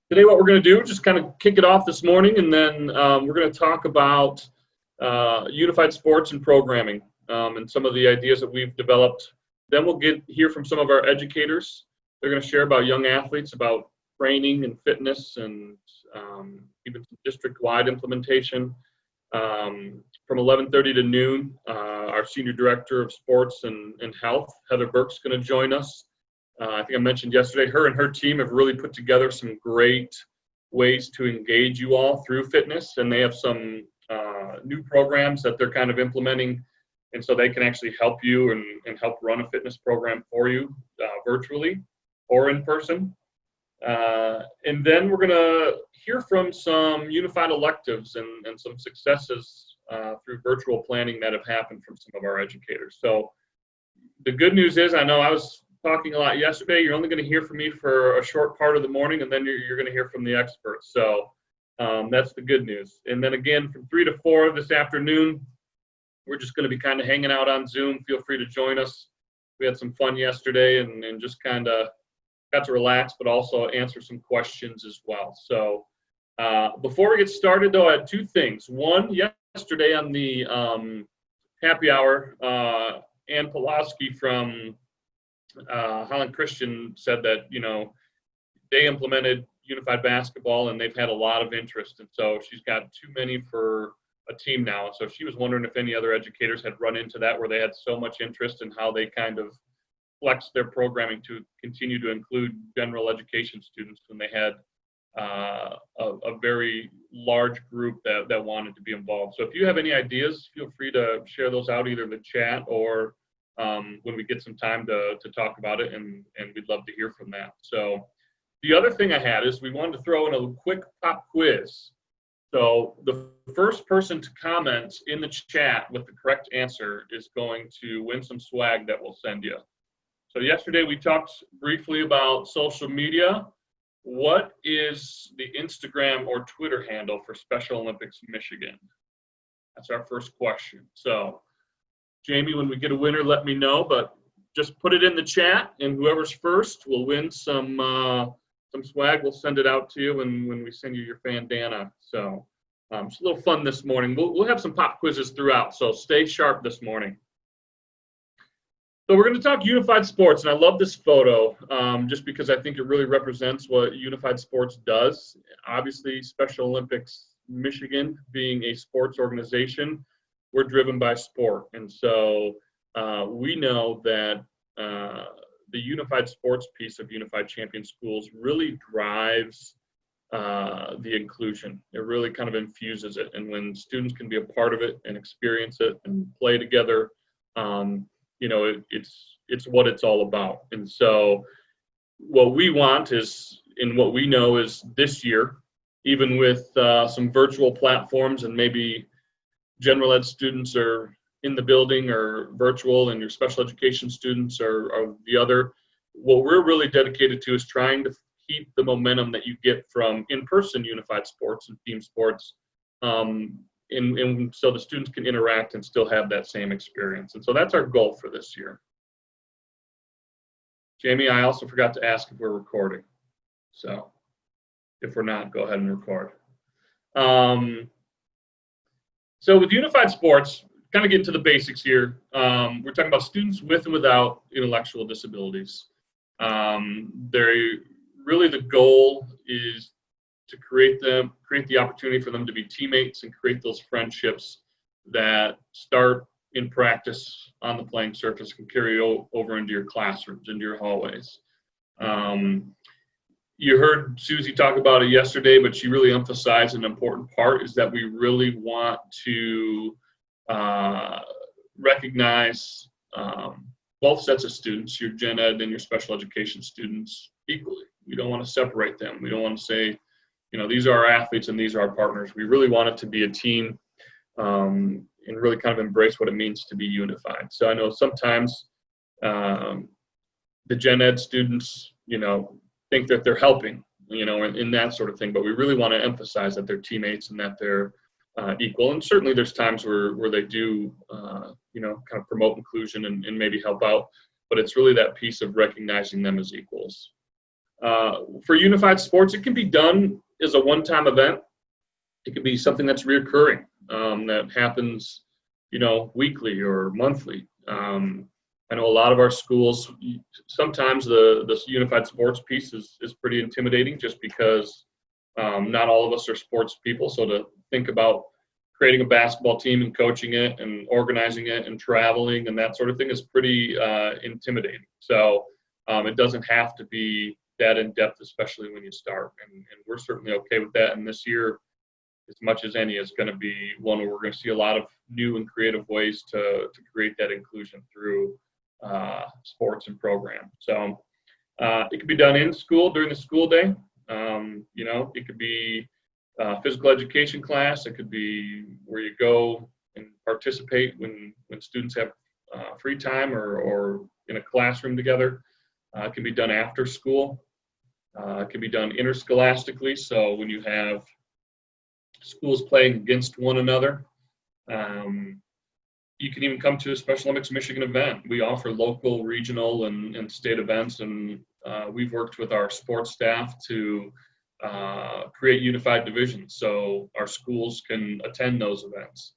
Today what we're going to do, just kind of kick it off this morning, and then we're going to talk about unified sports and programming and some of the ideas that we've developed. Then we'll hear from some of our educators. They're going to share about young athletes, about training and fitness, and even some district-wide implementation. From 11:30 to noon, our Senior Director of Sports and Health, Heather Burke's going to join us. I think I mentioned yesterday, her and her team have really put together some great ways to engage you all through fitness, and they have some new programs that they're kind of implementing, and so they can actually help you and help run a fitness program for you virtually or in person. And then we're going to hear from some unified electives and some successes through virtual planning that have happened from some of our educators. So the good news is, I know I was talking a lot yesterday. You're only going to hear from me for a short part of the morning, and then you're going to hear from the experts. So that's the good news. And then again, from 3 to 4 this afternoon, we're just going to be kind of hanging out on Zoom. Feel free to join us. We had some fun yesterday and just kind of got to relax, but also answer some questions as well. So before we get started, though, I had two things. One, yesterday on the happy hour, Ann Pulaski from Holland Christian said that, they implemented unified basketball and they've had a lot of interest. And so she's got too many for a team now. And so she was wondering if any other educators had run into that, where they had so much interest and how they kind of flex their programming to continue to include general education students when they had a very large group that wanted to be involved. So if you have any ideas, feel free to share those out either in the chat or when we get some time to talk about it, and we'd love to hear from that. So the other thing I had is we wanted to throw in a quick pop quiz. So the first person to comment in the chat with the correct answer is going to win some swag that we'll send you. So yesterday we talked briefly about social media. What is the Instagram or Twitter handle for Special Olympics Michigan? That's our first question. So Jamie, when we get a winner, let me know, but just put it in the chat, and whoever's first will win some swag. We'll send it out to you when we send you your bandana. So it's a little fun this morning. We'll have some pop quizzes throughout, so stay sharp this morning. So we're going to talk unified sports, and I love this photo just because I think it really represents what unified sports does. Obviously, Special Olympics Michigan being a sports organization, we're driven by sport. And so we know that the unified sports piece of Unified Champion Schools really drives the inclusion. It really kind of infuses it. And when students can be a part of it and experience it and play together, it's what it's all about. And so what we want is, and what we know is this year, even with some virtual platforms and maybe general ed students are in the building or virtual, and your special education students are the other, what we're really dedicated to is trying to keep the momentum that you get from in-person unified sports and team sports, and so the students can interact and still have that same experience. And so that's our goal for this year. Jamie, I also forgot to ask if we're recording. So if we're not, go ahead and record. So with unified sports, kind of get into the basics here. We're talking about students with and without intellectual disabilities. Really the goal is to create the opportunity for them to be teammates and create those friendships that start in practice on the playing surface and carry over into your classrooms, into your hallways. You heard Susie talk about it yesterday, but she really emphasized an important part is that we really want to recognize both sets of students, your gen ed and your special education students, equally. We don't want to separate them. We don't want to say, these are our athletes and these are our partners. We really want it to be a team and really kind of embrace what it means to be unified. So I know sometimes the gen ed students, think that they're helping, in that sort of thing, but we really want to emphasize that they're teammates and that they're equal. And certainly there's times where they do, kind of promote inclusion and maybe help out, but it's really that piece of recognizing them as equals. For unified sports, it can be done as a one-time event. It can be something that's reoccurring, that happens, weekly or monthly. I know a lot of our schools, sometimes this unified sports piece is pretty intimidating just because not all of us are sports people. So to think about creating a basketball team and coaching it and organizing it and traveling and that sort of thing is pretty intimidating. So it doesn't have to be that in-depth, especially when you start. And we're certainly okay with that. And this year, as much as any, is going to be one where we're going to see a lot of new and creative ways to create that inclusion through sports and program. So it could be done in school during the school day. It could be physical education class. It could be where you go and participate when students have free time or in a classroom together. It can be done after school. It can be done interscholastically. So when you have schools playing against one another, you can even come to a Special Olympics Michigan event. We offer local, regional, and state events, and we've worked with our sports staff to create unified divisions so our schools can attend those events.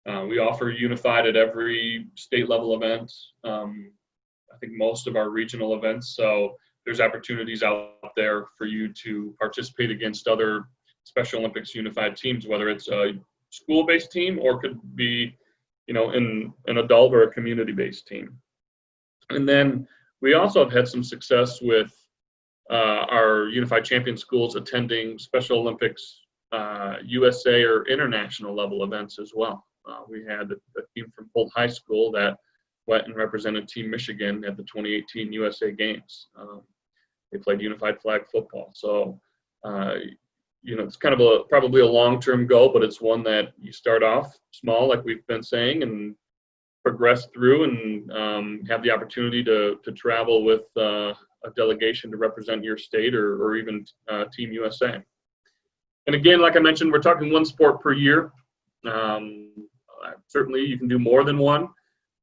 We offer unified at every state level event. I think most of our regional events. So there's opportunities out there for you to participate against other Special Olympics unified teams, whether it's a school-based team or could be, in an adult or a community-based team. And then we also have had some success with our unified champion schools attending Special Olympics USA or international level events as well. We had a team from Holt High School that went and represented Team Michigan at the 2018 USA Games. They played unified flag football. So, it's kind of probably a long-term goal, but it's one that you start off small, like we've been saying, and progress through and have the opportunity to travel with a delegation to represent your state or even Team USA. And again, like I mentioned, we're talking one sport per year. Certainly you can do more than one.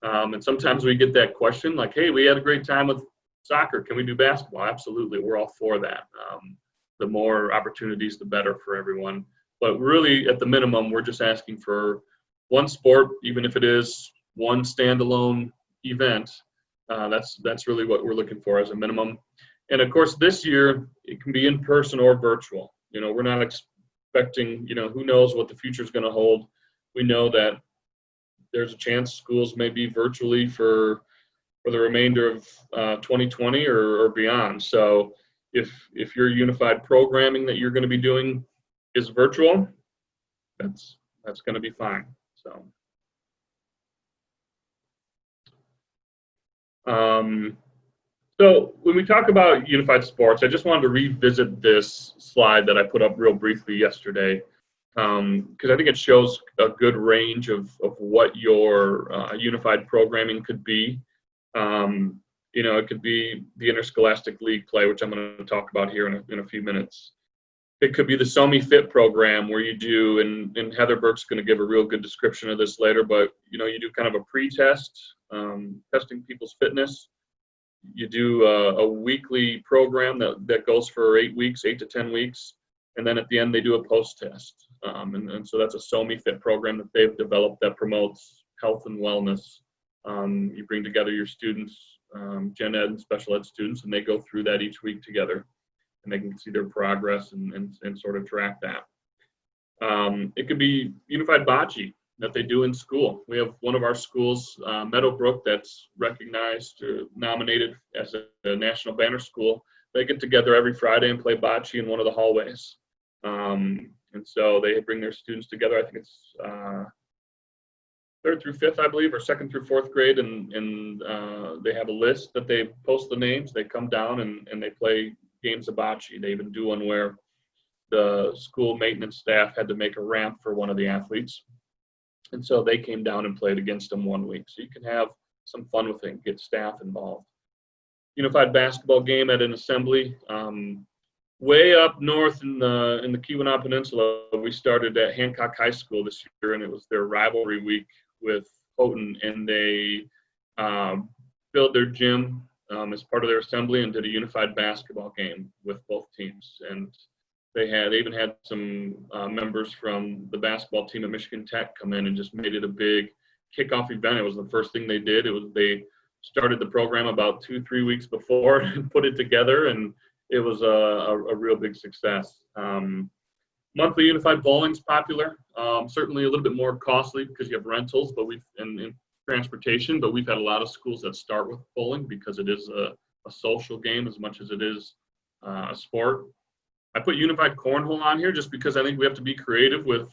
And sometimes we get that question like, hey, we had a great time with soccer. Can we do basketball? Absolutely. We're all for that. The more opportunities, the better for everyone. But really, at the minimum, we're just asking for one sport, even if it is one standalone event. That's really what we're looking for as a minimum. And of course, this year, it can be in person or virtual. We're not expecting, who knows what the future is going to hold. We know that there's a chance schools may be virtually for the remainder of 2020 or beyond. So if your unified programming that you're going to be doing is virtual, that's going to be fine. So when we talk about unified sports, I just wanted to revisit this slide that I put up real briefly yesterday, because I think it shows a good range of what your unified programming could be. It could be the Interscholastic League play, which I'm going to talk about here in a few minutes. It could be the SOMI Fit program where you do, and Heather Burke's going to give a real good description of this later, but you do kind of a pre-test, testing people's fitness. You do a weekly program that goes for 8 to 10 weeks, and then at the end they do a post-test. And so that's a SOMI Fit program that they've developed that promotes health and wellness. You bring together your students, gen ed and special ed students, and they go through that each week together, and they can see their progress and sort of track that. It could be unified bocce that they do in school. We have one of our schools, Meadowbrook, that's recognized or nominated as a national banner school. They get together every Friday and play bocce in one of the hallways. And so they bring their students together. I think it's 3rd through 5th, I believe, or 2nd through 4th grade, and they have a list that they post the names. They come down and they play games of bocce. They even do one where the school maintenance staff had to make a ramp for one of the athletes. And so they came down and played against them one week. So you can have some fun with it and get staff involved. Unified basketball game at an assembly. Way up north in the Keweenaw Peninsula, we started at Hancock High School this year, and it was their rivalry week with Houghton, and they filled their gym as part of their assembly and did a unified basketball game with both teams. And they even had some members from the basketball team at Michigan Tech come in and just made it a big kickoff event. It was the first thing they did. They started the program about 2-3 weeks before and put it together, and it was a real big success. Monthly unified bowling is popular. Certainly a little bit more costly because you have rentals, but and transportation. But we've had a lot of schools that start with bowling because it is a social game as much as it is a sport. I put unified cornhole on here just because I think we have to be creative with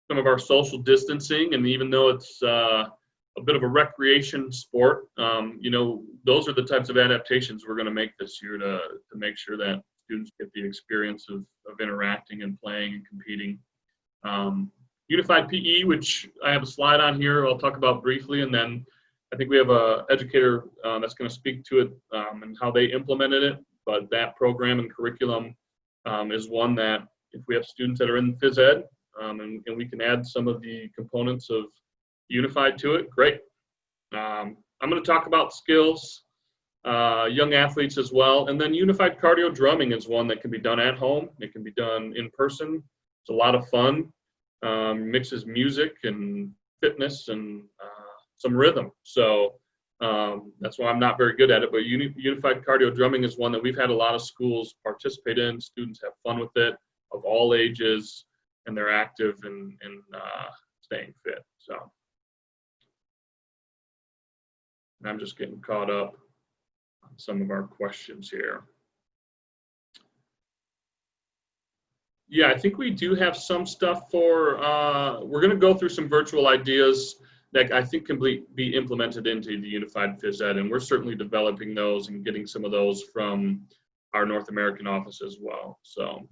some of our social distancing, and even though it's a bit of a recreation sport, those are the types of adaptations we're going to make this year to make sure that students get the experience of interacting and playing and competing. Unified PE, which I have a slide on here I'll talk about briefly, and then I think we have an educator that's going to speak to it and how they implemented it. But that program and curriculum is one that if we have students that are in phys ed and we can add some of the components of unified to it, great. I'm going to talk about skills, young athletes as well, and then unified cardio drumming is one that can be done at home. It can be done in person. It's a lot of fun. Mixes music and fitness and some rhythm. So that's why I'm not very good at it, but unified cardio drumming is one that we've had a lot of schools participate in. Students have fun with it of all ages, and they're active and staying fit. So I'm just getting caught up on some of our questions here. Yeah, I think we do have some stuff for, we're going to go through some virtual ideas that I think can be implemented into the unified phys ed, and we're certainly developing those and getting some of those from our North American office as well. So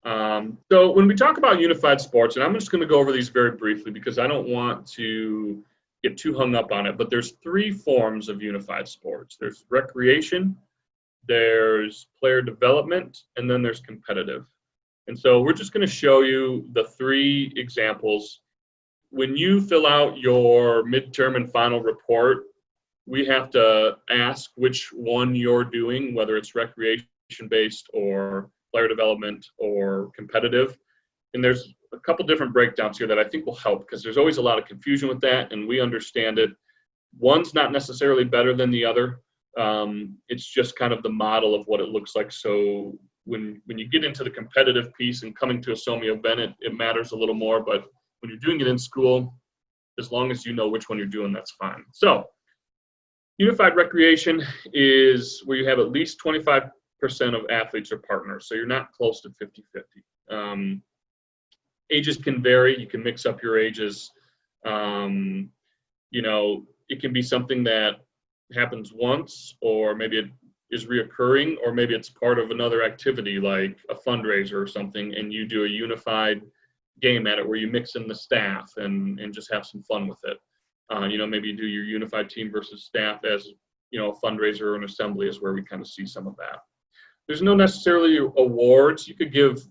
when we talk about unified sports, and I'm just going to go over these very briefly because I don't want to get too hung up on it, but there's 3 forms of unified sports. There's recreation, there's player development, and then there's competitive. And so we're just going to show you the 3 examples. When you fill out your midterm and final report, we have to ask which one you're doing, whether it's recreation-based or player development or competitive. And there's a couple different breakdowns here that I think will help because there's always a lot of confusion with that, and we understand it. One's not necessarily better than the other. It's just kind of the model of what it looks like. So when you get into the competitive piece and coming to a SOMI event, it matters a little more, but when you're doing it in school, as long as you know which one you're doing, that's fine. So unified recreation is where you have at least 25% of athletes or partners. So you're not close to 50-50. Ages can vary. You can mix up your ages. It can be something that happens once, or maybe it is reoccurring, or maybe it's part of another activity like a fundraiser or something, and you do a unified game at it where you mix in the staff and just have some fun with it. Maybe you do your unified team versus staff as, a fundraiser or an assembly is where we kind of see some of that. There's no necessarily awards. You could give,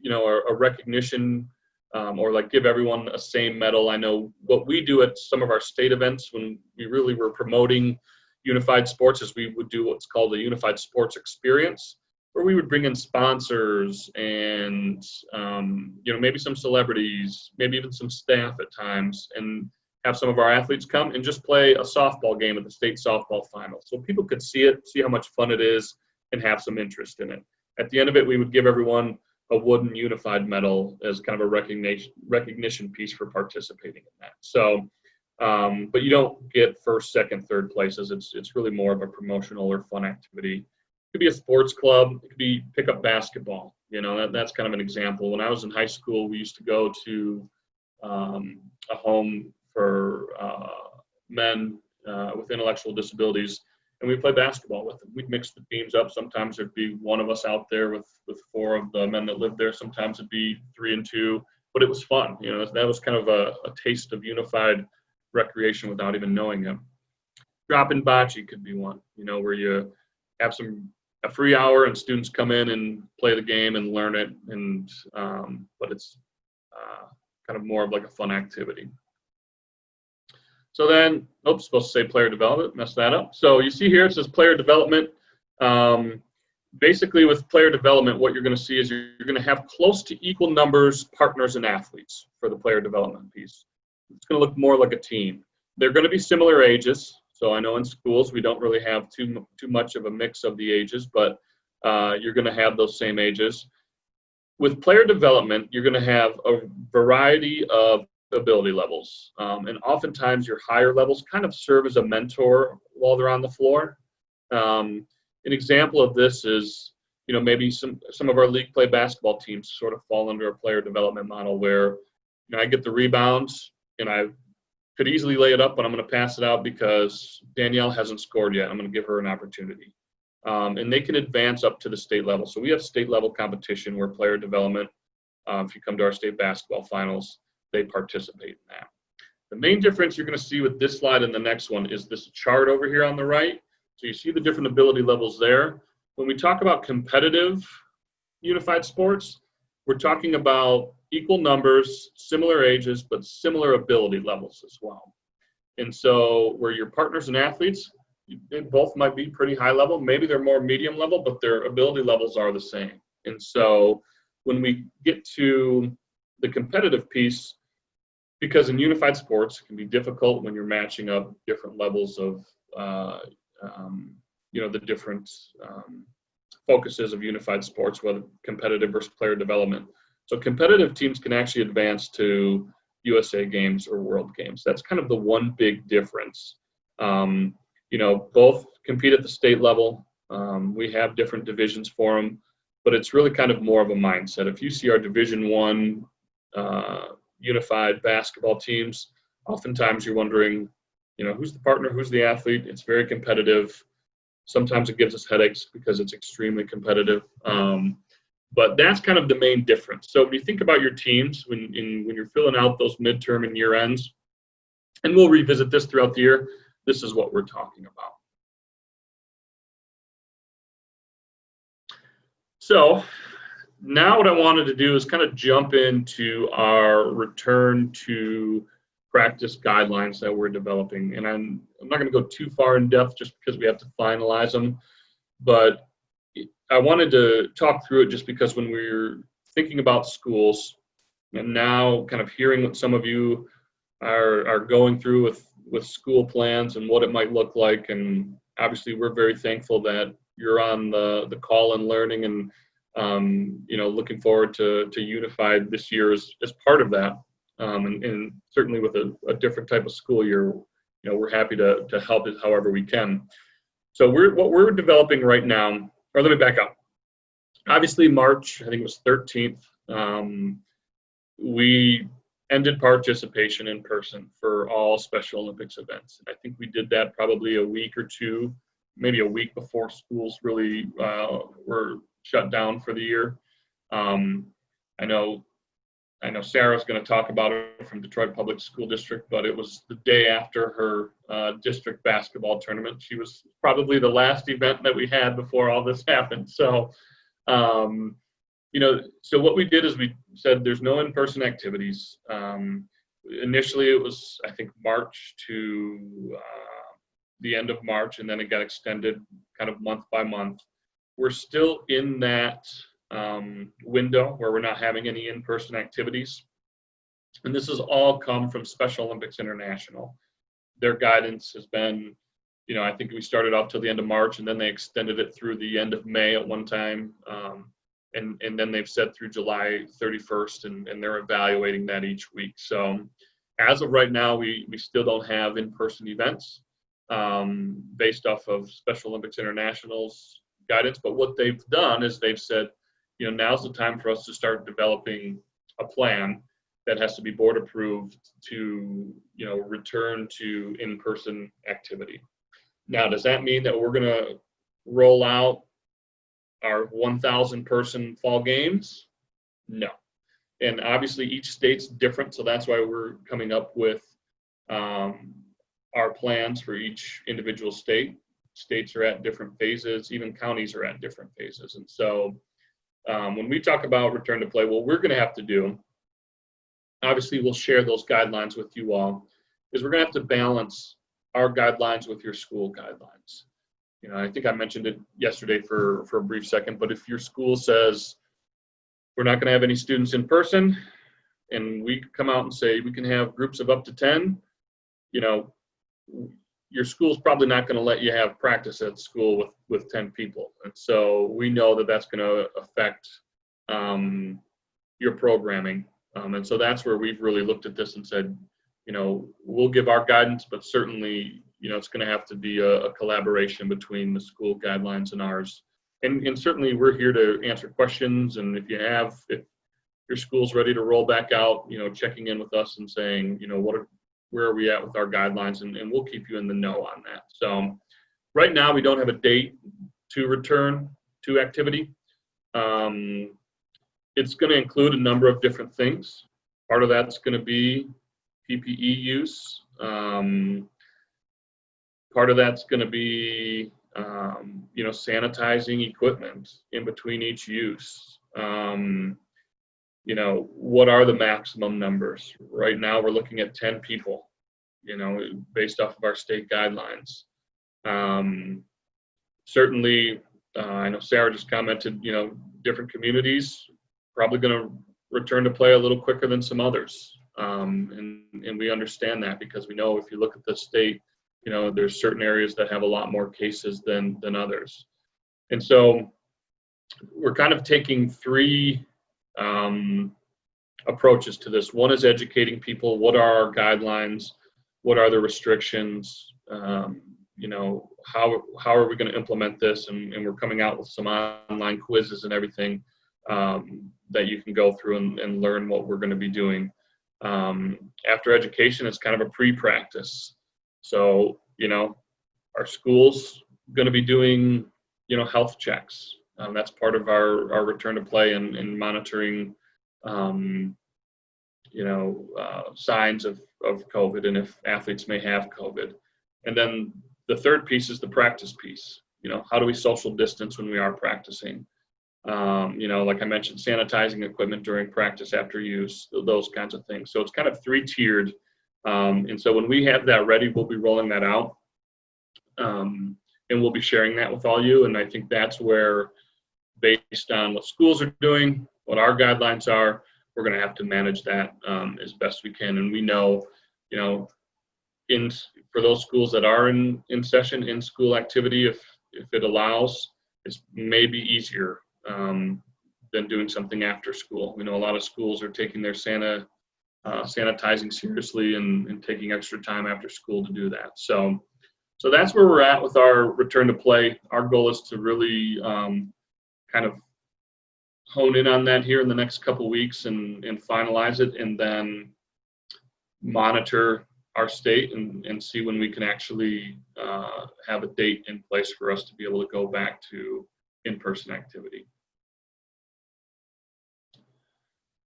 a recognition or like give everyone a same medal. I know what we do at some of our state events when we really were promoting unified sports is we would do what's called a unified sports experience, where we would bring in sponsors and, maybe some celebrities, maybe even some staff at times, and have some of our athletes come and just play a softball game at the state softball final. So people could see it, see how much fun it is, and have some interest in it. At the end of it, we would give everyone a wooden unified medal as kind of a recognition piece for participating in that. So, but you don't get first, second, third places. It's really more of a promotional or fun activity. It could be a sports club. It could be pick up basketball. That's kind of an example. When I was in high school, we used to go to a home for men with intellectual disabilities, and we play basketball with them. We'd mix the teams up. Sometimes there'd be one of us out there with 4 of the men that lived there. Sometimes it'd be 3 and 2, but it was fun. That was kind of a taste of unified recreation without even knowing him. Drop-in bocce could be one, where you have a free hour and students come in and play the game and learn it, and but it's kind of more of like a fun activity. So then, oops, supposed to say player development, messed that up. So you see here it says player development. Basically, with player development, what you're going to see is you're going to have close to equal numbers, partners, and athletes for the player development piece. It's going to look more like a team. They're going to be similar ages. So I know in schools we don't really have too much of a mix of the ages, but you're going to have those same ages. With player development, you're going to have a variety of ability levels. And oftentimes your higher levels kind of serve as a mentor while they're on the floor. An example of this is, maybe some of our league play basketball teams sort of fall under a player development model where, I get the rebounds and I could easily lay it up, but I'm going to pass it out because Danielle hasn't scored yet. I'm going to give her an opportunity. And they can advance up to the state level. So we have state level competition where player development, if you come to our state basketball finals, they participate in that. The main difference you're going to see with this slide and the next one is this chart over here on the right. So you see the different ability levels there. When we talk about competitive unified sports, we're talking about equal numbers, similar ages, but similar ability levels as well. And so where your partners and athletes, they both might be pretty high level. Maybe they're more medium level, but their ability levels are the same. And so when we get to the competitive piece, because in unified sports, it can be difficult when you're matching up different levels of the different focuses of unified sports, whether competitive versus player development. So competitive teams can actually advance to USA games or world games. That's kind of the one big difference. Both compete at the state level. We have different divisions for them, but it's really kind of more of a mindset. If you see our Division I unified basketball teams, oftentimes you're wondering, who's the partner, who's the athlete? It's very competitive. Sometimes it gives us headaches because it's extremely competitive. But that's kind of the main difference. So when you think about your teams, when you're filling out those midterm and year ends, and we'll revisit this throughout the year, this is what we're talking about. So now what I wanted to do is kind of jump into our return to practice guidelines that we're developing. And I'm not going to go too far in depth just because we have to finalize them. But I wanted to talk through it just because when we're thinking about schools and now kind of hearing what some of you are going through with school plans and what it might look like. And obviously we're very thankful that you're on the call and learning and looking forward to Unified this year as part of that. And certainly with a different type of school year, we're happy to help it however we can. So what we're developing right now, or let me back up. Obviously March, I think it was 13th, we ended participation in person for all Special Olympics events. And I think we did that probably a week or two, maybe a week before schools really were shut down for the year. I know Sarah's going to talk about it from Detroit Public School District, but it was the day after her district basketball tournament. She was probably the last event that we had before all this happened. So, so what we did is we said there's no in-person activities. Initially, it was, I think, March to the end of March, and then it got extended kind of month by month. We're still in that window where we're not having any in-person activities. And this has all come from Special Olympics International. Their guidance has been, I think we started off till the end of March, and then they extended it through the end of May at one time. And then they've said through July 31st, and they're evaluating that each week. So as of right now, we still don't have in-person events based off of Special Olympics International's guidance. But what they've done is they've said, now's the time for us to start developing a plan that has to be board approved to, return to in-person activity. Now, does that mean that we're going to roll out our 1,000 person fall games? No. And obviously each state's different, so that's why we're coming up with our plans for each individual state. States are at different phases, even counties are at different phases. And so when we talk about return to play, what we're going to have to do, obviously we'll share those guidelines with you all, is we're going to have to balance our guidelines with your school guidelines. I think I mentioned it yesterday for a brief second, but if your school says we're not going to have any students in person, and we come out and say we can have groups of up to 10, your school's probably not going to let you have practice at school with 10 people. And so we know that that's going to affect your programming. And so that's where we've really looked at this and said, we'll give our guidance, but certainly, it's going to have to be a collaboration between the school guidelines and ours. And certainly we're here to answer questions. And if your school's ready to roll back out, checking in with us and saying, where are we at with our guidelines, and we'll keep you in the know on that. So right now we don't have a date to return to activity. It's going to include a number of different things. Part of that's going to be PPE use. Part of that's going to be, sanitizing equipment in between each use. What are the maximum numbers? Right now we're looking at 10 people, based off of our state guidelines. Certainly, I know Sarah just commented, different communities probably going to return to play a little quicker than some others. And we understand that because we know if you look at the state, there's certain areas that have a lot more cases than others. And so we're kind of taking three approaches to this. One is educating people. What are our guidelines? What are the restrictions? How are we going to implement this? And we're coming out with some online quizzes and everything that you can go through and learn what we're going to be doing. After education, it's kind of a pre-practice. So, our school's going to be doing, health checks. That's part of our return to play and monitoring, signs of COVID and if athletes may have COVID. And then the third piece is the practice piece. How do we social distance when we are practicing? Like I mentioned, sanitizing equipment during practice after use, those kinds of things. So it's kind of three-tiered. And so when we have that ready, we'll be rolling that out. And we'll be sharing that with all you. And I think that's where, based on what schools are doing, what our guidelines are, we're going to have to manage that as best we can. And we know, for those schools that are in session, in school activity, if it allows, it's maybe easier than doing something after school. We know a lot of schools are taking their sanitizing seriously and taking extra time after school to do that. So that's where we're at with our return to play. Our goal is to really kind of hone in on that here in the next couple weeks and finalize it, and then monitor our state and see when we can actually have a date in place for us to be able to go back to in-person activity.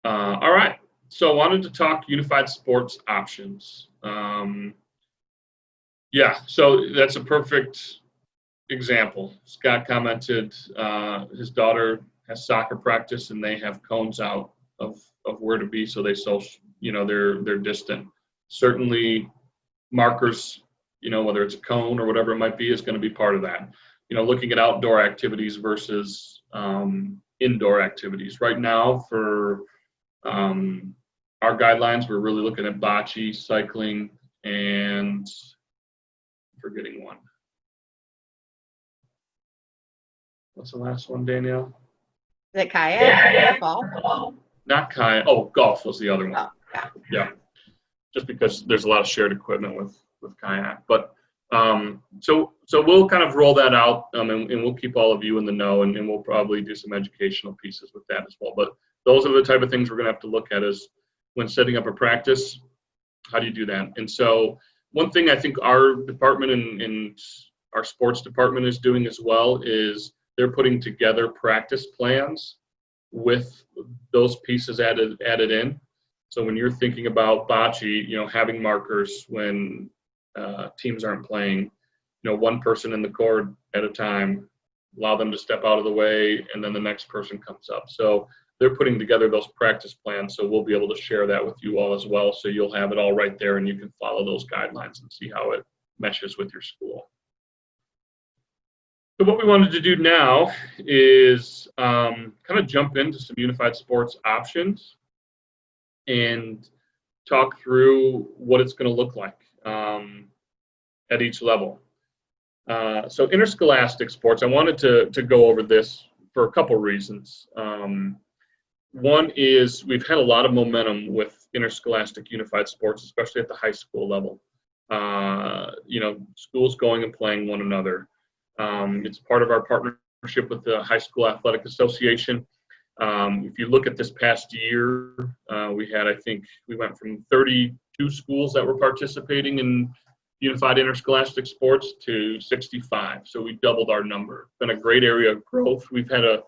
All right, so I wanted to talk unified sports options. So that's a perfect example. Scott commented his daughter has soccer practice and they have cones out of where to be, so they they're distant. Certainly markers, whether it's a cone or whatever it might be, is going to be part of that. Looking at outdoor activities versus indoor activities. Right now for our guidelines, we're really looking at bocce, cycling, and forgetting one. What's the last one, Danielle? Is it kayak? Golf? Not kayak. Oh, golf was the other one. Oh, Yeah. Just because there's a lot of shared equipment with kayak. But so we'll kind of roll that out, and we'll keep all of you in the know, and we'll probably do some educational pieces with that as well. But those are the type of things we're going to have to look at is when setting up a practice, how do you do that? And so one thing I think our department and our sports department is doing as well is they're putting together practice plans with those pieces added in. So when you're thinking about bocce, having markers when teams aren't playing, one person in the court at a time, allow them to step out of the way, and then the next person comes up. So they're putting together those practice plans, so we'll be able to share that with you all as well. So you'll have it all right there, and you can follow those guidelines and see how it meshes with your school. So what we wanted to do now is kind of jump into some unified sports options and talk through what it's going to look like at each level. So interscholastic sports, I wanted to go over this for a couple reasons. One is we've had a lot of momentum with interscholastic unified sports, especially at the high school level. Schools going and playing one another. It's part of our partnership with the High School Athletic Association. If you look at this past year, we went from 32 schools that were participating in unified interscholastic sports to 65. So we doubled our number. It's been a great area of growth. We've had a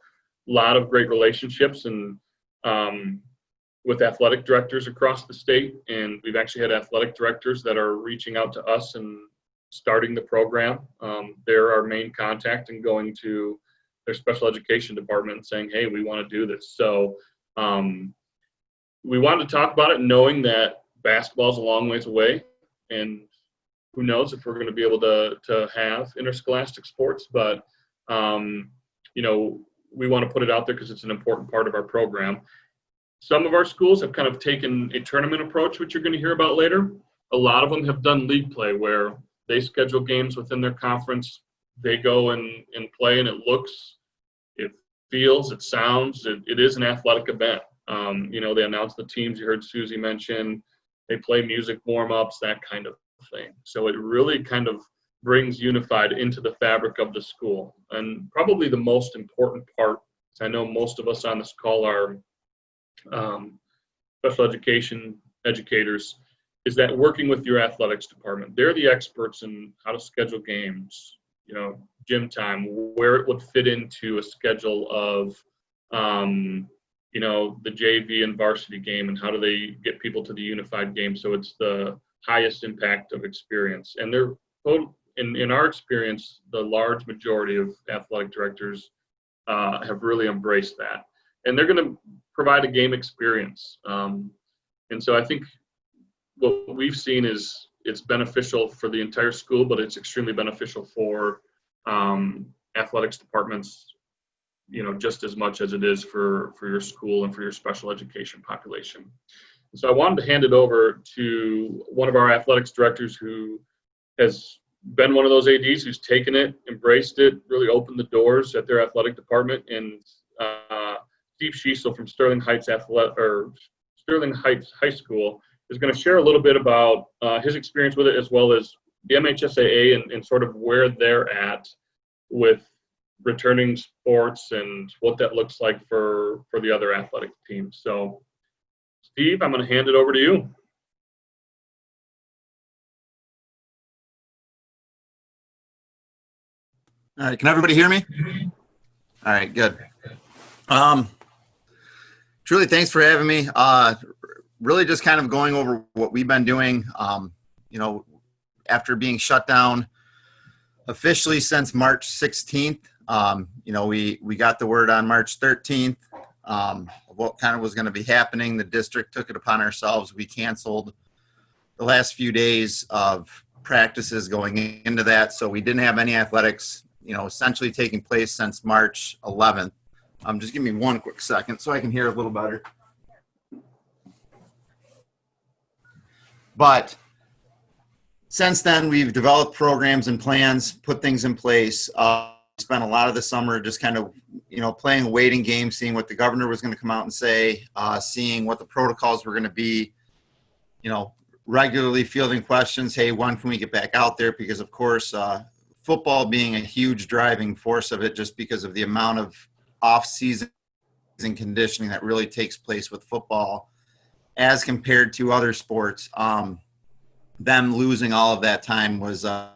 lot of great relationships and with athletic directors across the state. And we've actually had athletic directors that are reaching out to us and starting the program. They're our main contact and going to their special education department and saying, hey, we want to do this. So we wanted to talk about it knowing that basketball is a long ways away, and who knows if we're going to be able to have interscholastic sports, but we want to put it out there because it's an important part of our program. Some of our schools have kind of taken a tournament approach, which you're going to hear about later. A lot of them have done league play where they schedule games within their conference. They go and play, and it looks, it feels, it sounds, it is an athletic event. They announce the teams you heard Susie mention. They play music warm-ups, that kind of thing. So it really kind of brings unified into the fabric of the school. And probably the most important part, I know most of us on this call are special education educators, is that working with your athletics department. They're the experts in how to schedule games, gym time, where it would fit into a schedule of, the JV and varsity game, and how do they get people to the unified game so it's the highest impact of experience. And they're, in our experience, the large majority of athletic directors have really embraced that. And they're going to provide a game experience. And so I think what we've seen is it's beneficial for the entire school, but it's extremely beneficial for athletics departments, just as much as it is for your school and for your special education population. So I wanted to hand it over to one of our athletics directors who has been one of those ADs who's taken it, embraced it, really opened the doors at their athletic department. And Steve Schiesel from Sterling Heights High School is going to share a little bit about his experience with it, as well as the MHSAA and sort of where they're at with returning sports and what that looks like for the other athletic teams. So, Steve, I'm going to hand it over to you. All right, can everybody hear me? All right, good. Truly, thanks for having me. Really just kind of going over what we've been doing, after being shut down officially since March 16th. We got the word on March 13th of what kind of was going to be happening. The district took it upon ourselves. We canceled the last few days of practices going into that. So we didn't have any athletics, essentially taking place since March 11th. Just give me one quick second so I can hear a little better. But since then, we've developed programs and plans, put things in place. Spent a lot of the summer just kind of, playing a waiting game, seeing what the governor was going to come out and say, seeing what the protocols were going to be, regularly fielding questions. Hey, when can we get back out there? Because, of course, football being a huge driving force of it, just because of the amount of off-season conditioning that really takes place with football as compared to other sports. Them losing all of that time was a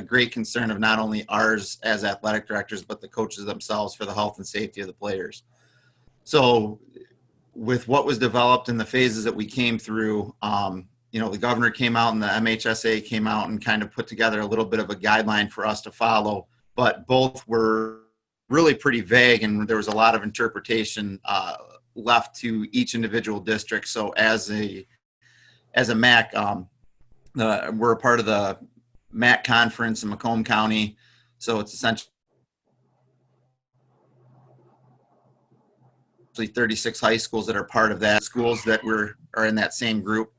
great concern of not only ours as athletic directors, but the coaches themselves for the health and safety of the players. So with what was developed in the phases that we came through, the governor came out and the MHSA came out and kind of put together a little bit of a guideline for us to follow, but both were really pretty vague, and there was a lot of interpretation left to each individual district. So as a MAC, we're a part of the MAC conference in Macomb County. So it's essentially 36 high schools that are part of that, schools that are in that same group.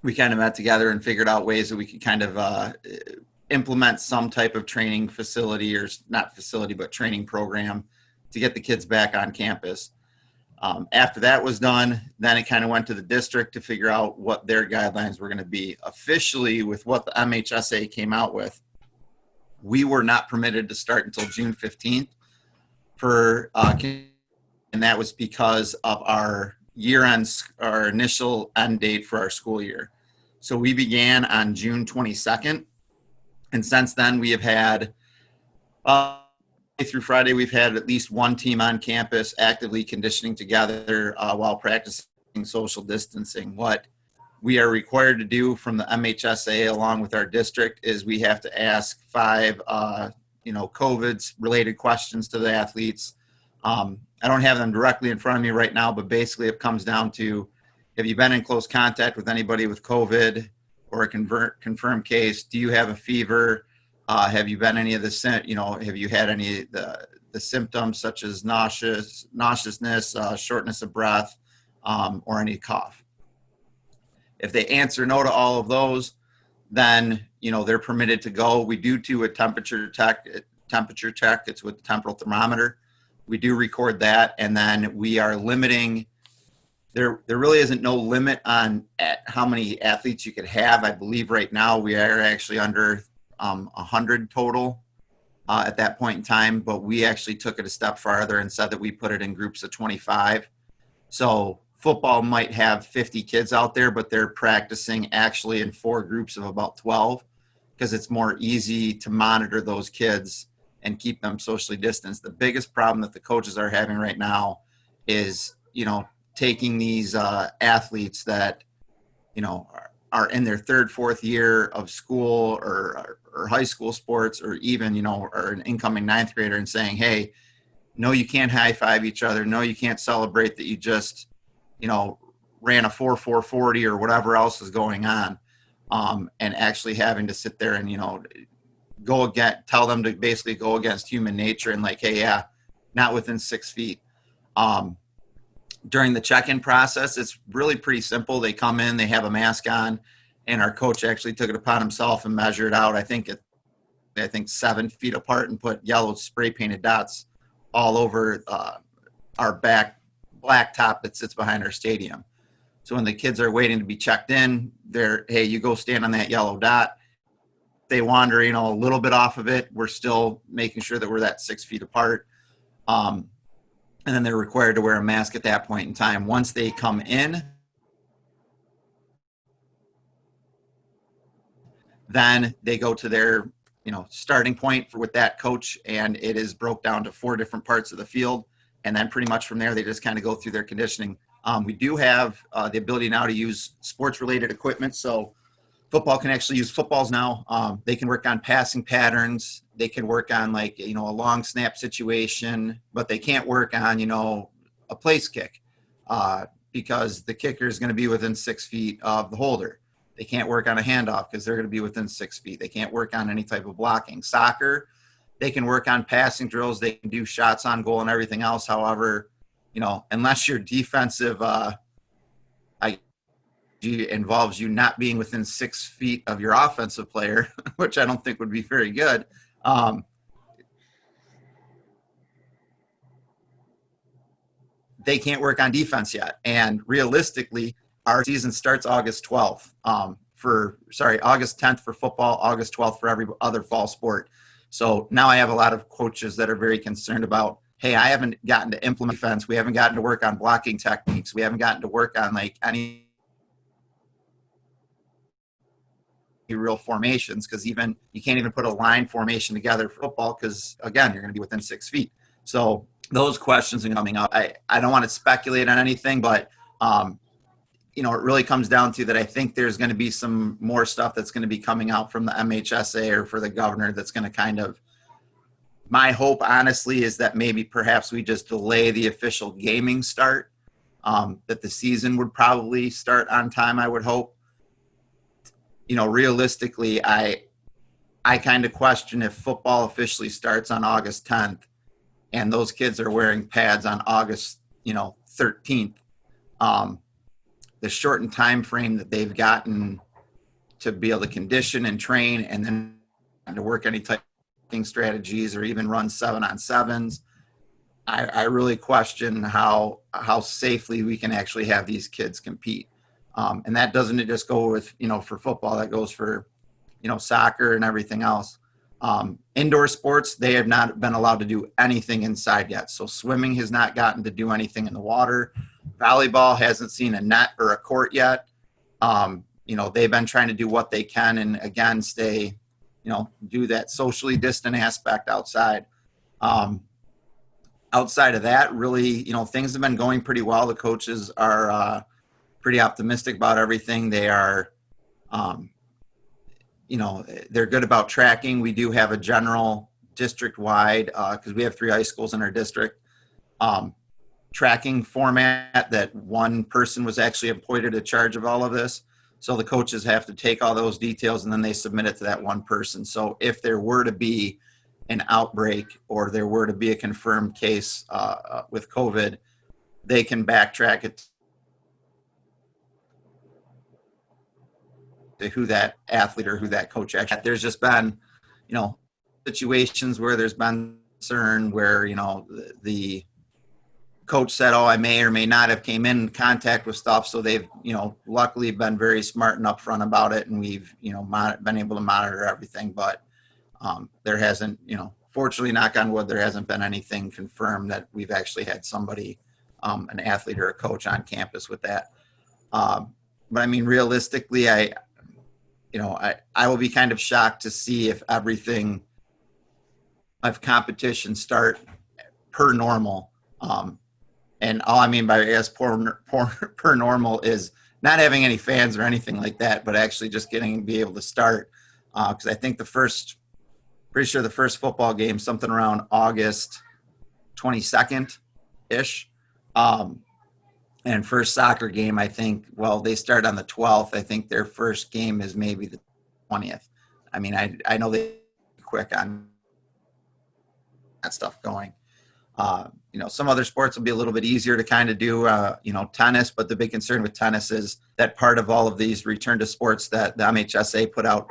We kind of met together and figured out ways that we could kind of implement some type of training facility, or not facility, but training program to get the kids back on campus. After that was done, then it kind of went to the district to figure out what their guidelines were going to be. Officially, with what the MHSA came out with, we were not permitted to start until June 15th and that was because of our our initial end date for our school year. So we began on June 22nd. And since then, we have had, through Friday, we've had at least one team on campus actively conditioning together while practicing social distancing. What we are required to do from the MHSA along with our district is we have to ask 5, COVID-related questions to the athletes. I don't have them directly in front of me right now, but basically it comes down to, have you been in close contact with anybody with COVID or a confirmed case? Do you have a fever? Have you been any of the, have you had any of the symptoms such as nauseousness, shortness of breath, or any cough? If they answer no to all of those, then, they're permitted to go. We do a temperature check. It's with the temporal thermometer. We do record that, and then we are limiting. There really isn't no limit on how many athletes you could have. I believe right now we are actually under 100 total at that point in time, but we actually took it a step farther and said that we put it in groups of 25. So football might have 50 kids out there, but they're practicing actually in 4 groups of about 12 because it's more easy to monitor those kids and keep them socially distanced. The biggest problem that the coaches are having right now is, taking these athletes that, are in their 3rd, 4th year of school or high school sports, or even, are an incoming 9th grader, and saying, hey, no, you can't high five each other. No, you can't celebrate that you just, ran a 4.40 or whatever else is going on. And actually having to sit there and, tell them to basically go against human nature and like, hey, yeah, not within 6 feet. During the check-in process, it's really pretty simple. They come in, they have a mask on, and our coach actually took it upon himself and measured out, I think 7 feet apart, and put yellow spray painted dots all over our back blacktop that sits behind our stadium. So when the kids are waiting to be checked in, hey, you go stand on that yellow dot. They wander, a little bit off of it, we're still making sure that we're that 6 feet apart. And then they're required to wear a mask at that point in time. Once they come in, then they go to their, starting point with that coach, and it is broke down to 4 different parts of the field. And then pretty much from there, they just kind of go through their conditioning. We do have the ability now to use sports-related equipment. So football can actually use footballs now. They can work on passing patterns. They can work on a long snap situation, but they can't work on, a place kick because the kicker is going to be within 6 feet of the holder. They can't work on a handoff because they're going to be within 6 feet. They can't work on any type of blocking. Soccer, they can work on passing drills. They can do shots on goal and everything else. However, unless your defensive involves you not being within 6 feet of your offensive player, which I don't think would be very good. They can't work on defense yet. And realistically, our season starts August 12th August 10th for football, August 12th for every other fall sport. So now I have a lot of coaches that are very concerned about, hey, I haven't gotten to implement defense. We haven't gotten to work on blocking techniques. We haven't gotten to work on any real formations, because you can't even put a line formation together for football because, again, you're going to be within 6 feet. So those questions are coming up. I don't want to speculate on anything, but it really comes down to that. I think there's going to be some more stuff that's going to be coming out from the MHSA or for the governor that's going to kind of My hope, honestly, is that maybe perhaps we just delay the official gaming start, that the season would probably start on time, I would hope. Realistically, I kind of question if football officially starts on August 10th and those kids are wearing pads on August, 13th. The shortened time frame that they've gotten to be able to condition and train and then to work any type of strategies or even run 7-on-7s. I really question how safely we can actually have these kids compete. And that doesn't just go with, for football, that goes for, soccer and everything else. Indoor sports, they have not been allowed to do anything inside yet. So swimming has not gotten to do anything in the water. Volleyball hasn't seen a net or a court yet. They've been trying to do what they can and again, stay, do that socially distant aspect outside. Outside of that, really, things have been going pretty well. The coaches are pretty optimistic about everything. They are, they're good about tracking. We do have a general district-wide, because we have 3 high schools in our district, tracking format that one person was actually appointed in charge of all of this. So the coaches have to take all those details and then they submit it to that one person. So if there were to be an outbreak or there were to be a confirmed case with COVID, they can backtrack it to who that athlete or who that coach actually. There's just been, situations where there's been concern where, the coach said, oh, I may or may not have came in contact with stuff. So they've, luckily been very smart and upfront about it. And we've, been able to monitor everything. But there hasn't, fortunately, knock on wood, there hasn't been anything confirmed that we've actually had somebody, an athlete or a coach on campus with that. But I mean, realistically, I will be kind of shocked to see if everything of competition start per normal. And all I mean by, I guess, per normal is not having any fans or anything like that, but actually just be able to start. Because I think pretty sure the first football game, something around August 22nd-ish. And first soccer game, I think, they start on the 12th. I think their first game is maybe the 20th. I mean, I know they're quick on that stuff going. Some other sports will be a little bit easier to kind of do, tennis, but the big concern with tennis is that part of all of these return to sports that the MHSA put out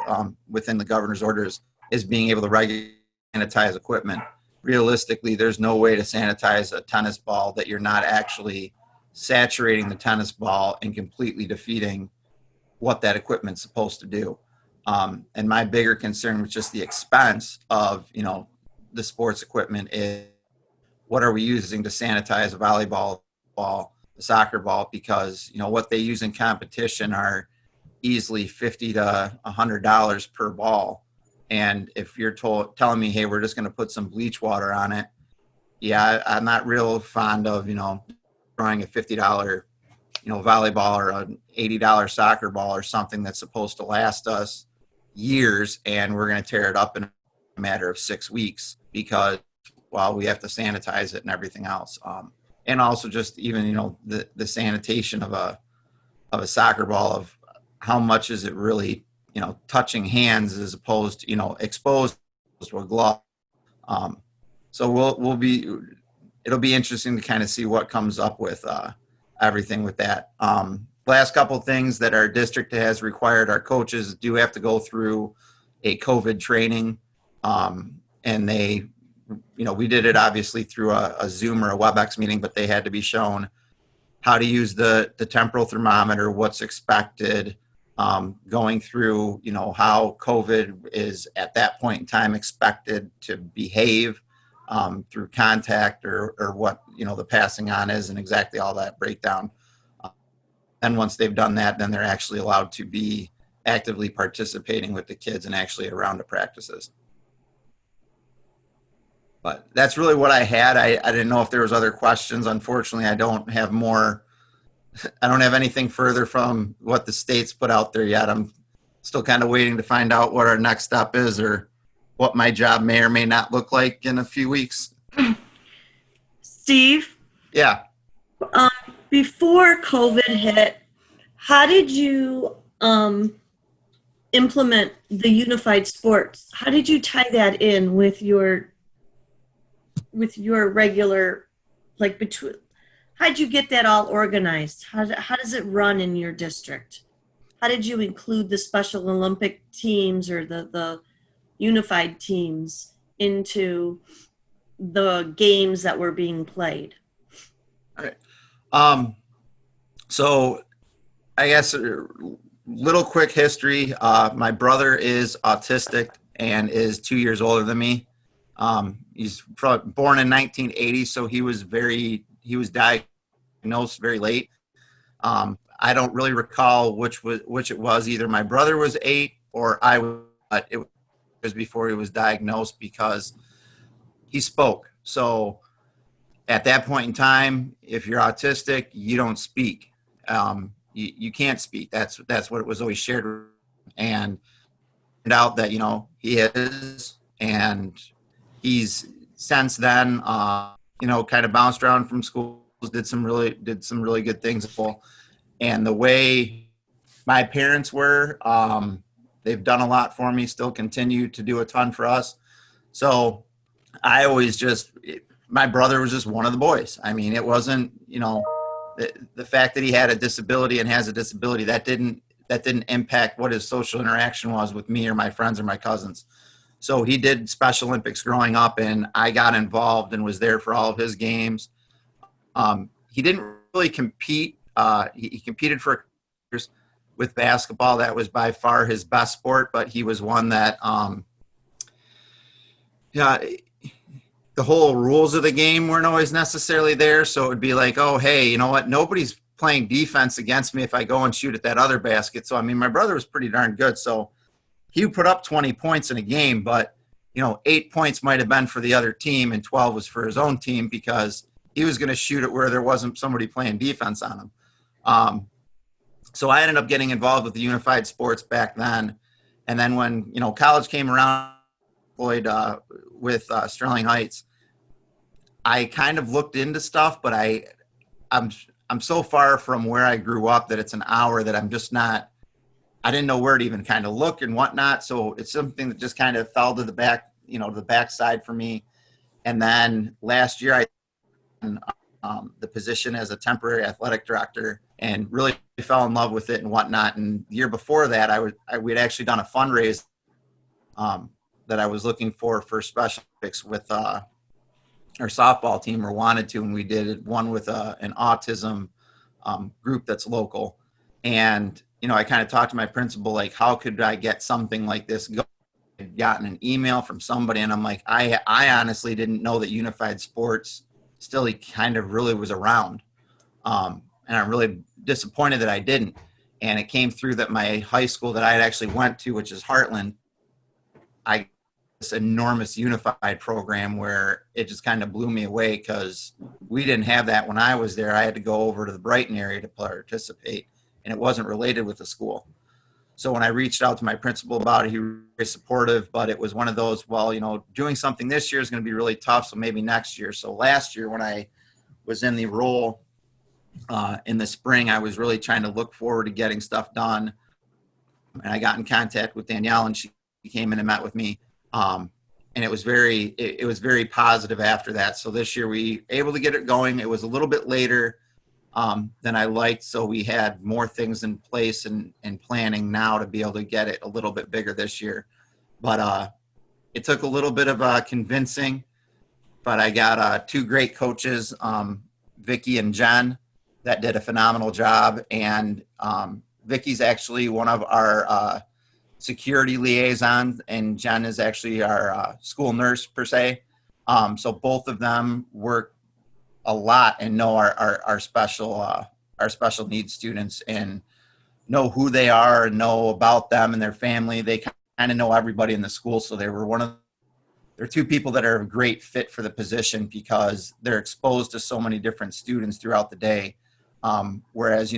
within the governor's orders is being able to regularly sanitize equipment. Realistically, there's no way to sanitize a tennis ball that you're not actually saturating the tennis ball and completely defeating what that equipment's supposed to do. And my bigger concern was just the expense of, the sports equipment is what are we using to sanitize a volleyball ball, the soccer ball, because, what they use in competition are easily $50 to $100 per ball. And if you're telling me, hey, we're just going to put some bleach water on it. Yeah, I'm not real fond of, throwing a $50, volleyball or an $80 soccer ball or something that's supposed to last us years. And we're going to tear it up in a matter of 6 weeks because, we have to sanitize it and everything else. And also just even, the sanitation of a soccer ball, of how much is it really, touching hands as opposed to, exposed to a glove. So it'll be interesting to kind of see what comes up with everything with that. Last couple of things that our district has required, our coaches do have to go through a COVID training. And they, we did it obviously through a Zoom or a WebEx meeting, but they had to be shown how to use the temporal thermometer, what's expected, going through, how COVID is at that point in time expected to behave through contact or what, the passing on is and exactly all that breakdown. And once they've done that, then they're actually allowed to be actively participating with the kids and actually around the practices. But that's really what I had. I didn't know if there was other questions. Unfortunately, I don't have anything further from what the state's put out there yet. I'm still kind of waiting to find out what our next step is or what my job may or may not look like in a few weeks. Steve, Yeah. before COVID hit, how did you implement the unified sports? How did you tie that in with your regular, like, between? How did you get that all organized? How does it run in your district? How did you include the Special Olympic teams or the unified teams into the games that were being played? All right. So I guess a little quick history. My brother is autistic and is 2 years older than me. He's born in 1980, so he was diagnosed very late. I don't really recall which it was. Either my brother was 8 or I was, but it was before he was diagnosed because he spoke. So at that point in time, if you're autistic, you don't speak. You can't speak. That's what it was always shared. And found out that, he is, and he's since then, kind of bounced around from schools, did some really good things. And the way my parents were, they've done a lot for me, still continue to do a ton for us. So I always my brother was just one of the boys. I mean, it wasn't, the fact that he had a disability and has a disability, that didn't impact what his social interaction was with me or my friends or my cousins. So he did Special Olympics growing up, and I got involved and was there for all of his games. He didn't really compete. He competed for years with basketball. That was by far his best sport, but he was one that, the whole rules of the game weren't always necessarily there. So it would be like, oh, hey, you know what? Nobody's playing defense against me if I go and shoot at that other basket. So, I mean, my brother was pretty darn good. So he would put up 20 points in a game, but, 8 points might have been for the other team and 12 was for his own team because he was going to shoot it where there wasn't somebody playing defense on him. So I ended up getting involved with the unified sports back then. And then when, college came around, with Sterling Heights, I kind of looked into stuff, but I'm so far from where I grew up that it's an hour that I'm just not, I didn't know where to even kind of look and whatnot. So it's something that just kind of fell to the back, the backside for me. And then last year I the position as a temporary athletic director and really fell in love with it and whatnot. And the year before that, we'd actually done a fundraiser that I was looking for Special Olympics with our softball team, or wanted to, and we did one with an autism group that's local. And, I kind of talked to my principal, like, how could I get something like this going? I'd gotten an email from somebody, and I'm like, I honestly didn't know that unified sports still kind of really was around. And I'm really disappointed that I didn't. And it came through that my high school that I had actually went to, which is Heartland, I this enormous unified program where it just kind of blew me away because we didn't have that when I was there. I had to go over to the Brighton area to participate, and it wasn't related with the school. So when I reached out to my principal about it, he was very supportive, but it was one of those, well, doing something this year is going to be really tough, so maybe next year. So last year when I was in the role in the spring, I was really trying to look forward to getting stuff done. And I got in contact with Danielle, and she came in and met with me. And it was very positive after that. So this year we were able to get it going. It was a little bit later than I liked. So we had more things in place and planning now to be able to get it a little bit bigger this year. But it took a little bit of convincing, but I got 2 great coaches, Vicky and Jen, that did a phenomenal job. And Vicky's actually one of our security liaisons, and Jen is actually our school nurse per se. So both of them work a lot and know our special needs students and know who they are and know about them and their family. They kind of know everybody in the school. So they're 2 people that are a great fit for the position because they're exposed to so many different students throughout the day. Whereas,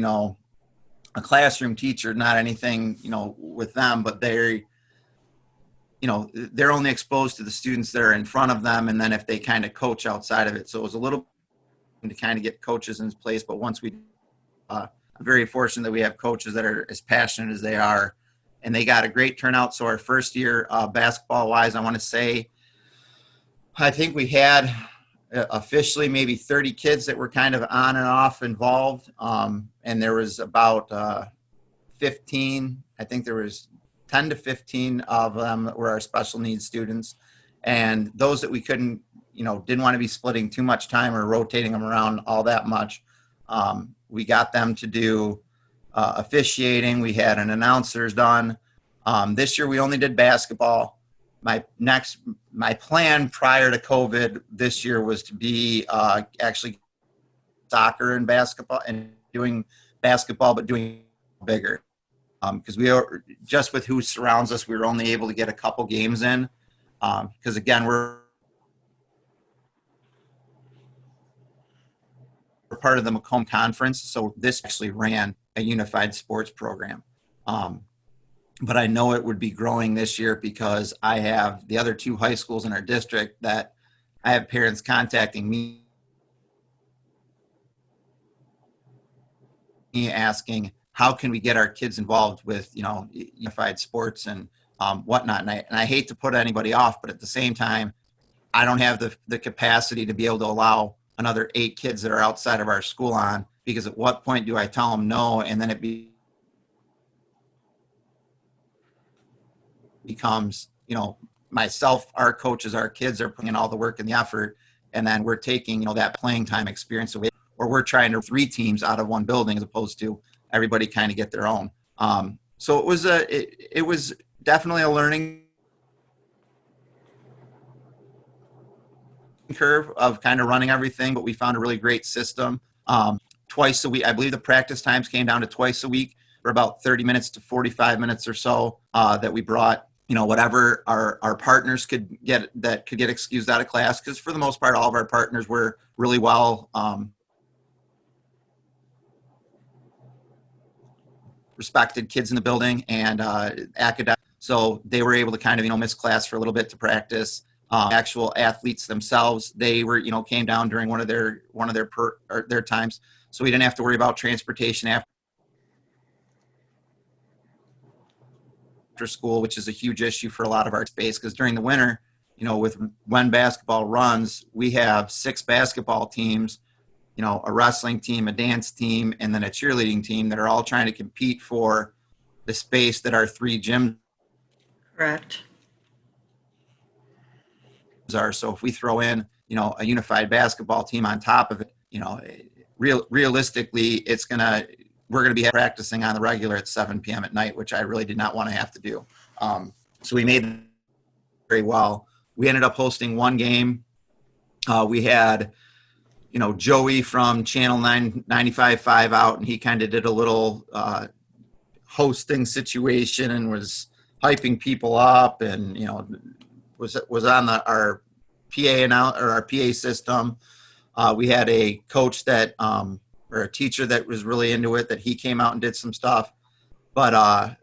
a classroom teacher, not anything, with them, but they're only exposed to the students that are in front of them. And then if they kind of coach outside of it. So it was a little to kind of get coaches in place. But once I'm very fortunate that we have coaches that are as passionate as they are, and they got a great turnout. So our first year basketball wise, I want to say, I think we had officially maybe 30 kids that were kind of on and off involved. And there was about 15, I think there was 10 to 15 of them were our special needs students. And those that we couldn't, didn't want to be splitting too much time or rotating them around all that much. We got them to do officiating. We had an announcers done. This year we only did basketball. My plan prior to COVID this year was to be actually soccer and basketball and doing basketball, but doing bigger. Because we are just with who surrounds us, we were only able to get a couple games in. Because again, we're part of the Macomb Conference, so this actually ran a unified sports program. But I know it would be growing this year because I have the other 2 high schools in our district that I have parents contacting me asking, how can we get our kids involved with, unified sports and whatnot. And I hate to put anybody off, but at the same time, I don't have the capacity to be able to allow another 8 kids that are outside of our school on, because at what point do I tell them no? And then it becomes, myself, our coaches, our kids are putting in all the work and the effort. And then we're taking, that playing time experience away, or we're trying to 3 teams out of one building as opposed to everybody kind of get their own. So it was definitely a learning curve of kind of running everything, but we found a really great system. Twice a week, I believe the practice times came down to twice a week for about 30 minutes to 45 minutes or so, that we brought, whatever our partners could get excused out of class. Because for the most part, all of our partners were really well respected kids in the building and academic. So they were able to kind of, miss class for a little bit to practice. Actual athletes themselves, they were, came down during one of their times. So we didn't have to worry about transportation after school, which is a huge issue for a lot of our space. Because during the winter, when basketball runs, we have 6 basketball teams, a wrestling team, a dance team, and then a cheerleading team that are all trying to compete for the space that our 3 gyms Correct. are. So if we throw in, a unified basketball team on top of it, realistically, we're going to be practicing on the regular at 7 p.m. at night, which I really did not want to have to do. So we made it very well. We ended up hosting 1 game. We had, Joey from Channel 95.5 out, and he kind of did a little hosting situation and was hyping people up, and was on our PA or our PA system. We had a coach that or a teacher that was really into it, that he came out and did some stuff. But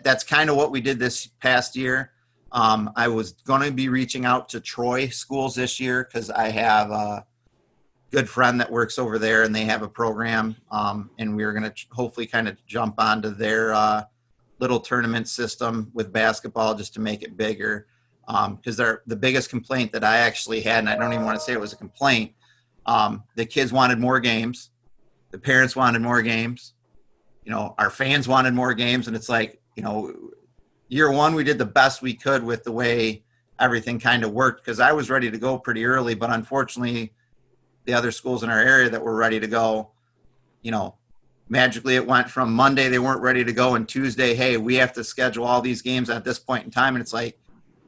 that's kind of what we did this past year. I was going to be reaching out to Troy schools this year because I have a good friend that works over there and they have a program. And we were going to hopefully kind of jump onto their little tournament system with basketball just to make it bigger. Because the biggest complaint that I actually had, and I don't even want to say it was a complaint, the kids wanted more games. The parents wanted more games. Our fans wanted more games. And it's like, year 1, we did the best we could with the way everything kind of worked, because I was ready to go pretty early. But unfortunately, the other schools in our area that were ready to go, magically it went from Monday, they weren't ready to go, and Tuesday, hey, we have to schedule all these games at this point in time. And it's like,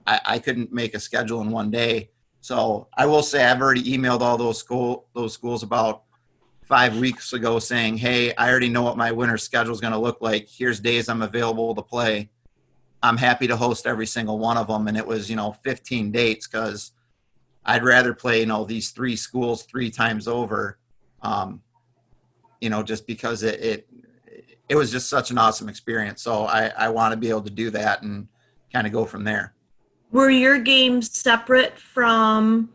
I couldn't make a schedule in one day. So I will say I've already emailed all those schools about 5 weeks ago saying, hey, I already know what my winter schedule is going to look like. Here's days I'm available to play. I'm happy to host every single one of them. And it was, 15 dates, because I'd rather play, these 3 schools 3 times over, just because it was just such an awesome experience. So I want to be able to do that. And, kind of go from there. Were your games separate from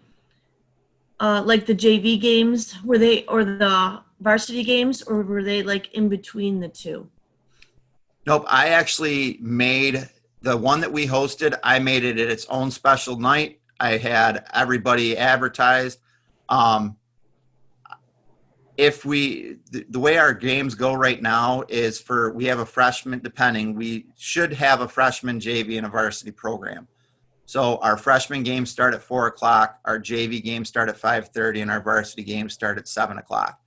like the JV games? Were they, or the varsity games, or were they like in between the two? Nope, I actually made the one that we hosted, I made it at its own special night. I had everybody advertised. If the way our games go right now is we have a freshman, we should have a freshman JV and a varsity program. So our freshman games start at 4:00, our JV games start at 5:30, and our varsity games start at 7:00.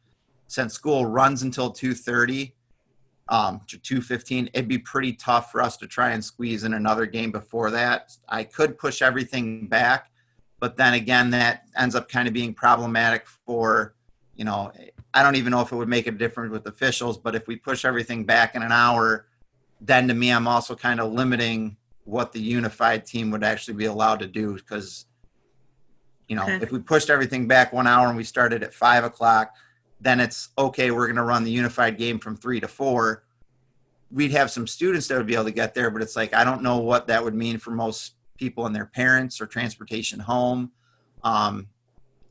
Since school runs until 2:30 to 2:15, it'd be pretty tough for us to try and squeeze in another game before that. I could push everything back, but then again, that ends up kind of being problematic for, I don't even know if it would make a difference with officials, but if we push everything back in an hour, then to me, I'm also kind of limiting what the unified team would actually be allowed to do. Because, Okay. if we pushed everything back 1 hour and we started at 5:00, then it's okay. We're going to run the unified game from 3 to 4. We'd have some students that would be able to get there, but it's like, I don't know what that would mean for most people and their parents or transportation home. And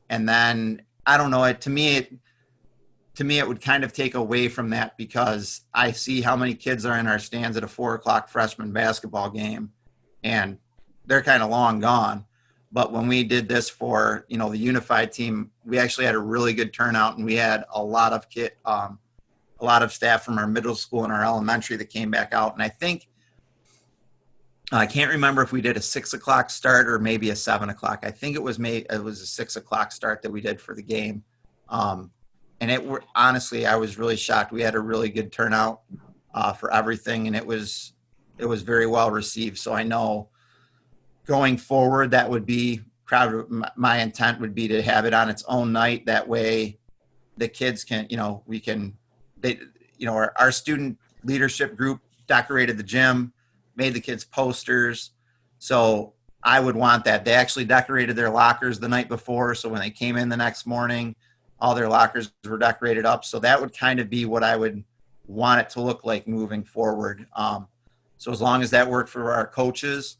then I don't know, to me, it would kind of take away from that, because I see how many kids are in our stands at a 4:00 freshman basketball game, and they're kind of long gone. But when we did this for, the unified team, we actually had a really good turnout, and we had a lot of staff from our middle school and our elementary that came back out. And I can't remember if we did a 6:00 start or maybe a 7:00. I think it was a 6:00 start that we did for the game. And honestly, I was really shocked. We had a really good turnout for everything, and it was very well received. So I know going forward, that would be my intent would be to have it on its own night. That way, the kids can, our student leadership group decorated the gym, made the kids posters. So I would want that. They actually decorated their lockers the night before, so when they came in the next morning, all their lockers were decorated up. So that would kind of be what I would want it to look like moving forward. So as long as that worked for our coaches,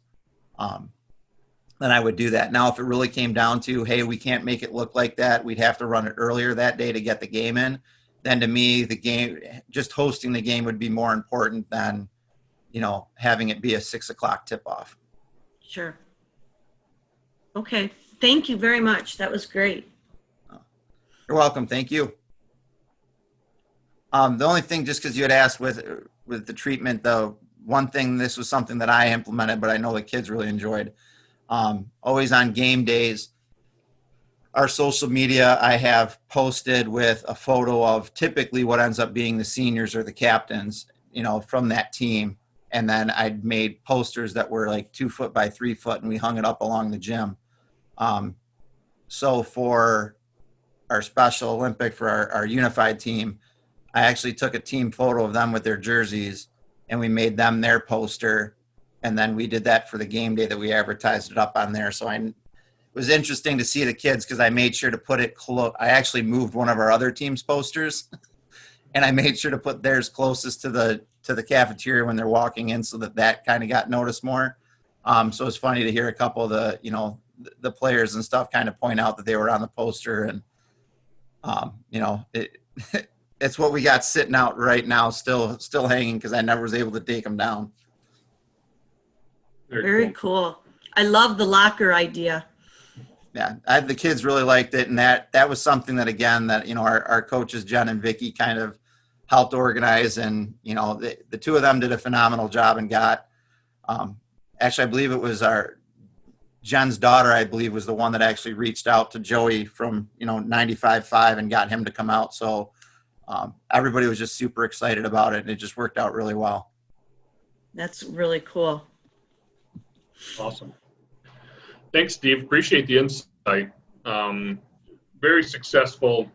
then I would do that. Now, if it really came down to, hey, we can't make it look like that, we'd have to run it earlier that day to get the game in, then to me, just hosting the game would be more important than, having it be a 6:00 tip-off. Sure. Okay. Thank you very much. That was great. You're welcome. Thank you. The only thing, just because you had asked with the treatment, though, one thing, this was something that I implemented, but I know the kids really enjoyed. Always on game days, our social media, I have posted with a photo of typically what ends up being the seniors or the captains, from that team. And then I'd made posters that were like 2 foot by 3 foot, and we hung it up along the gym. So for our Special Olympic, for our unified team, I actually took a team photo of them with their jerseys, and we made them their poster. And then we did that for the game day that we advertised it up on there. So it was interesting to see the kids, because I made sure to put it close. I actually moved one of our other team's posters, and I made sure to put theirs closest to the cafeteria when they're walking in, so that kind of got noticed more. So it's funny to hear a couple of the players and stuff kind of point out that they were on the poster, and it's what we got sitting out right now, still hanging, because I never was able to take them down. Very cool. I love the locker idea. Yeah, the kids really liked it, and that was something that, again, that our coaches Jen and Vicky kind of helped organize, and the two of them did a phenomenal job, and got actually, I believe it was Jen's daughter, I believe, was the one that actually reached out to Joey from 95.5 and got him to come out. So everybody was just super excited about it, and it just worked out really well. That's really cool. Awesome. Thanks, Steve. Appreciate the insight. Very successful.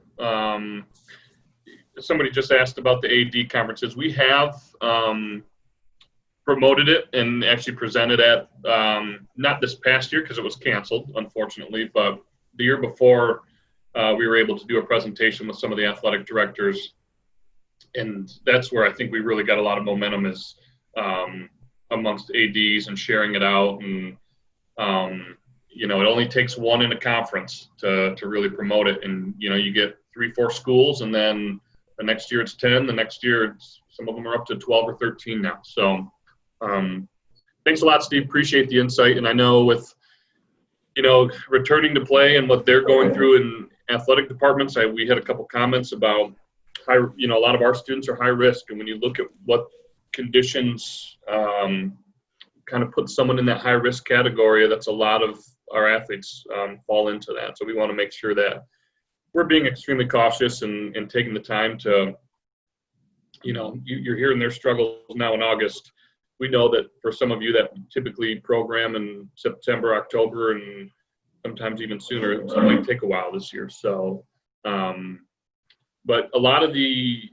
Somebody just asked about the AD conferences. We have promoted it and actually presented at, not this past year because it was canceled, unfortunately, but the year before, we were able to do a presentation with some of the athletic directors. And that's where I think we really got a lot of momentum, is amongst ADs and sharing it out. And, you know, it only takes one in a conference to really promote it. And, you know, you get 3-4 schools, and then the next year it's 10, the next year some of them are up to 12 or 13 now. So thanks a lot, Steve. Appreciate the insight. And I know with, you know, returning to play and what they're going through in athletic departments, we had a couple comments about you know, a lot of our students are high risk. And when you look at what conditions kind of put someone in that high risk category, that's a lot of our athletes fall into that. So we want to make sure that we're being extremely cautious and taking the time to, you know, you're hearing their struggles now in August. We know that for some of you that typically program in September, October, and sometimes even sooner, it might take a while this year. So, but a lot of the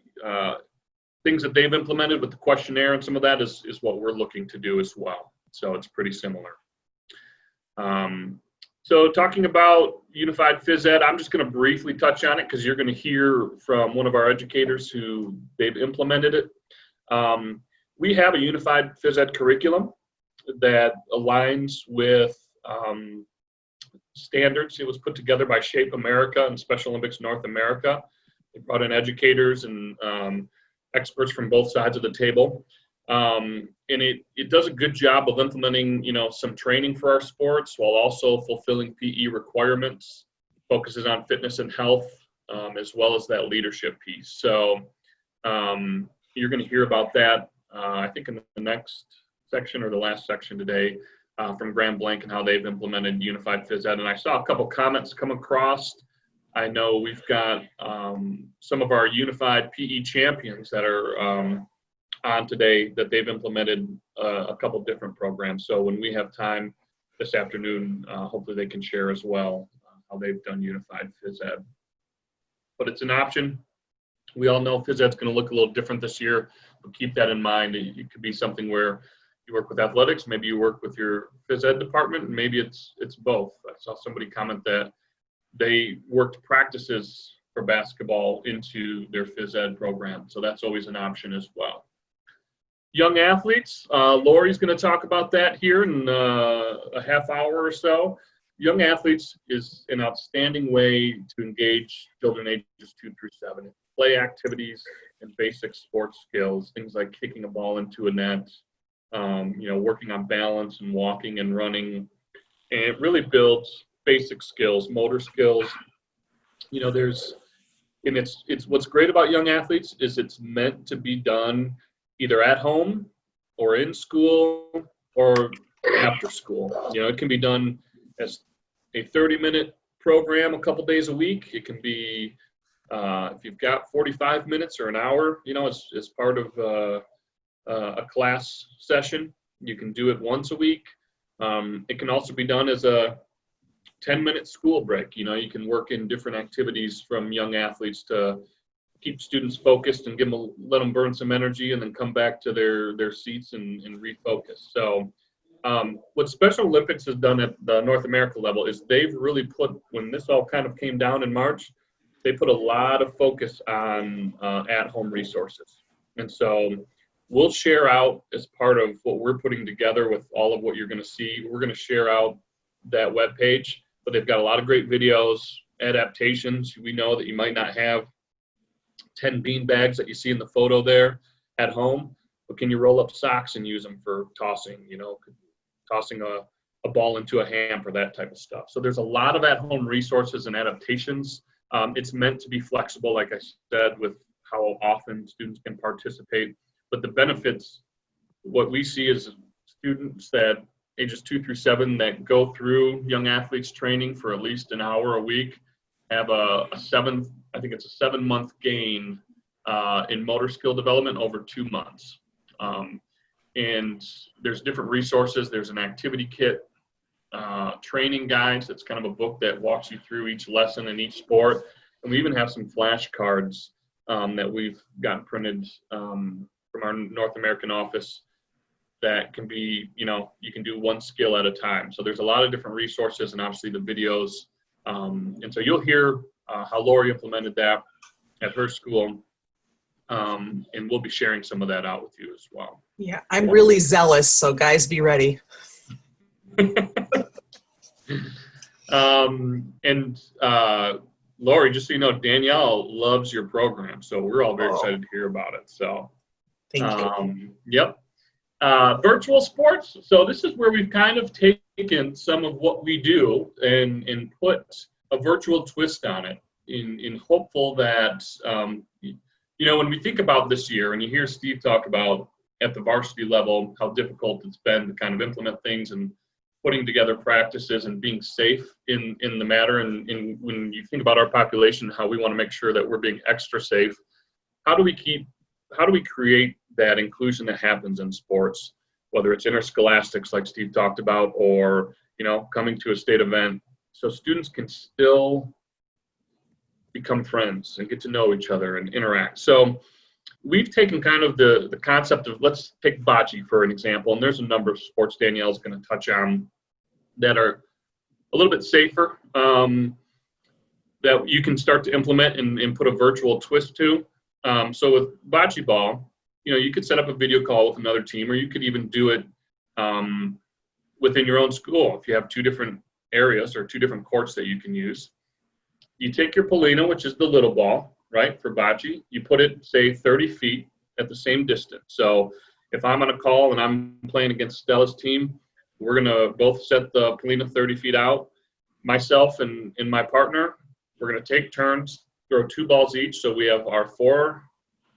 things that they've implemented with the questionnaire and some of that is what we're looking to do as well. So it's pretty similar. So talking about Unified Phys Ed, I'm just going to briefly touch on it because you're going to hear from one of our educators who they've implemented it. We have a Unified Phys Ed curriculum that aligns with standards. It was put together by Shape America and Special Olympics North America. They brought in educators and experts from both sides of the table. And it does a good job of implementing, you know, some training for our sports while also fulfilling PE requirements, focuses on fitness and health, as well as that leadership piece. So you're going to hear about that, I think, in the next section or the last section today from Graham Blank and how they've implemented Unified Phys Ed. And I saw a couple comments come across. I know we've got some of our Unified PE champions that are on today that they've implemented a couple different programs. So when we have time this afternoon, hopefully they can share as well how they've done Unified Phys Ed. But it's an option. We all know Phys Ed's going to look a little different this year, but keep that in mind. It could be something where you work with athletics, maybe you work with your Phys Ed department, and maybe it's both. I saw somebody comment that they worked practices for basketball into their Phys Ed program. So that's always an option as well. Young athletes, Lori's going to talk about that here in a half hour or so. Young athletes is an outstanding way to engage children ages 2 through 7. Play activities and basic sports skills, things like kicking a ball into a net, you know, working on balance and walking and running. And it really builds basic skills, motor skills. You know, it's what's great about young athletes is it's meant to be done either at home or in school or after school. You know, it can be done as a 30-minute program a couple days a week. It can be, if you've got 45 minutes or an hour, you know, as part of a class session. You can do it once a week. It can also be done as a 10-minute school break. You know, you can work in different activities from young athletes to keep students focused and let them burn some energy and then come back to their seats and refocus. So what Special Olympics has done at the North America level is they've really put, when this all kind of came down in March, they put a lot of focus on at-home resources. And so we'll share out as part of what we're putting together with all of what you're going to see. We're going to share out that webpage, but they've got a lot of great videos, adaptations. We know that you might not have 10 bean bags that you see in the photo there at home, but can you roll up socks and use them for tossing, you know, tossing a ball into a hamper, that type of stuff. So there's a lot of at-home resources and adaptations. It's meant to be flexible, like I said, with how often students can participate. But the benefits, what we see is students that ages 2 through 7 that go through young athletes training for at least an hour a week have I think it's a 7-month gain in motor skill development over 2 months. And there's different resources. There's an activity kit, training guides. That's kind of a book that walks you through each lesson in each sport. And we even have some flashcards that we've gotten printed from our North American office that can be, you know, you can do one skill at a time. So there's a lot of different resources and obviously the videos. And so you'll hear how Lori implemented that at her school. And we'll be sharing some of that out with you as well. Yeah, I'm really zealous, so guys, be ready. Lori, just so you know, Danielle loves your program, so we're all very excited to hear about it. So, Thank you. Yep. Virtual sports. So this is where we've kind of taken some of what we do and put a virtual twist on it in hopeful that, when we think about this year and you hear Steve talk about at the varsity level, how difficult it's been to kind of implement things and putting together practices and being safe in the matter. And when you think about our population, how we want to make sure that we're being extra safe, how do we create that inclusion that happens in sports, whether it's interscholastics like Steve talked about, or, coming to a state event, so students can still become friends and get to know each other and interact. So we've taken kind of the concept of, let's take bocce for an example, and there's a number of sports Danielle's going to touch on that are a little bit safer, that you can start to implement and put a virtual twist to. So with bocce ball, you could set up a video call with another team, or you could even do it within your own school. If you have two different areas or two different courts that you can use, you take your Polina, which is the little ball, right, for bocce, you put it, say, 30 feet at the same distance. So if I'm on a call and I'm playing against Stella's team, we're going to both set the Polina 30 feet out. Myself and my partner, we're going to take turns, throw 2 balls each. So we have our 4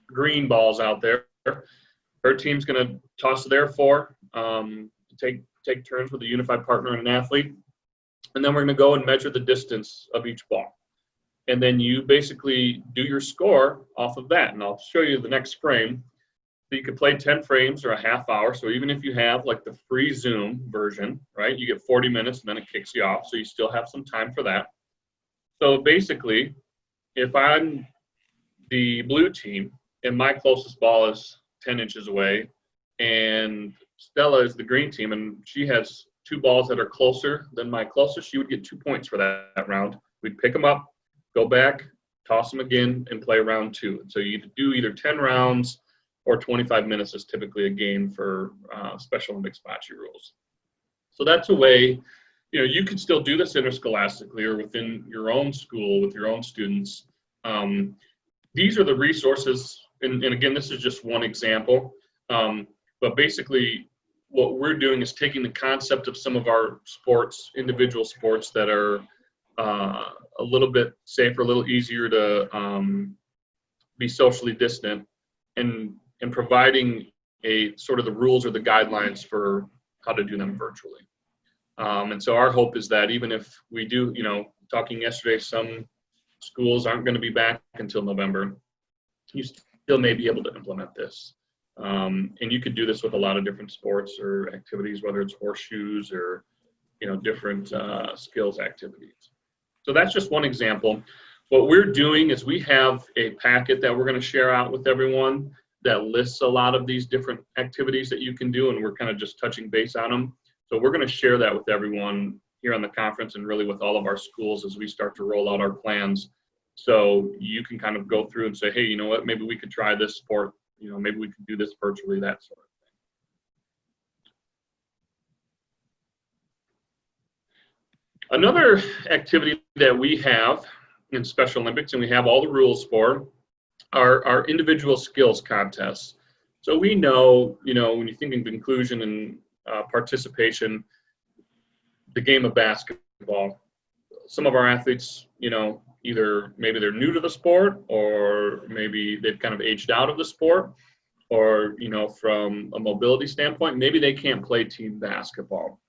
green balls out there. Her team's going to toss their 4, take turns with a unified partner and an athlete. And then we're going to go and measure the distance of each ball. And then you basically do your score off of that. And I'll show you the next frame. So you could play 10 frames or a half hour. So even if you have like the free Zoom version, right, you get 40 minutes and then it kicks you off. So you still have some time for that. So basically, if I'm the blue team and my closest ball is 10 inches away, and Stella is the green team and she has 2 balls that are closer than my closest, she would get 2 points for that round. We'd pick them up, go back, toss them again, and play round 2. And so you do either 10 rounds or 25 minutes is typically a game for Special Olympics bocce rules. So that's a way, you can still do this interscholastically or within your own school with your own students. These are the resources, and again, this is just one example, but basically what we're doing is taking the concept of some of our sports, individual sports that are a little bit safer, a little easier to be socially distant, and providing a sort of the rules or the guidelines for how to do them virtually. And so our hope is that even if we do, talking yesterday, some schools aren't going to be back until November, you still may be able to implement this. And you could do this with a lot of different sports or activities, whether it's horseshoes or, different skills activities. So that's just one example. What we're doing is we have a packet that we're going to share out with everyone that lists a lot of these different activities that you can do, and we're kind of just touching base on them. So we're going to share that with everyone here on the conference and really with all of our schools as we start to roll out our plans. So you can kind of go through and say, hey, you know what, maybe we could try this sport, maybe we could do this virtually, that sort of thing. Another activity that we have in Special Olympics, and we have all the rules for, are individual skills contests. So we know, when you think of inclusion and participation, the game of basketball, some of our athletes, either maybe they're new to the sport, or maybe they've kind of aged out of the sport, or, from a mobility standpoint, maybe they can't play team basketball.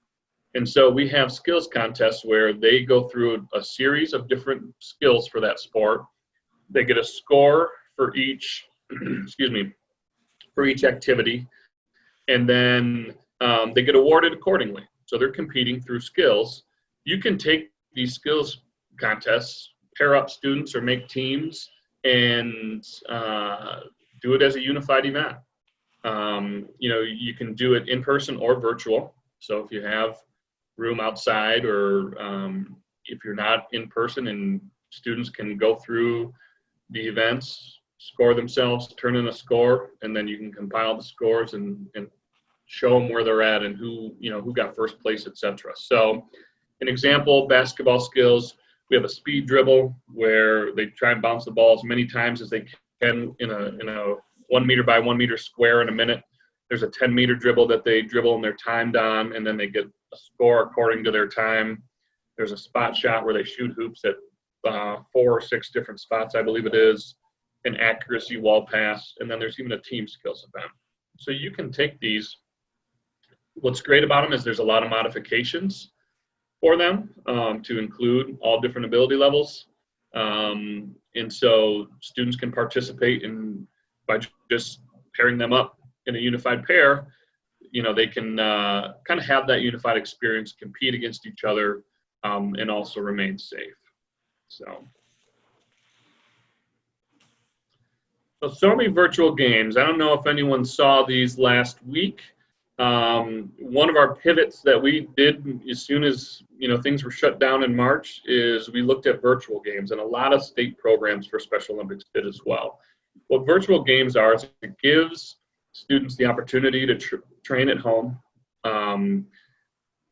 And so we have skills contests where they go through a series of different skills for that sport. They get a score for each, for each activity, and then they get awarded accordingly. So they're competing through skills. You can take these skills contests, pair up students or make teams, and do it as a unified event. You can do it in person or virtual. So if you have room outside, or if you're not in person and students can go through the events score themselves, turn in a score, and then you can compile the scores and show them where they're at and who got first place, etc. So an example, basketball skills, we have a speed dribble where they try and bounce the ball as many times as they can in a 1 meter by 1 meter square in a minute. There's a 10-meter dribble that they dribble and they're timed on, and then they get a score according to their time. There's a spot shot where they shoot hoops at 4 or 6 different spots, I believe it is, an accuracy wall pass, and then there's even a team skills event. So you can take these. What's great about them is there's a lot of modifications for them to include all different ability levels. And so students can participate by just pairing them up in a unified pair. They can kind of have that unified experience, compete against each other, and also remain safe. So SOMI virtual games. I don't know if anyone saw these last week. One of our pivots that we did as soon as things were shut down in March is we looked at virtual games, and a lot of state programs for Special Olympics did as well. What virtual games are is it gives students the opportunity to train at home.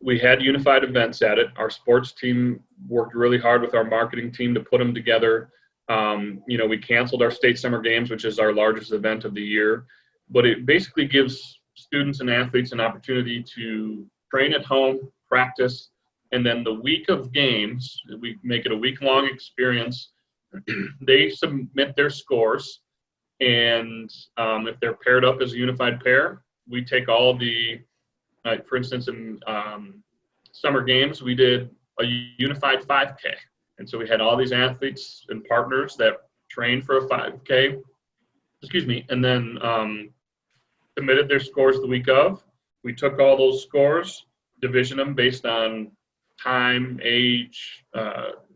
We had unified events at it. Our sports team worked really hard with our marketing team to put them together. We canceled our state summer games, which is our largest event of the year, but it basically gives students and athletes an opportunity to train at home, practice, and then the week of games, we make it a week-long experience. They submit their scores, and if they're paired up as a unified pair, we take all the, for instance, in summer games, we did a unified 5K. And so we had all these athletes and partners that trained for a 5K, and then submitted their scores the week of. We took all those scores, division them based on time, age,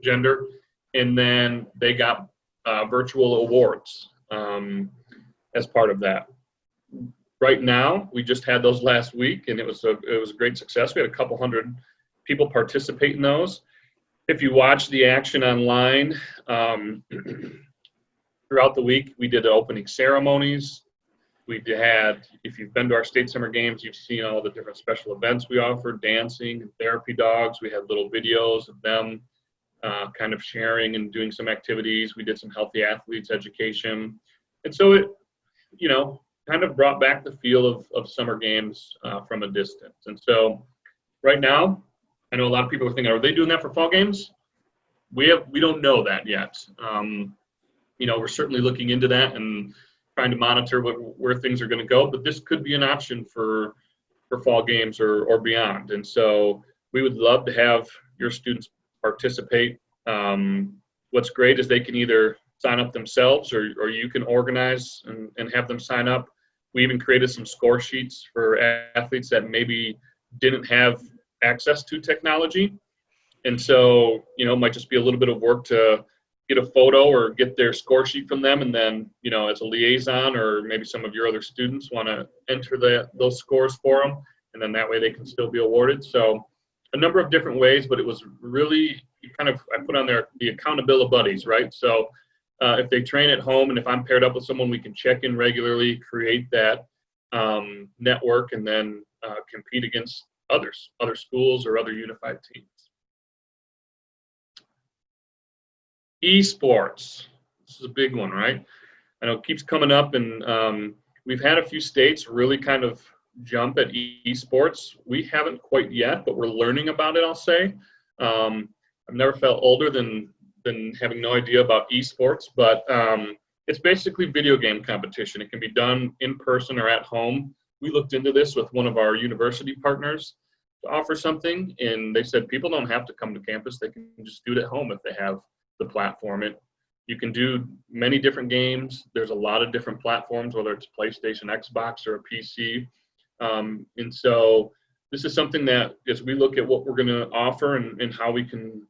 gender, and then they got virtual awards as part of that. Right now, we just had those last week, and it was a great success. We had a couple hundred people participate in those. If you watch the action online throughout the week, we did the opening ceremonies. We had, if you've been to our state summer games, you've seen all the different special events we offered, dancing and therapy dogs. We had little videos of them kind of sharing and doing some activities. We did some healthy athletes education. And so it, kind of brought back the feel of summer games from a distance. And so right now, I know a lot of people are thinking, are they doing that for fall games? We don't know that yet. We're certainly looking into that and trying to monitor where things are going to go, but this could be an option for fall games or beyond. And so we would love to have your students participate. What's great is they can either sign up themselves or you can organize and have them sign up. We even created some score sheets for athletes that maybe didn't have access to technology. And so, it might just be a little bit of work to get a photo or get their score sheet from them. And then, as a liaison or maybe some of your other students want to enter those scores for them. And then that way they can still be awarded. So a number of different ways, but it was really I put on there the accountability buddies, right? So if they train at home and if I'm paired up with someone, we can check in regularly, create that network, and then compete against other schools or other unified teams. Esports. This is a big one, right? I know it keeps coming up, and we've had a few states really kind of jump at esports. We haven't quite yet, but we're learning about it, I'll say. I've never felt older than having no idea about esports, but it's basically video game competition. It can be done in person or at home. We looked into this with one of our university partners to offer something, and they said people don't have to come to campus. They can just do it at home if they have the platform. You can do many different games. There's a lot of different platforms, whether it's PlayStation, Xbox, or a PC. And so this is something that as we look at what we're going to offer and how we can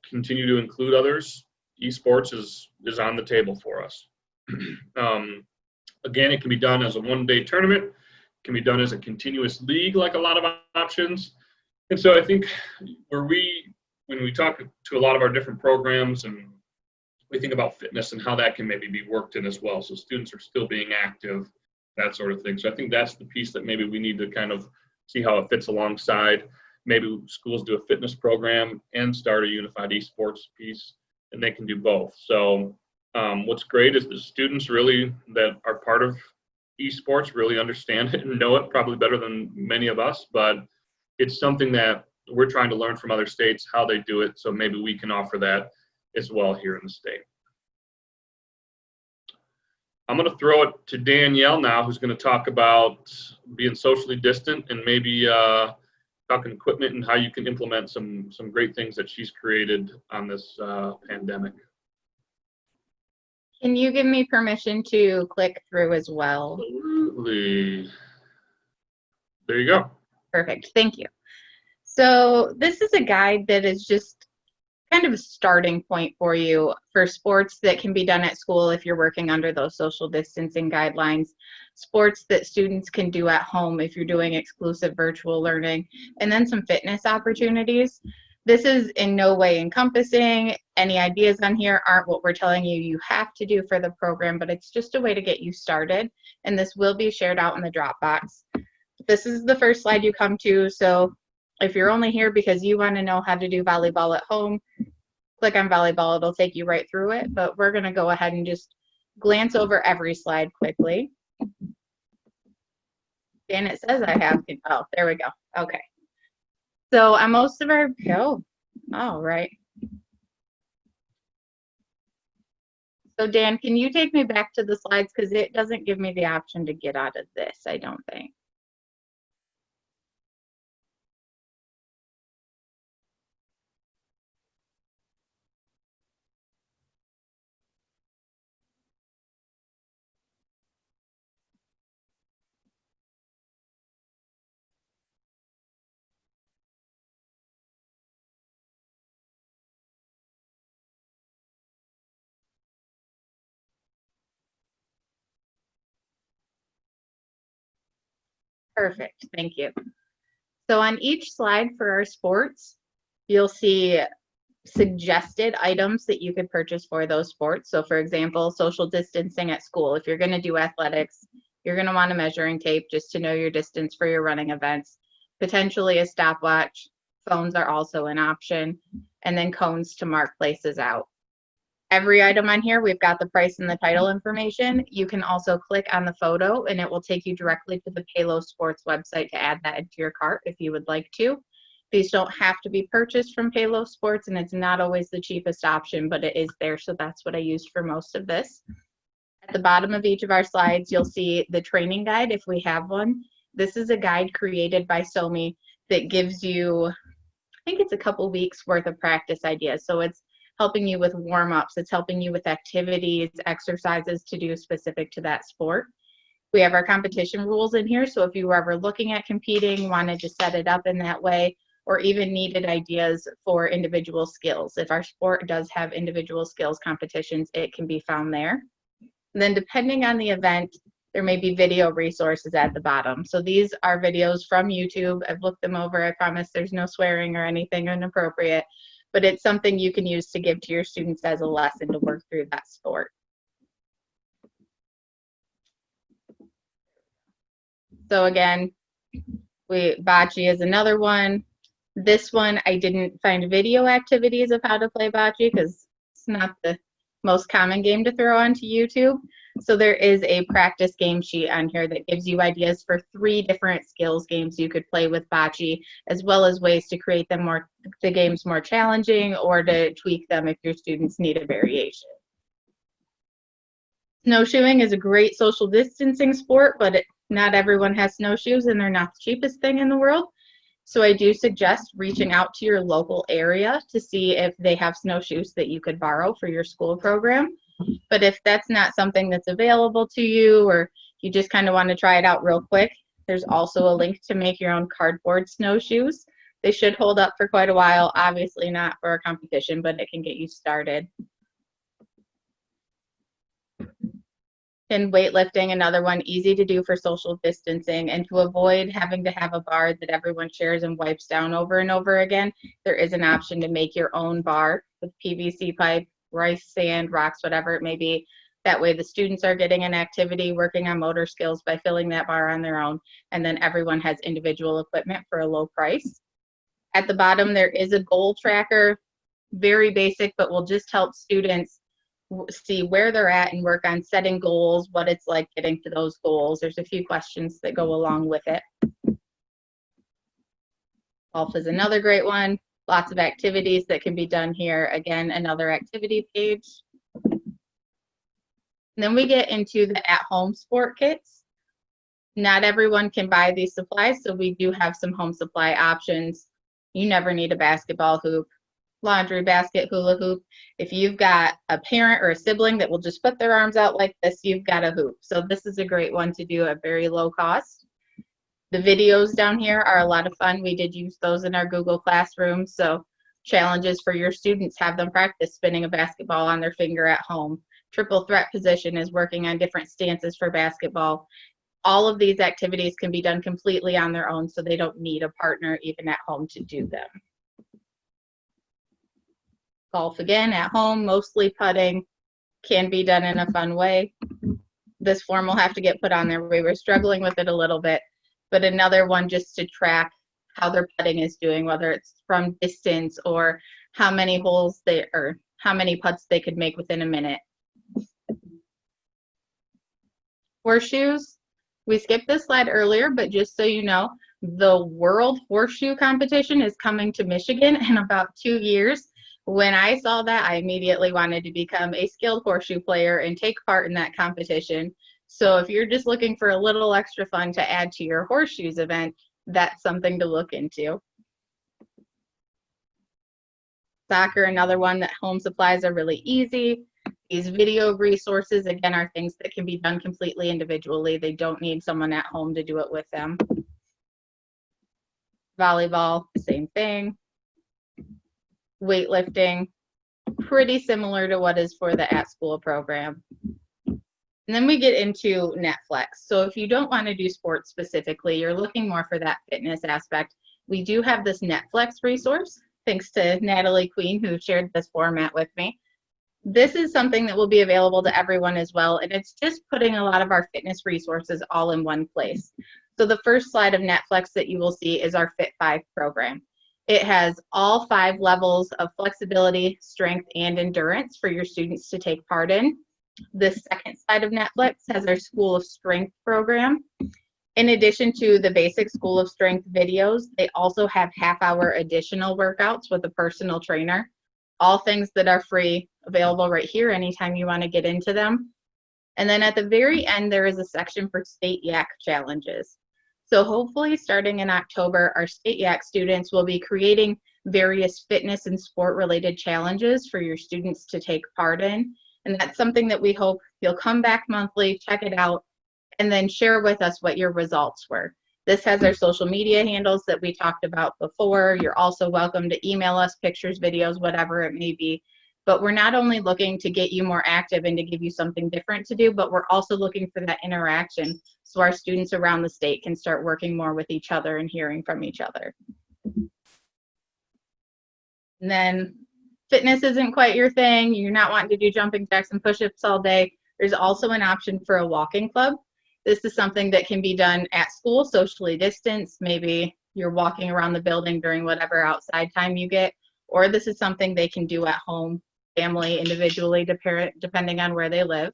continue to include others, esports is on the table for us. Again, it can be done as a one-day tournament. It can be done as a continuous league, like a lot of options. And so I think when we talk to a lot of our different programs and we think about fitness and how that can maybe be worked in as well. So students are still being active, that sort of thing. So I think that's the piece that maybe we need to kind of see how it fits alongside. Maybe schools do a fitness program and start a unified esports piece, and they can do both. So what's great is the students really that are part of esports really understand it and know it probably better than many of us, but it's something that we're trying to learn from other states, how they do it. So maybe we can offer that as well here in the state. I'm going to throw it to Danielle now, who's going to talk about being socially distant and maybe talking equipment and how you can implement some great things that she's created on this pandemic. Can you give me permission to click through as well? Absolutely. There you go. Perfect, thank you. So this is a guide that is just kind of a starting point for you for sports that can be done at school if you're working under those social distancing guidelines, sports that students can do at home if you're doing exclusive virtual learning, and then some fitness opportunities. This is in no way encompassing. Any ideas on here aren't what we're telling you you have to do for the program, but it's just a way to get you started, and this will be shared out in the Dropbox. This is the first slide you come to, so if you're only here because you want to know how to do volleyball at home, click on volleyball, it'll take you right through it, but we're going to go ahead and just glance over every slide quickly. And it says I have, oh, there we go. Okay. So on most of our, all right. So Dan, can you take me back to the slides? Because it doesn't give me the option to get out of this, I don't think. Perfect, thank you. So on each slide for our sports, you'll see suggested items that you could purchase for those sports. So for example, social distancing at school. If you're going to do athletics, you're going to want a measuring tape just to know your distance for your running events, potentially a stopwatch. Phones are also an option, and then cones to mark places out. Every item on here, we've got the price and the title information. You can also click on the photo and it will take you directly to the Palos Sports website to add that into your cart if you would like to. These don't have to be purchased from Palos Sports, and it's not always the cheapest option, but it is there, so that's what I used for most of this. At the bottom of each of our slides, you'll see the training guide if we have one. This is a guide created by SOMI that gives you, I think it's a couple weeks worth of practice ideas. So it's helping you with warm-ups, it's helping you with activities, exercises to do specific to that sport. We have our competition rules in here, so if you were ever looking at competing, wanted to set it up in that way, or even needed ideas for individual skills. If our sport does have individual skills competitions, it can be found there. And then depending on the event, there may be video resources at the bottom. So these are videos from YouTube. I've looked them over. I promise there's no swearing or anything inappropriate, but it's something you can use to give to your students as a lesson to work through that sport. So again, bocce is another one. This one, I didn't find video activities of how to play bocce because it's not the most common game to throw onto YouTube. So there is a practice game sheet on here that gives you ideas for 3 different skills games you could play with bocce, as well as ways to create them the games more challenging or to tweak them if your students need a variation. Snowshoeing is a great social distancing sport, but not everyone has snowshoes and they're not the cheapest thing in the world. So I do suggest reaching out to your local area to see if they have snowshoes that you could borrow for your school program. But if that's not something that's available to you, or you just kind of want to try it out real quick, there's also a link to make your own cardboard snowshoes. They should hold up for quite a while, obviously not for a competition, but it can get you started. And weightlifting, another one, easy to do for social distancing, and to avoid having to have a bar that everyone shares and wipes down over and over again, there is an option to make your own bar with PVC pipe, rice, sand, rocks, whatever it may be. That way the students are getting an activity, working on motor skills by filling that bar on their own, and then everyone has individual equipment for a low price. At the bottom, there is a goal tracker, very basic, but will just help students see where they're at and work on setting goals, what it's like getting to those goals. There's a few questions that go along with it. Golf is another great one. Lots of activities that can be done here. Again, another activity page. And then we get into the at-home sport kits. Not everyone can buy these supplies, so we do have some home supply options. You never need a basketball hoop, laundry basket, hula hoop. If you've got a parent or a sibling that will just put their arms out like this, you've got a hoop. So this is a great one to do at very low cost. The videos down here are a lot of fun. We did use those in our Google Classroom. So challenges for your students, have them practice spinning a basketball on their finger at home. Triple threat position is working on different stances for basketball. All of these activities can be done completely on their own, so they don't need a partner even at home to do them. Golf again at home, mostly putting, can be done in a fun way. This form will have to get put on there. We were struggling with it a little bit, but another one just to track how their putting is doing, whether it's from distance or how many holes they, or how many putts they could make within a minute. Horseshoes. We skipped this slide earlier, but just so you know, the World Horseshoe Competition is coming to Michigan in about 2 years. When I saw that, I immediately wanted to become a skilled horseshoe player and take part in that competition. So if you're just looking for a little extra fun to add to your horseshoes event, that's something to look into. Soccer, another one that home supplies are really easy. These video resources, again, are things that can be done completely individually. They don't need someone at home to do it with them. Volleyball, same thing. Weightlifting, pretty similar to what is for the at-school program. And then we get into Netflix. So if you don't want to do sports specifically, you're looking more for that fitness aspect, we do have this Netflix resource, thanks to Natalie Queen, who shared this format with me. This is something that will be available to everyone as well, and it's just putting a lot of our fitness resources all in one place. So the first slide of Netflix that you will see is our Fit 5 program. It has all 5 levels of flexibility, strength, and endurance for your students to take part in. The second side of Netflix has our School of Strength program. In addition to the basic School of Strength videos, they also have half-hour additional workouts with a personal trainer. All things that are free, available right here anytime you want to get into them. And then at the very end, there is a section for state yak challenges. So hopefully starting in October, our state yak students will be creating various fitness and sport related challenges for your students to take part in. And that's something that we hope you'll come back monthly, check it out, and then share with us what your results were. This has our social media handles that we talked about before. You're also welcome to email us pictures, videos, whatever it may be. But we're not only looking to get you more active and to give you something different to do, but we're also looking for that interaction so our students around the state can start working more with each other and hearing from each other. And then fitness isn't quite your thing. You're not wanting to do jumping jacks and push-ups all day. There's also an option for a walking club. This is something that can be done at school, socially distanced. Maybe you're walking around the building during whatever outside time you get, or this is something they can do at home, family, individually, depending on where they live.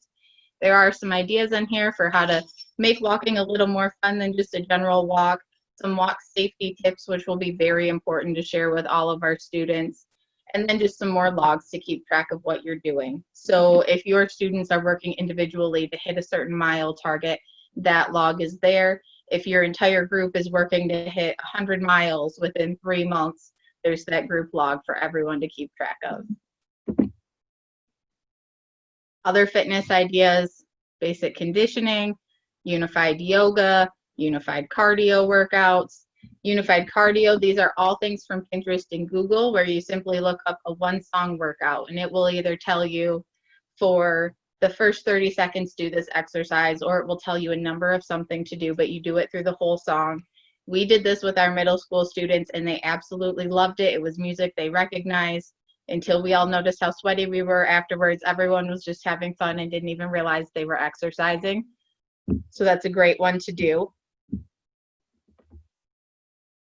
There are some ideas in here for how to make walking a little more fun than just a general walk, some walk safety tips, which will be very important to share with all of our students, and then just some more logs to keep track of what you're doing. So if your students are working individually to hit a certain mile target, that log is there. If your entire group is working to hit 100 miles within 3 months, there's that group log for everyone to keep track of. Other fitness ideas, basic conditioning, unified yoga, unified cardio workouts. Unified cardio, these are all things from Pinterest and Google where you simply look up a 1-song workout and it will either tell you for the first 30 seconds do this exercise, or it will tell you a number of something to do, but you do it through the whole song. We did this with our middle school students and they absolutely loved it. It was music they recognized. until we all noticed how sweaty we were afterwards. Everyone was just having fun and didn't even realize they were exercising. So that's a great one to do.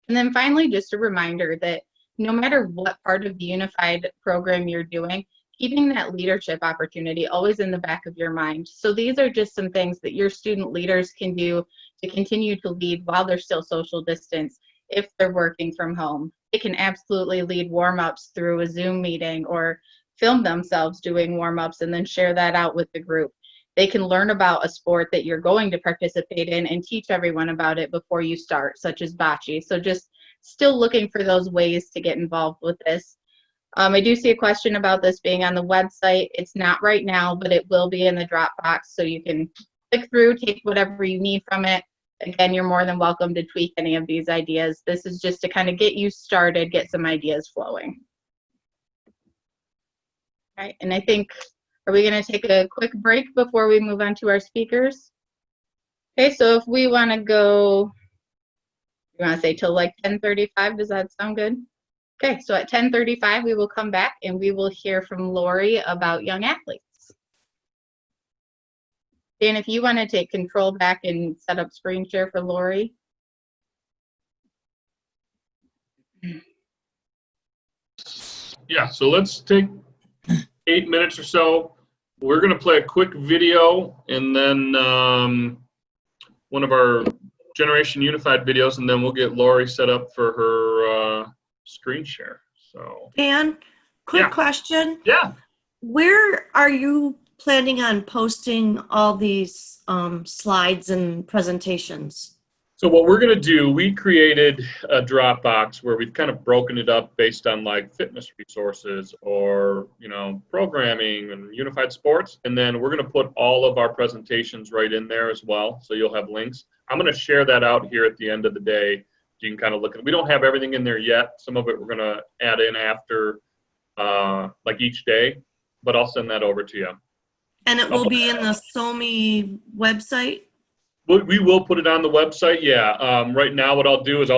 And then finally, just a reminder that no matter what part of the unified program you're doing, keeping that leadership opportunity always in the back of your mind. So these are just some things that your student leaders can do to continue to lead while they're still social distance if they're working from home. They can absolutely lead warm-ups through a Zoom meeting or film themselves doing warm-ups and then share that out with the group. They can learn about a sport that you're going to participate in and teach everyone about it before you start, such as bocce. So just still looking for those ways to get involved with this. I do see a question about this being on the website. It's not right now, but it will be in the Dropbox, so you can click through, take whatever you need from it. Again, you're more than welcome to tweak any of these ideas. This is just to kind of get you started, get some ideas flowing. All right, and I think, are we going to take a quick break before we move on to our speakers? Okay, so if we want to go, you want to say till like 10:35, does that sound good? Okay, so at 10:35, we will come back and we will hear from Lori about young athletes. Dan, if you want to take control back and set up screen share for Lori. Yeah, so let's take 8 minutes or so. We're going to play a quick video and then one of our Generation Unified videos, and then we'll get Lori set up for her screen share. So, Dan, quick Yeah. question. yeah. Where are you planning on posting all these slides and presentations? So what we're going to do, we created a Dropbox where we've kind of broken it up based on like fitness resources or, you know, programming and unified sports. And then we're going to put all of our presentations right in there as well. So you'll have links. I'm going to share that out here at the end of the day. So you can kind of look at it. We don't have everything in there yet. Some of it we're going to add in after like each day, but I'll send that over to you. And it will be in the SOMI website? We will put it on the website, yeah. Right now what I'll do is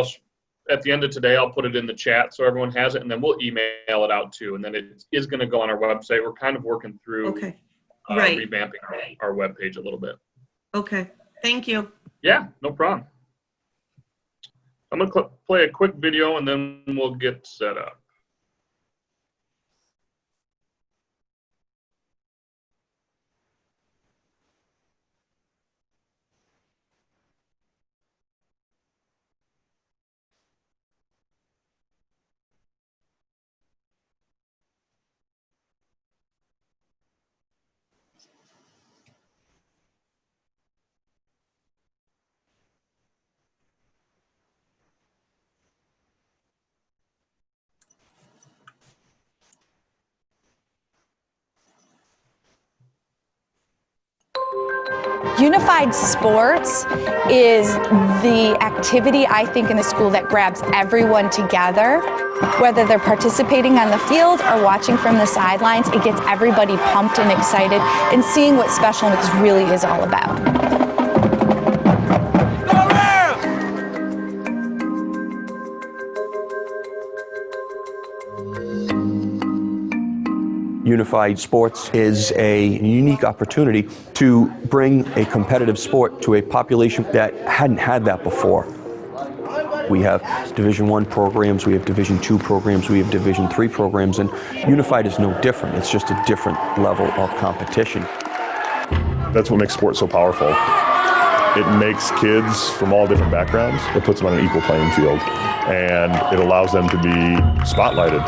at the end of today, I'll put it in the chat so everyone has it, and then we'll email it out too. And then it is going to go on our website. We're kind of working through Okay, right. revamping our webpage a little bit. Okay, thank you. Yeah, no problem. I'm going to play a quick video and then we'll get set up. Unified sports is the activity, I think, in the school that grabs everyone together. Whether they're participating on the field or watching from the sidelines, it gets everybody pumped and excited and seeing what Special Mix really is all about. Unified sports is a unique opportunity to bring a competitive sport to a population that hadn't had that before. We have Division I programs, we have Division II programs, we have Division III programs, and Unified is no different. It's just a different level of competition. That's what makes sports so powerful. It makes kids from all different backgrounds, it puts them on an equal playing field, and it allows them to be spotlighted.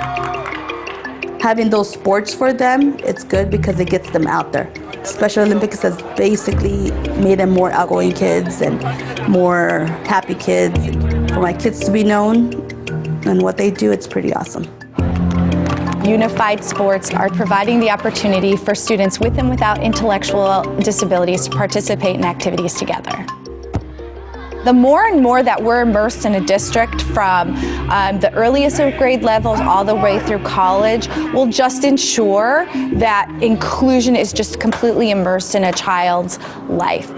Having those sports for them, it's good because it gets them out there. Special Olympics has basically made them more outgoing kids and more happy kids. For my kids to be known and what they do, it's pretty awesome. Unified sports are providing the opportunity for students with and without intellectual disabilities to participate in activities together. The more and more that we're immersed in a district from the earliest of grade levels all the way through college will just ensure that inclusion is just completely immersed in a child's life.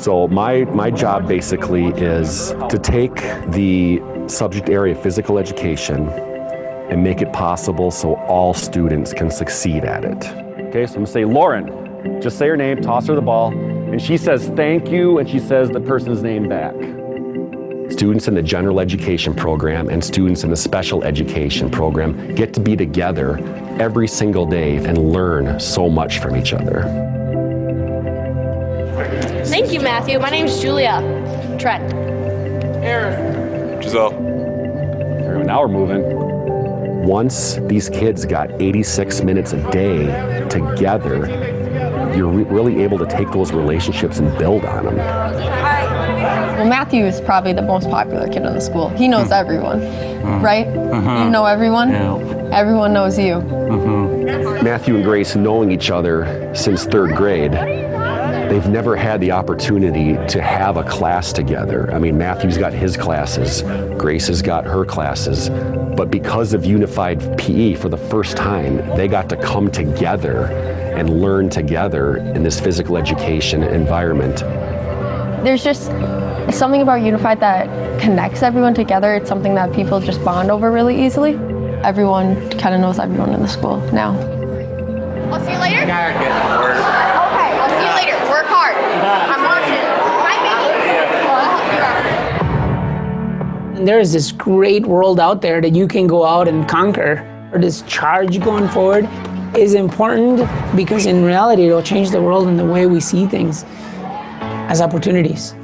So my job basically is to take the subject area of physical education and make it possible so all students can succeed at it. Okay, so I'm gonna say, Lauren, just say her name, toss her the ball, and she says thank you, and she says the person's name back. Students in the general education program and students in the special education program get to be together every single day and learn so much from each other. Thank you, Matthew. My name's Julia. Trent. Aaron. Giselle. Now we're moving. Once these kids got 86 minutes a day together, you're really able to take those relationships and build on them. Well, Matthew is probably the most popular kid in the school. He knows everyone, right? You know everyone? Yeah. Everyone knows you. Matthew and Grace, knowing each other since 3rd grade, they've never had the opportunity to have a class together. I mean, Matthew's got his classes, Grace has got her classes, but because of unified PE, for the first time, they got to come together and learn together in this physical education environment. There's just something about Unified that connects everyone together. It's something that people just bond over really easily. Everyone kind of knows everyone in the school now. I'll see you later. Okay, I'll see you later. Work hard. I'm watching. Bye, baby. There is this great world out there that you can go out and conquer. Or this charge going forward is important because in reality, it'll change the world and the way we see things as opportunities.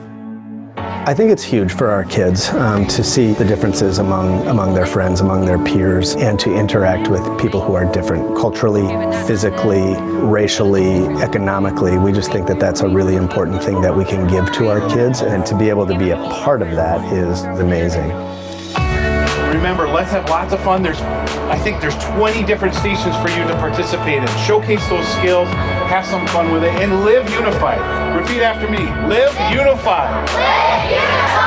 I think it's huge for our kids to see the differences among their friends, among their peers, and to interact with people who are different culturally, physically, racially, economically. We just think that that's a really important thing that we can give to our kids, and to be able to be a part of that is amazing. Remember, let's have lots of fun. I think there's 20 different stations for you to participate in. Showcase those skills, have some fun with it, and live unified. Repeat after me. Live unified. Live unified.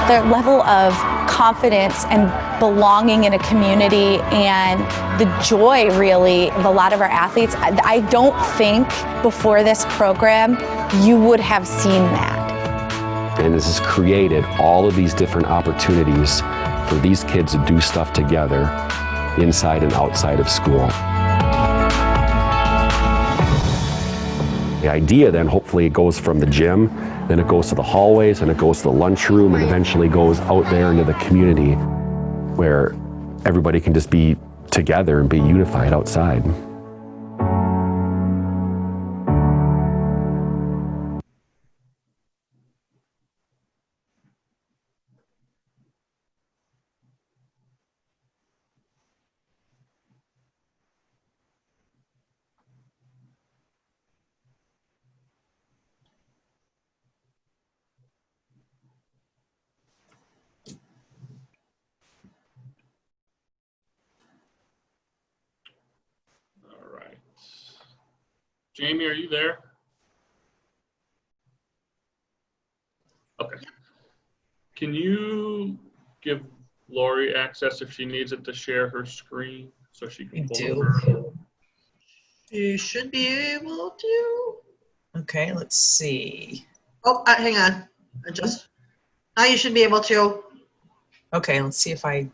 Their level of confidence and belonging in a community and the joy really of a lot of our athletes. I don't think before this program you would have seen that. And this has created all of these different opportunities for these kids to do stuff together inside and outside of school. The idea then, hopefully it goes from the gym, then it goes to the hallways, and it goes to the lunchroom, and eventually goes out there into the community where everybody can just be together and be unified outside. Jamie, are you there? Okay. Can you give Lori access if she needs it to share her screen so she can pull over? You should be able to. Okay, let's see. Oh, hang on. Now you should be able to. Okay, let's see if I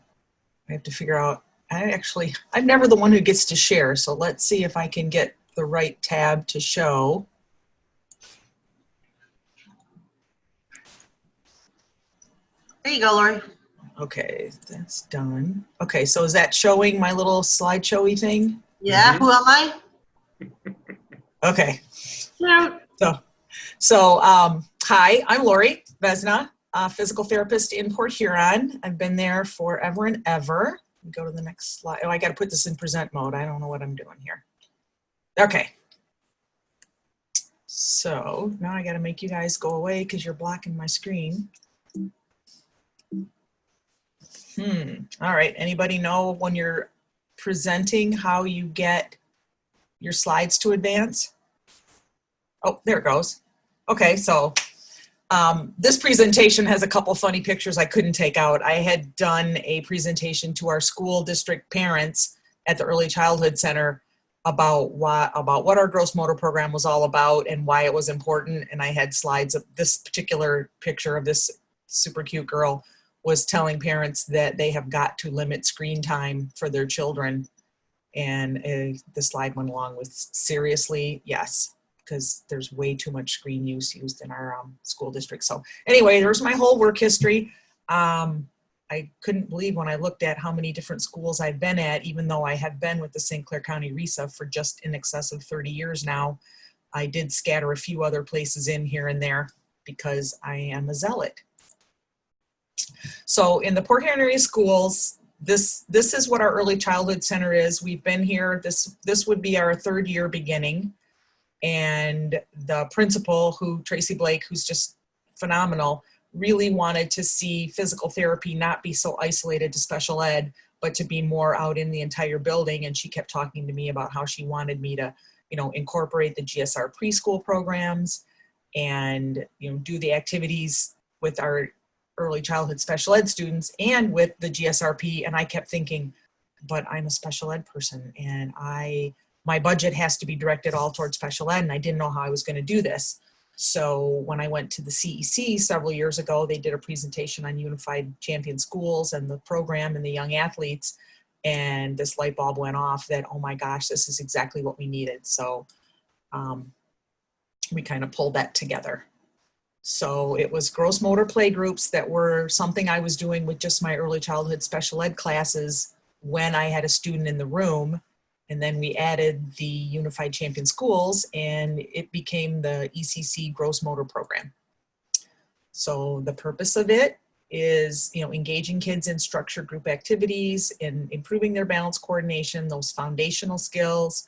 have to figure out. I'm never the one who gets to share, so let's see if I can get the right tab to show. There you go, Lori. Okay, that's done. Okay, so is that showing my little slideshowy thing? Yeah, Who am I? Okay. Yeah. So hi, I'm Lori Vesna, a physical therapist in Port Huron. I've been there forever and ever. Go to the next slide. Oh, I got to put this in present mode. I don't know what I'm doing here. Okay. So now I got to make you guys go away because you're blocking my screen. All right. Anybody know when you're presenting how you get your slides to advance? Oh, there it goes. Okay. So This presentation has a couple funny pictures I couldn't take out. I had done a presentation to our school district parents at the Early Childhood Center about what our gross motor program was all about and why it was important. And I had slides of this particular picture of this super cute girl was telling parents that they have got to limit screen time for their children. And the slide went along with, seriously, yes, because there's way too much screen use used in our school district. So anyway, there's my whole work history. I couldn't believe when I looked at how many different schools I've been at, even though I have been with the St. Clair County RESA for just in excess of 30 years now. I did scatter a few other places in here and there because I am a zealot. So in the Port Huron area schools, this is what our Early Childhood Center is. We've been here, this would be our third year beginning. And the principal, Tracy Blake, who's just phenomenal, really wanted to see physical therapy not be so isolated to special ed, but to be more out in the entire building. And she kept talking to me about how she wanted me to, incorporate the GSR preschool programs and, do the activities with our early childhood special ed students and with the GSRP. And I kept thinking, but I'm a special ed person and my budget has to be directed all towards special ed, and I didn't know how I was going to do this. So when I went to the CEC several years ago, they did a presentation on Unified Champion Schools and the program and the young athletes, and this light bulb went off that, oh my gosh, this is exactly what we needed. So we kind of pulled that together. So it was gross motor play groups that were something I was doing with just my early childhood special ed classes when I had a student in the room. And then we added the Unified Champion Schools and it became the ECC gross motor program. So the purpose of it is, engaging kids in structured group activities and improving their balance coordination, those foundational skills.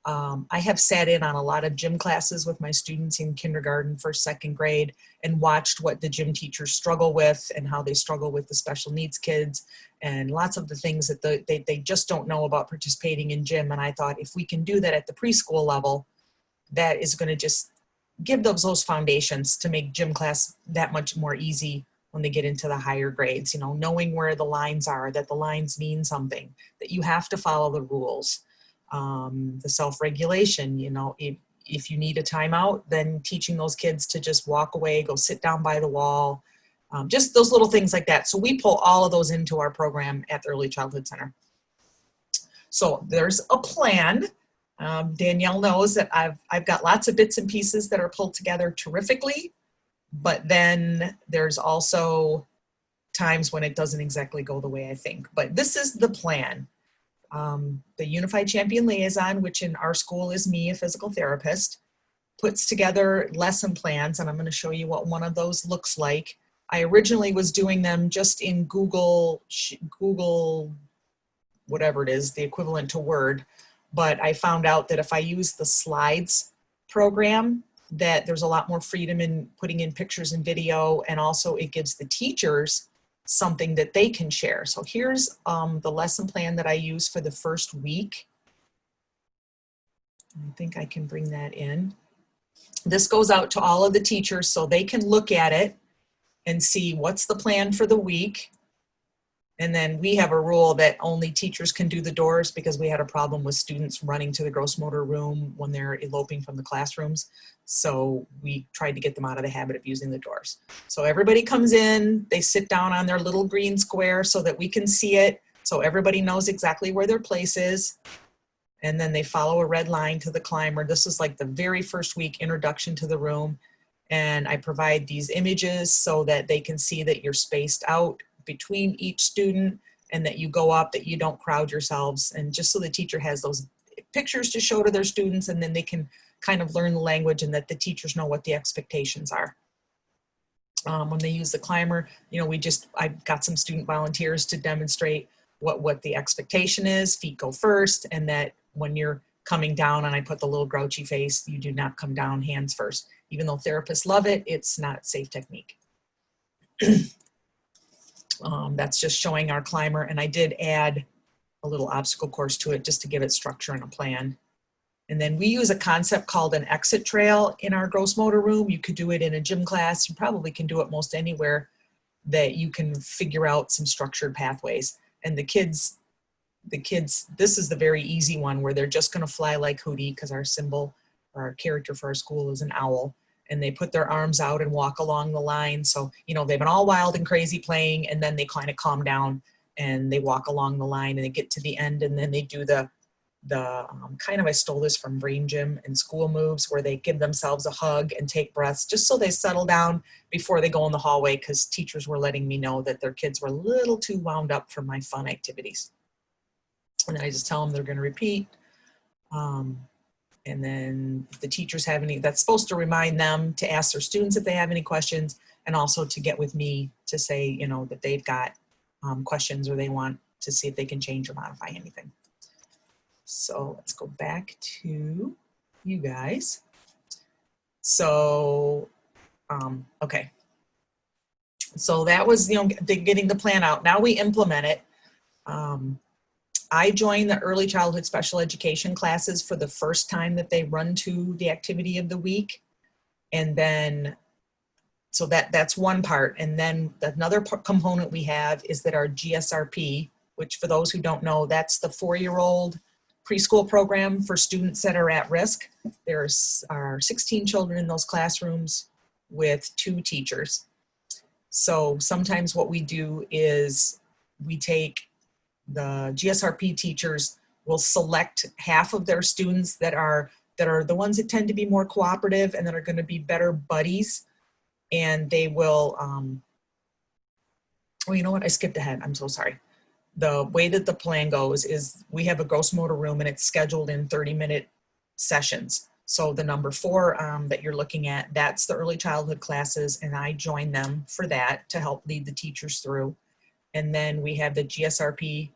I have sat in on a lot of gym classes with my students in kindergarten, first, second grade, and watched what the gym teachers struggle with and how they struggle with the special needs kids and lots of the things that they just don't know about participating in gym. And I thought, if we can do that at the preschool level, that is going to just give those foundations to make gym class that much more easy when they get into the higher grades, knowing where the lines are, that the lines mean something, that you have to follow the rules. The self-regulation, if you need a timeout, then teaching those kids to just walk away, go sit down by the wall, just those little things like that. So we pull all of those into our program at the Early Childhood Center. So there's a plan. Danielle knows that I've got lots of bits and pieces that are pulled together terrifically, but then there's also times when it doesn't exactly go the way I think. But this is the plan. The Unified Champion Liaison, which in our school is me, a physical therapist, puts together lesson plans, and I'm going to show you what one of those looks like. I originally was doing them just in Google, whatever it is, the equivalent to Word, but I found out that if I use the slides program, that there's a lot more freedom in putting in pictures and video, and also it gives the teachers something that they can share. So here's the lesson plan that I use for the first week. I think I can bring that in. This goes out to all of the teachers so they can look at it and see what's the plan for the week. And then we have a rule that only teachers can do the doors because we had a problem with students running to the gross motor room when they're eloping from the classrooms. So we tried to get them out of the habit of using the doors. So everybody comes in, they sit down on their little green square so that we can see it. So everybody knows exactly where their place is. And then they follow a red line to the climber. This is like the very first week introduction to the room. And I provide these images so that they can see that you're spaced out between each student and that you go up, that you don't crowd yourselves, and just so the teacher has those pictures to show to their students, and then they can kind of learn the language and that the teachers know what the expectations are. When they use the climber, I've got some student volunteers to demonstrate what the expectation is. Feet go first, and that when you're coming down, and I put the little grouchy face, you do not come down hands first. Even though therapists love it, it's not safe technique. That's just showing our climber, and I did add a little obstacle course to it just to give it structure and a plan. And then we use a concept called an exit trail in our gross motor room. You could do it in a gym class. You probably can do it most anywhere that you can figure out some structured pathways. And the kids, this is the very easy one where they're just gonna fly like Hootie, because our symbol or our character for our school is an owl. And they put their arms out and walk along the line. So, you know, they've been all wild and crazy playing, and then they kind of calm down and they walk along the line and they get to the end, and then they do the kind of, I stole this from Brain Gym and school moves, where they give themselves a hug and take breaths just so they settle down before they go in the hallway, because teachers were letting me know that their kids were a little too wound up for my fun activities. And then I just tell them they're going to repeat. And then if the teachers have any, that's supposed to remind them to ask their students if they have any questions, and also to get with me to say, you know, that they've got questions or they want to see if they can change or modify anything. So let's go back to you guys. So, okay. So that was, you know, getting the plan out. Now we implement it. I joined the early childhood special education classes for the first time that they run to the activity of the week. And then, so that's one part. And then another component we have is that our GSRP, which for those who don't know, that's the 4-year-old preschool program for students that are at risk. There are 16 children in those classrooms with 2 teachers. So sometimes what we do is we take the GSRP teachers will select half of their students that are the ones that tend to be more cooperative and that are going to be better buddies. And they will, well, you know what? I skipped ahead. I'm so sorry. The way that the plan goes is we have a gross motor room and it's scheduled in 30-minute sessions. So the number 4 that you're looking at, that's the early childhood classes, and I join them for that to help lead the teachers through. And then we have the GSRP,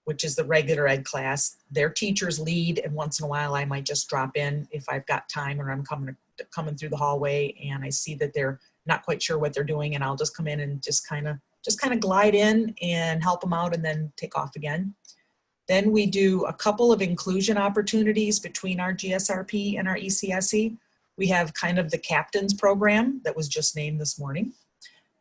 which is the regular ed class. Their teachers lead, and once in a while I might just drop in if I've got time or I'm coming through the hallway and I see that they're not quite sure what they're doing, and I'll just come in and just kind of glide in and help them out and then take off again. Then we do a couple of inclusion opportunities between our GSRP and our ECSE. We have kind of the captain's program that was just named this morning,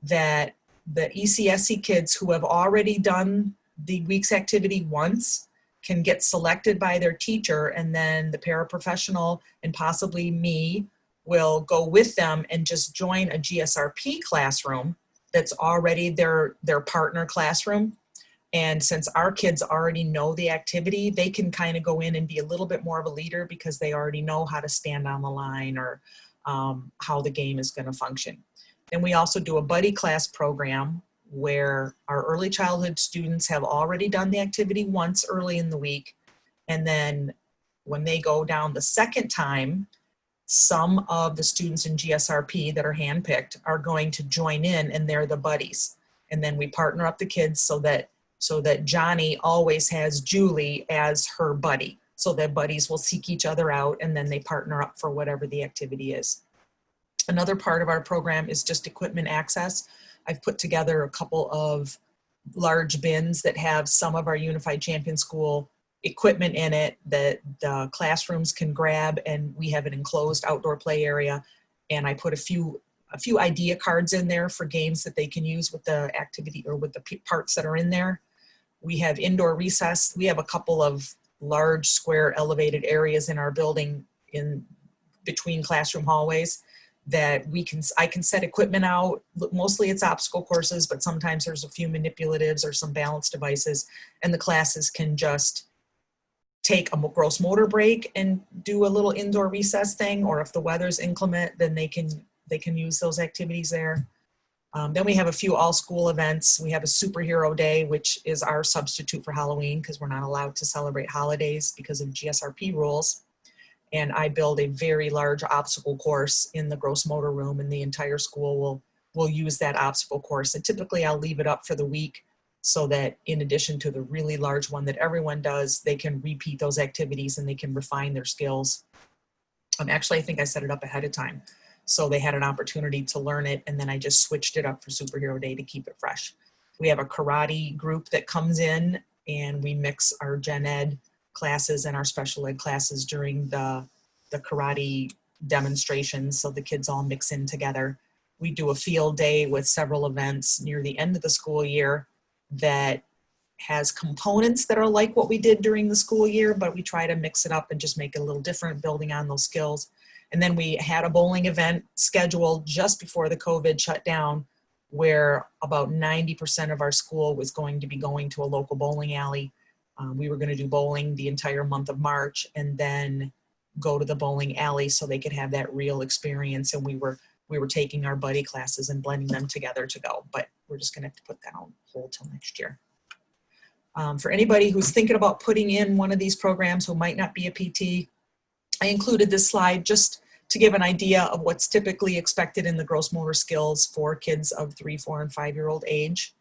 that the ECSE kids who have already done the week's activity once can get selected by their teacher, and then the paraprofessional and possibly me will go with them and just join a GSRP classroom that's already their partner classroom. And since our kids already know the activity, they can kind of go in and be a little bit more of a leader because they already know how to stand on the line or how the game is going to function. Then we also do a buddy class program where our early childhood students have already done the activity once early in the week. And then when they go down the second time, some of the students in GSRP that are handpicked are going to join in, and they're the buddies. And then we partner up the kids so that Johnny always has Julie as her buddy. So that buddies will seek each other out, and then they partner up for whatever the activity is. Another part of our program is just equipment access. I've put together a couple of large bins that have some of our Unified Champion School equipment in it that the classrooms can grab, and we have an enclosed outdoor play area. And I put a few idea cards in there for games that they can use with the activity or with the parts that are in there. We have indoor recess. We have a couple of large square elevated areas in our building in between classroom hallways that I can set equipment out. Mostly it's obstacle courses, but sometimes there's a few manipulatives or some balance devices, and the classes can just take a gross motor break and do a little indoor recess thing, or if the weather's inclement, then they can use those activities there. Then we have a few all-school events. We have a superhero day, which is our substitute for Halloween because we're not allowed to celebrate holidays because of GSRP rules. And I build a very large obstacle course in the gross motor room, and the entire school will use that obstacle course. And typically I'll leave it up for the week so that in addition to the really large one that everyone does, they can repeat those activities and they can refine their skills. Actually, I think I set it up ahead of time, so they had an opportunity to learn it, and then I just switched it up for Superhero Day to keep it fresh. We have a karate group that comes in, and we mix our gen ed classes and our special ed classes during the karate demonstrations, so the kids all mix in together. We do a field day with several events near the end of the school year that has components that are like what we did during the school year, but we try to mix it up and just make it a little different, building on those skills. And then we had a bowling event scheduled just before the COVID shut down, where about 90% of our school was going to be going to a local bowling alley. We were going to do bowling the entire month of March and then go to the bowling alley so they could have that real experience. And we were taking our buddy classes and blending them together to go, but we're just going to have to put that on hold till next year. For anybody who's thinking about putting in one of these programs who might not be a PT, I included this slide just to give an idea of what's typically expected in the gross motor skills for kids of 3, 4, and 5-year-old age.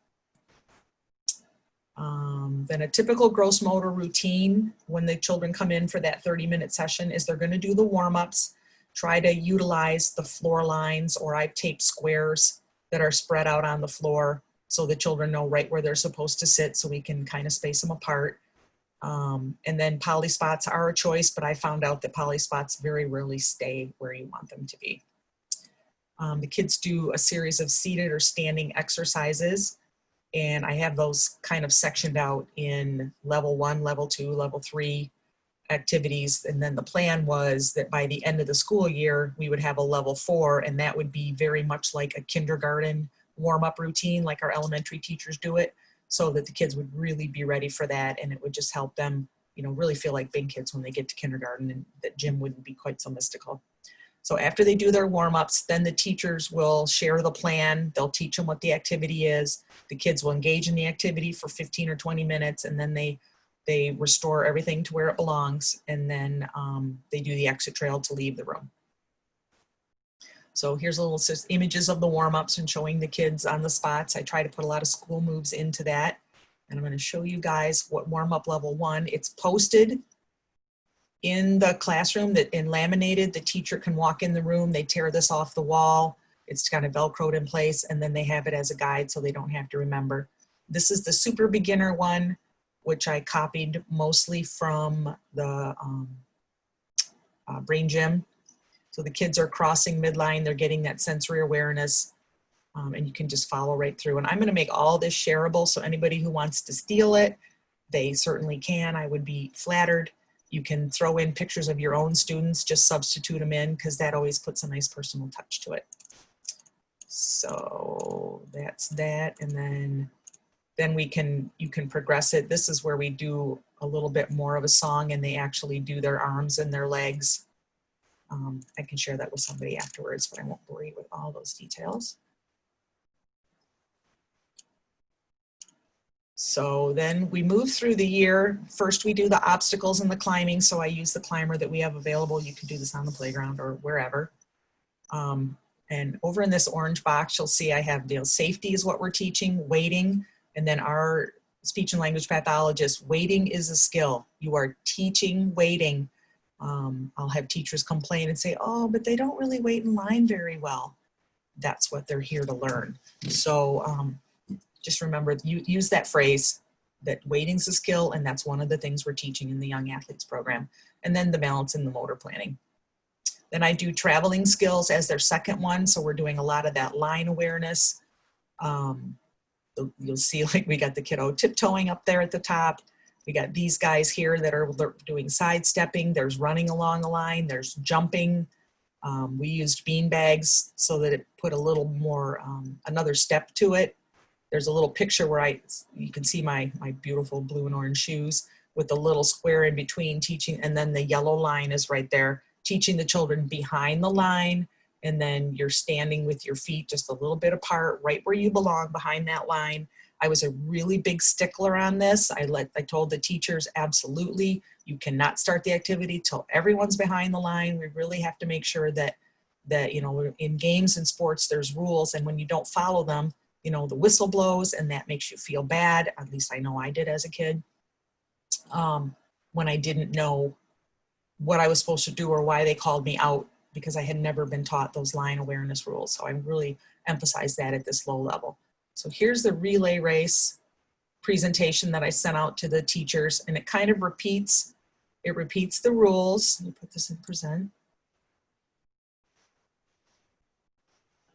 Then a typical gross motor routine when the children come in for that 30-minute session is they're going to do the warm-ups, try to utilize the floor lines, or I've taped squares that are spread out on the floor so the children know right where they're supposed to sit, so we can kind of space them apart. And then poly spots are a choice, but I found out that poly spots very rarely stay where you want them to be. The kids do a series of seated or standing exercises, and I have those kind of sectioned out in level 1, level 2, level 3 activities. And then the plan was that by the end of the school year, we would have a level 4, and that would be very much like a kindergarten warm-up routine, like our elementary teachers do it, so that the kids would really be ready for that, and it would just help them, you know, really feel like big kids when they get to kindergarten, and that gym wouldn't be quite so mystical. So after they do their warm-ups, then the teachers will share the plan. They'll teach them what the activity is. The kids will engage in the activity for 15 or 20 minutes, and then they restore everything to where it belongs, and then they do the exit trail to leave the room. So here's a little images of the warm-ups and showing the kids on the spots. I try to put a lot of school moves into that. And I'm going to show you guys what warm-up level 1, it's posted in the classroom that in laminated, the teacher can walk in the room, they tear this off the wall, it's kind of Velcroed in place, and then they have it as a guide so they don't have to remember. This is the super beginner one, which I copied mostly from the Brain Gym. So the kids are crossing midline, they're getting that sensory awareness, and you can just follow right through. And I'm going to make all this shareable, so anybody who wants to steal it, they certainly can. I would be flattered. You can throw in pictures of your own students, just substitute them in, because that always puts a nice personal touch to it. So that's that, and then you can progress it. This is where we do a little bit more of a song, and they actually do their arms and their legs. I can share that with somebody afterwards, but I won't bore you with all those details. So then we move through the year. First we do the obstacles and the climbing. So I use the climber that we have available. You can do this on the playground or wherever. And over in this orange box, you'll see I have, you know, safety is what we're teaching, waiting, and then our speech and language pathologist, waiting is a skill. You are teaching waiting. I'll have teachers complain and say, oh, but they don't really wait in line very well. That's what they're here to learn. So just remember, use that phrase, that waiting's a skill, and that's one of the things we're teaching in the Young Athletes program. And then the balance and the motor planning. Then I do traveling skills as their second one. So we're doing a lot of that line awareness. You'll see, like, we got the kiddo tiptoeing up there at the top. We got these guys here that are doing sidestepping. There's running along a line. There's jumping. We used bean bags so that it put a little more, another step to it. There's a little picture where you can see my beautiful blue and orange shoes with the little square in between teaching, and then the yellow line is right there, teaching the children behind the line, and then you're standing with your feet just a little bit apart, right where you belong, behind that line. I was a really big stickler on this. I told the teachers, absolutely, you cannot start the activity till everyone's behind the line. We really have to make sure that you know, in games and sports, there's rules, and when you don't follow them, you know, the whistle blows, and that makes you feel bad. At least I know I did as a kid. When I didn't know what I was supposed to do or why they called me out, because I had never been taught those line awareness rules. So I really emphasize that at this low level. So here's the relay race presentation that I sent out to the teachers, and it kind of repeats It repeats the rules. Let me put this in present.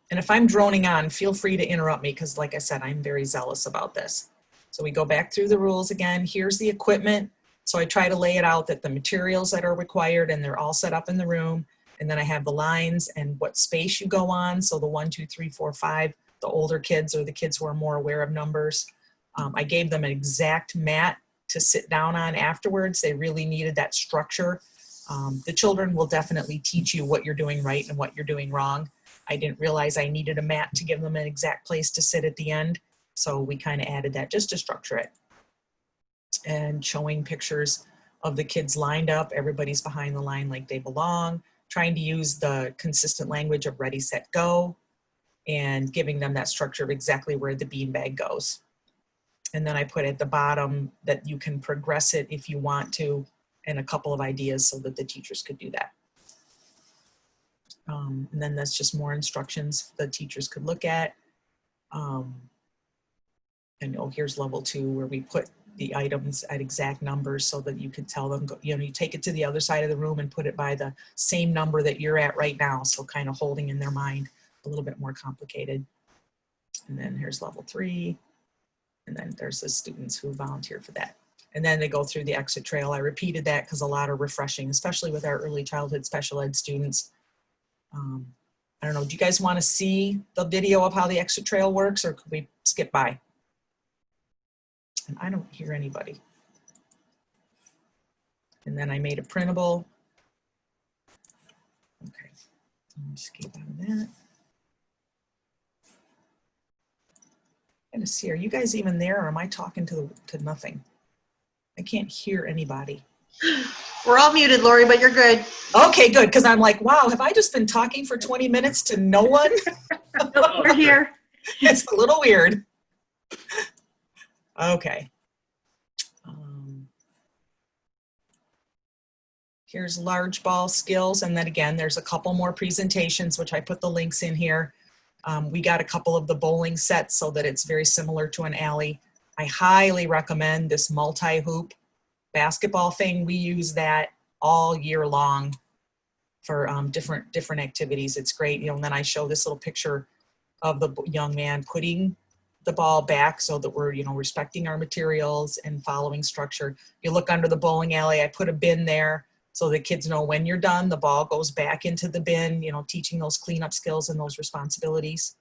And if I'm droning on, feel free to interrupt me because, like I said, I'm very zealous about this. So we go back through the rules again. Here's the equipment. So I try to lay it out that the materials that are required and they're all set up in the room. And then I have the lines and what space you go on. So the 1, 2, 3, 4, 5, the older kids or the kids who are more aware of numbers. I gave them an exact mat to sit down on afterwards. They really needed that structure. The children will definitely teach you what you're doing right and what you're doing wrong. I didn't realize I needed a mat to give them an exact place to sit at the end. So we kind of added that just to structure it. And showing pictures of the kids lined up, everybody's behind the line like they belong, trying to use the consistent language of ready, set, go, and giving them that structure of exactly where the beanbag goes. And then I put at the bottom that you can progress it if you want to, and a couple of ideas so that the teachers could do that. And then that's just more instructions the teachers could look at. And oh, here's level 2 where we put the items at exact numbers so that you could tell them, you know, you take it to the other side of the room and put it by the same number that you're at right now. So kind of holding in their mind a little bit more complicated. And then here's level 3. And then there's the students who volunteer for that. And then they go through the exit trail. I repeated that because a lot are refreshing, especially with our early childhood special ed students. I don't know, do you guys want to see the video of how the exit trail works, or could we skip by? And I don't hear anybody. And then I made a printable. Okay, let me escape out of that. I'm gonna see, are you guys even there, or am I talking to nothing? I can't hear anybody. We're all muted, Lori, but you're good. Okay, good, because I'm like, wow, have I just been talking for 20 minutes to no one? We're here. It's a little weird. Okay. Here's large ball skills, and then again, there's a couple more presentations, which I put the links in here. We got a couple of the bowling sets so that it's very similar to an alley. I highly recommend this multi-hoop basketball thing. We use that all year long for different activities. It's great, you know. And then I show this little picture of the young man putting the ball back so that we're, you know, respecting our materials and following structure. You look under the bowling alley, I put a bin there so the kids know when you're done, the ball goes back into the bin, you know, teaching those cleanup skills and those responsibilities.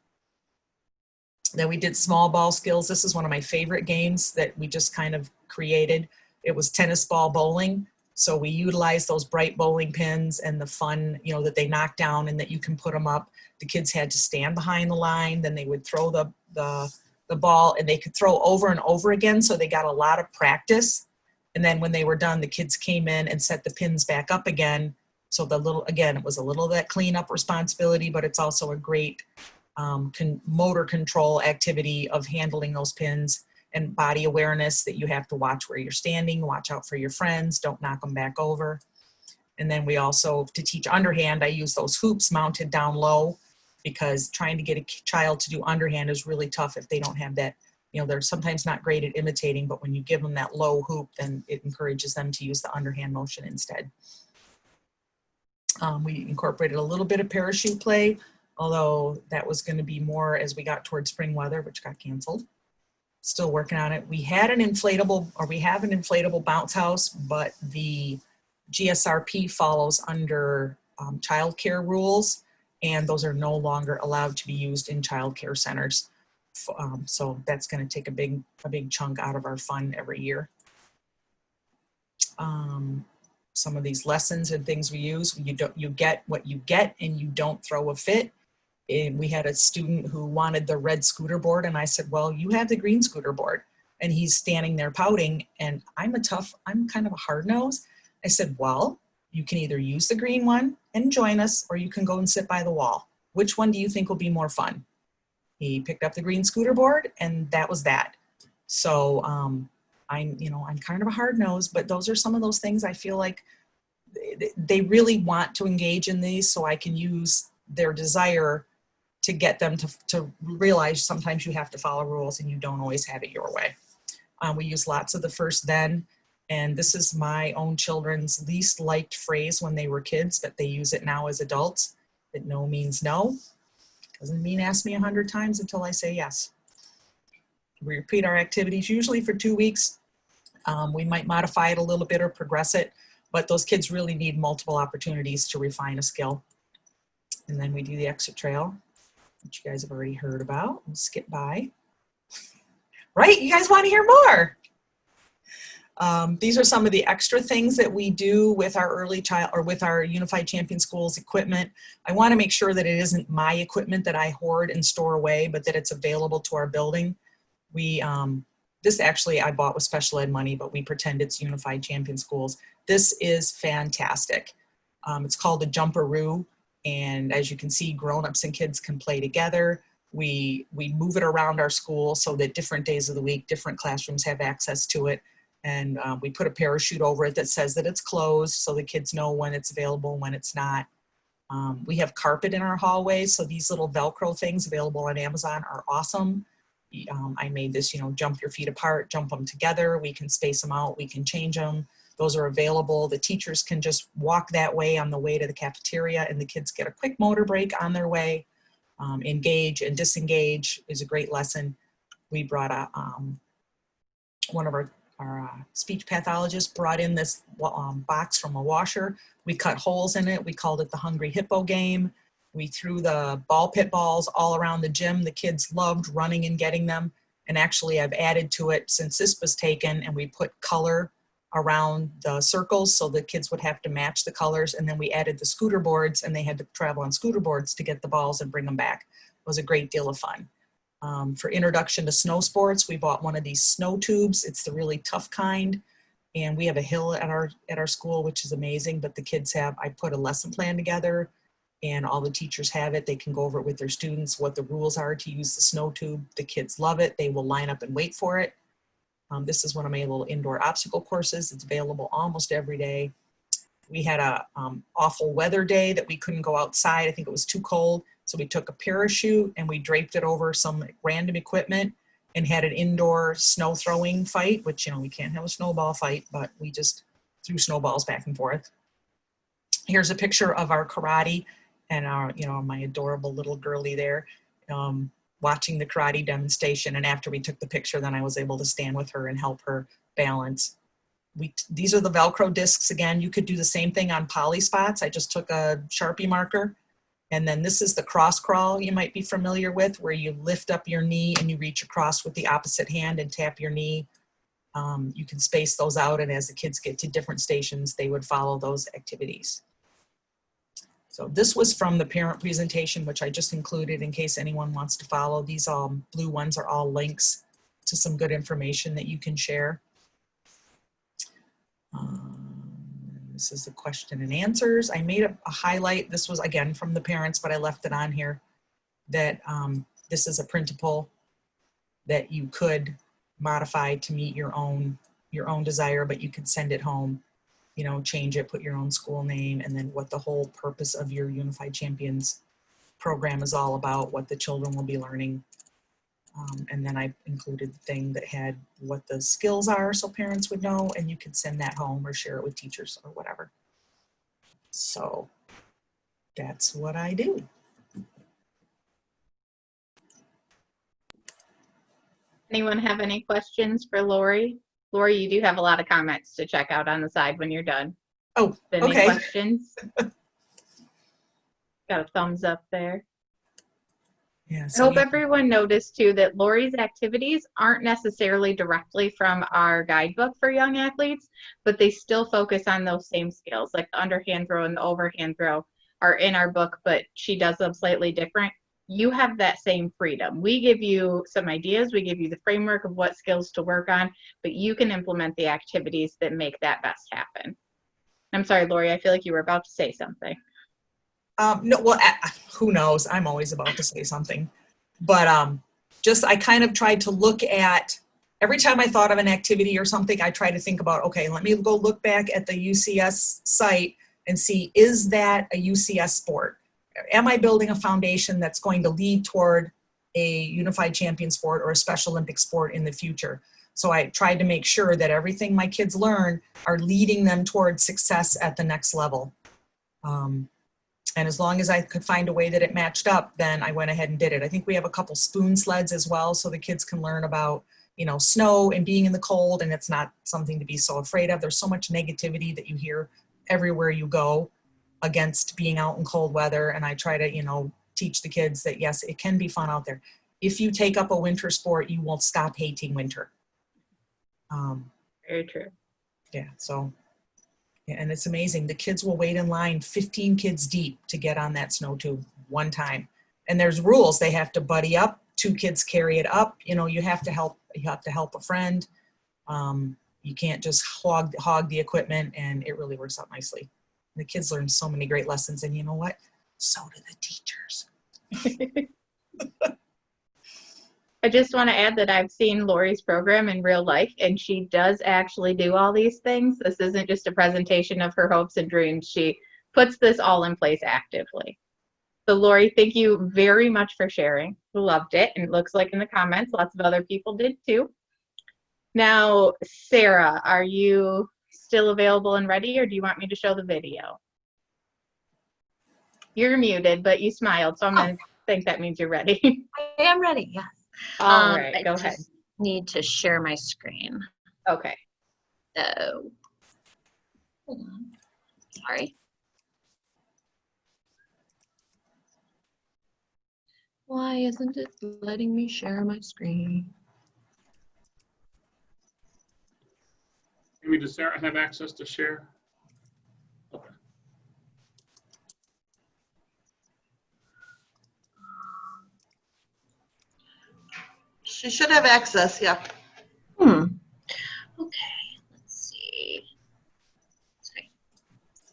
Then we did small ball skills. This is one of my favorite games that we just kind of created. It was tennis ball bowling. So we utilized those bright bowling pins and the fun, you know, that they knock down and that you can put them up. The kids had to stand behind the line, then they would throw the ball, and they could throw over and over again. So they got a lot of practice. And then when they were done, the kids came in and set the pins back up again. So again, it was a little of that cleanup responsibility, but it's also a great motor control activity of handling those pins and body awareness that you have to watch where you're standing, watch out for your friends, don't knock them back over. And then we also, to teach underhand, I use those hoops mounted down low, because trying to get a child to do underhand is really tough if they don't have that, you know, they're sometimes not great at imitating, but when you give them that low hoop, then it encourages them to use the underhand motion instead. We incorporated a little bit of parachute play, although that was going to be more as we got towards spring weather, which got canceled. Still working on it. We had an inflatable, or we have an inflatable bounce house, but the GSRP follows under childcare rules, and those are no longer allowed to be used in childcare centers. So that's going to take a big chunk out of our fund every year. Some of these lessons and things we use, you get what you get, and you don't throw a fit. And we had a student who wanted the red scooter board, and I said, well, you have the green scooter board. And he's standing there pouting, and I'm kind of a hard nose. I said, well, you can either use the green one and join us, or you can go and sit by the wall. Which one do you think will be more fun? He picked up the green scooter board, and that was that. So I'm kind of a hard nose, but those are some of those things I feel like they really want to engage in these, so I can use their desire to get them to realize sometimes you have to follow rules and you don't always have it your way. We use lots of the first then. And this is my own children's least liked phrase when they were kids, but they use it now as adults, that no means no. Doesn't mean ask me 100 times until I say yes. We repeat our activities usually for 2 weeks. We might modify it a little bit or progress it, but those kids really need multiple opportunities to refine a skill. And then we do the exit trail, which you guys have already heard about. We'll skip by. Right, you guys want to hear more? These are some of the extra things that we do with our early child or with our Unified Champion Schools equipment. I want to make sure that it isn't my equipment that I hoard and store away, but that it's available to our building. This actually I bought with special ed money, but we pretend it's Unified Champion Schools. This is fantastic. It's called a jumperoo, and as you can see, grown-ups and kids can play together. We move it around our school so that different days of the week, different classrooms have access to it. And we put a parachute over it that says that it's closed so the kids know when it's available and when it's not. We have carpet in our hallways, so these little Velcro things available on Amazon are awesome. I made this, jump your feet apart, jump them together. We can space them out, we can change them. Those are available. The teachers can just walk that way on the way to the cafeteria, and the kids get a quick motor break on their way. Engage and disengage is a great lesson. We brought one of our speech pathologists brought in this box from a washer. We cut holes in it. We called it the Hungry Hippo game. We threw the ball pit balls all around the gym. The kids loved running and getting them. And actually I've added to it since this was taken, and we put color around the circles so the kids would have to match the colors. And then we added the scooter boards, and they had to travel on scooter boards to get the balls and bring them back. It was a great deal of fun. For introduction to snow sports, we bought one of these snow tubes. It's the really tough kind. And we have a hill at our school, which is amazing, but the kids I put a lesson plan together, and all the teachers have it. They can go over it with their students, what the rules are to use the snow tube. The kids love it. They will line up and wait for it. This is one of my little indoor obstacle courses. It's available almost every day. We had a awful weather day that we couldn't go outside. I think it was too cold. So we took a parachute and we draped it over some random equipment and had an indoor snow throwing fight, which, we can't have a snowball fight, but we just threw snowballs back and forth. Here's a picture of our karate and our, my adorable little girly there, watching the karate demonstration. And after we took the picture, then I was able to stand with her and help her balance. These are the Velcro discs again. You could do the same thing on poly spots. I just took a Sharpie marker. And then this is the cross crawl you might be familiar with, where you lift up your knee and you reach across with the opposite hand and tap your knee. You can space those out, and as the kids get to different stations, they would follow those activities. So this was from the parent presentation, which I just included in case anyone wants to follow. These blue ones are all links to some good information that you can share. This is the question and answers. I made a highlight. This was again from the parents, but I left it on here, that this is a printable that you could modify to meet your own desire, but you could send it home, change it, put your own school name, and then what the whole purpose of your Unified Champions program is all about, what the children will be learning. And then I included the thing that had what the skills are so parents would know, and you could send that home or share it with teachers or whatever. So that's what I do. Anyone have any questions for Lori? Lori, you do have a lot of comments to check out on the side when you're done. Oh, any okay. questions? Got a thumbs up there. Yeah, I hope everyone noticed too that Lori's activities aren't necessarily directly from our guidebook for young athletes, but they still focus on those same skills, like the underhand throw and the overhand throw are in our book, but she does them slightly different. You have that same freedom. We give you some ideas, we give you the framework of what skills to work on, but you can implement the activities that make that best happen. I'm sorry, Lori, I feel like you were about to say something. No, well, who knows? I'm always about to say something. But I kind of tried to look at, every time I thought of an activity or something, I try to think about, okay, let me go look back at the UCS site and see, is that a UCS sport? Am I building a foundation that's going to lead toward a Unified Champion sport or a Special Olympic sport in the future? So I tried to make sure that everything my kids learn are leading them towards success at the next level. And as long as I could find a way that it matched up, then I went ahead and did it. I think we have a couple spoon sleds as well, so the kids can learn about, you know, snow and being in the cold, and it's not something to be so afraid of. There's so much negativity that you hear everywhere you go against being out in cold weather, and I try to, you know, teach the kids that yes, it can be fun out there. If you take up a winter sport, you won't stop hating winter. Very true. Yeah, so. Yeah, and it's amazing. The kids will wait in line 15 kids deep to get on that snow tube one time. And there's rules. They have to buddy up. 2 kids carry it up. You know, you have to help a friend. You can't just hog the equipment, and it really works out nicely. The kids learn so many great lessons, and you know what? So do the teachers. I just want to add that I've seen Lori's program in real life, and she does actually do all these things. This isn't just a presentation of her hopes and dreams. She puts this all in place actively. So Lori, thank you very much for sharing. We loved it, and it looks like in the comments lots of other people did too. Now, Sarah, are you still available and ready, or do you want me to show the video? You're muted, but you smiled, so I'm going to think that means you're ready. I am ready, yes. All right, go I ahead. just need to share my screen. Okay. So, hold on. Sorry. Why isn't it letting me share my screen? Maybe does Sarah have access to share? Okay. She should have access, yeah. Okay, let's see. Sorry.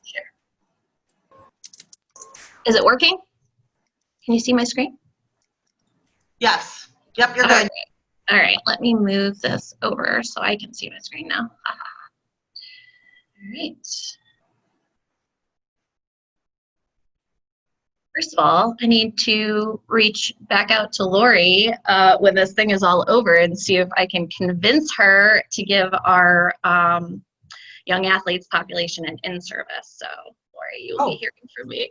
Share. Is it working? Can you see my screen? Yes. Yep, you're good. All right, let me move this over so I can see my screen now. All right. First of all, I need to reach back out to Lori when this thing is all over and see if I can convince her to give our young athletes population an in-service. So, Lori, you'll be hearing from me.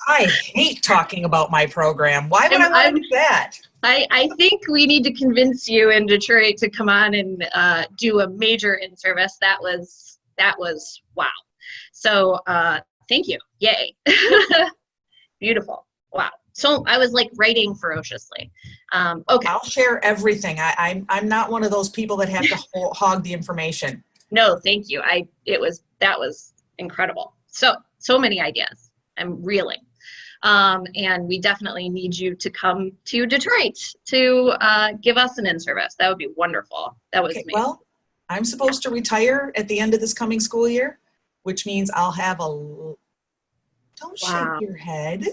I hate talking about my program. Why would I want to do that? I think we need to convince you in Detroit to come on and do a major in-service. That was wow. So thank you. Yay. Beautiful. Wow. So I was like writing ferociously. Okay. I'll share everything. I'm not one of those people that have to hog the information. No, thank you. That was incredible. So many ideas. I'm reeling. And we definitely need you to come to Detroit to give us an in-service. That would be wonderful. That was amazing. Well, I'm supposed to retire at the end of this coming school year, which means I'll have don't shake your head.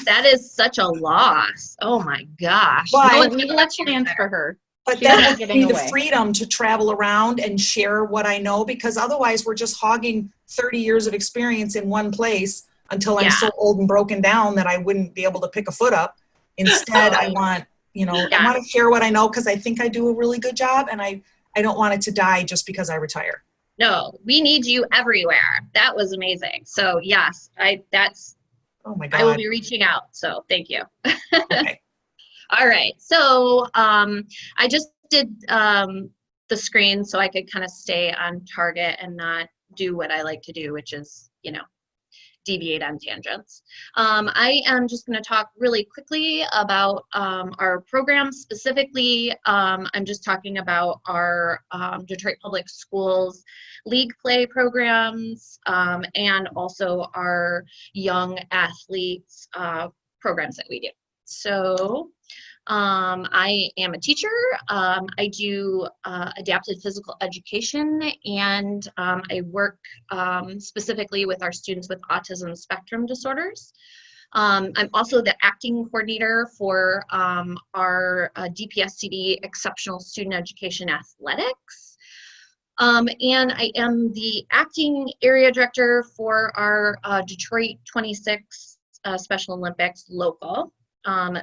That is such a loss. Oh my gosh. Well, we left plans for her. But that would be the freedom to travel around and share what I know, because otherwise we're just hogging 30 years of experience in one place until I'm so old and broken down that I wouldn't be able to pick a foot up. Instead, I want, I want to share what I know because I think I do a really good job, and I don't want it to die just because I retire. No, we need you everywhere. That was amazing. So yes, oh my God. I will be reaching out. So thank you. Okay. All right. So I just did the screen so I could kind of stay on target and not do what I like to do, which is, deviate on tangents. I am just going to talk really quickly about our program. Specifically, I'm just talking about our Detroit Public Schools league play programs and also our young athletes programs that we do. So I am a teacher. I do adapted physical education, and I work specifically with our students with autism spectrum disorders. I'm also the acting coordinator for our DPSCD Exceptional Student Education Athletics. And I am the acting area director for our Detroit 26 Special Olympics local.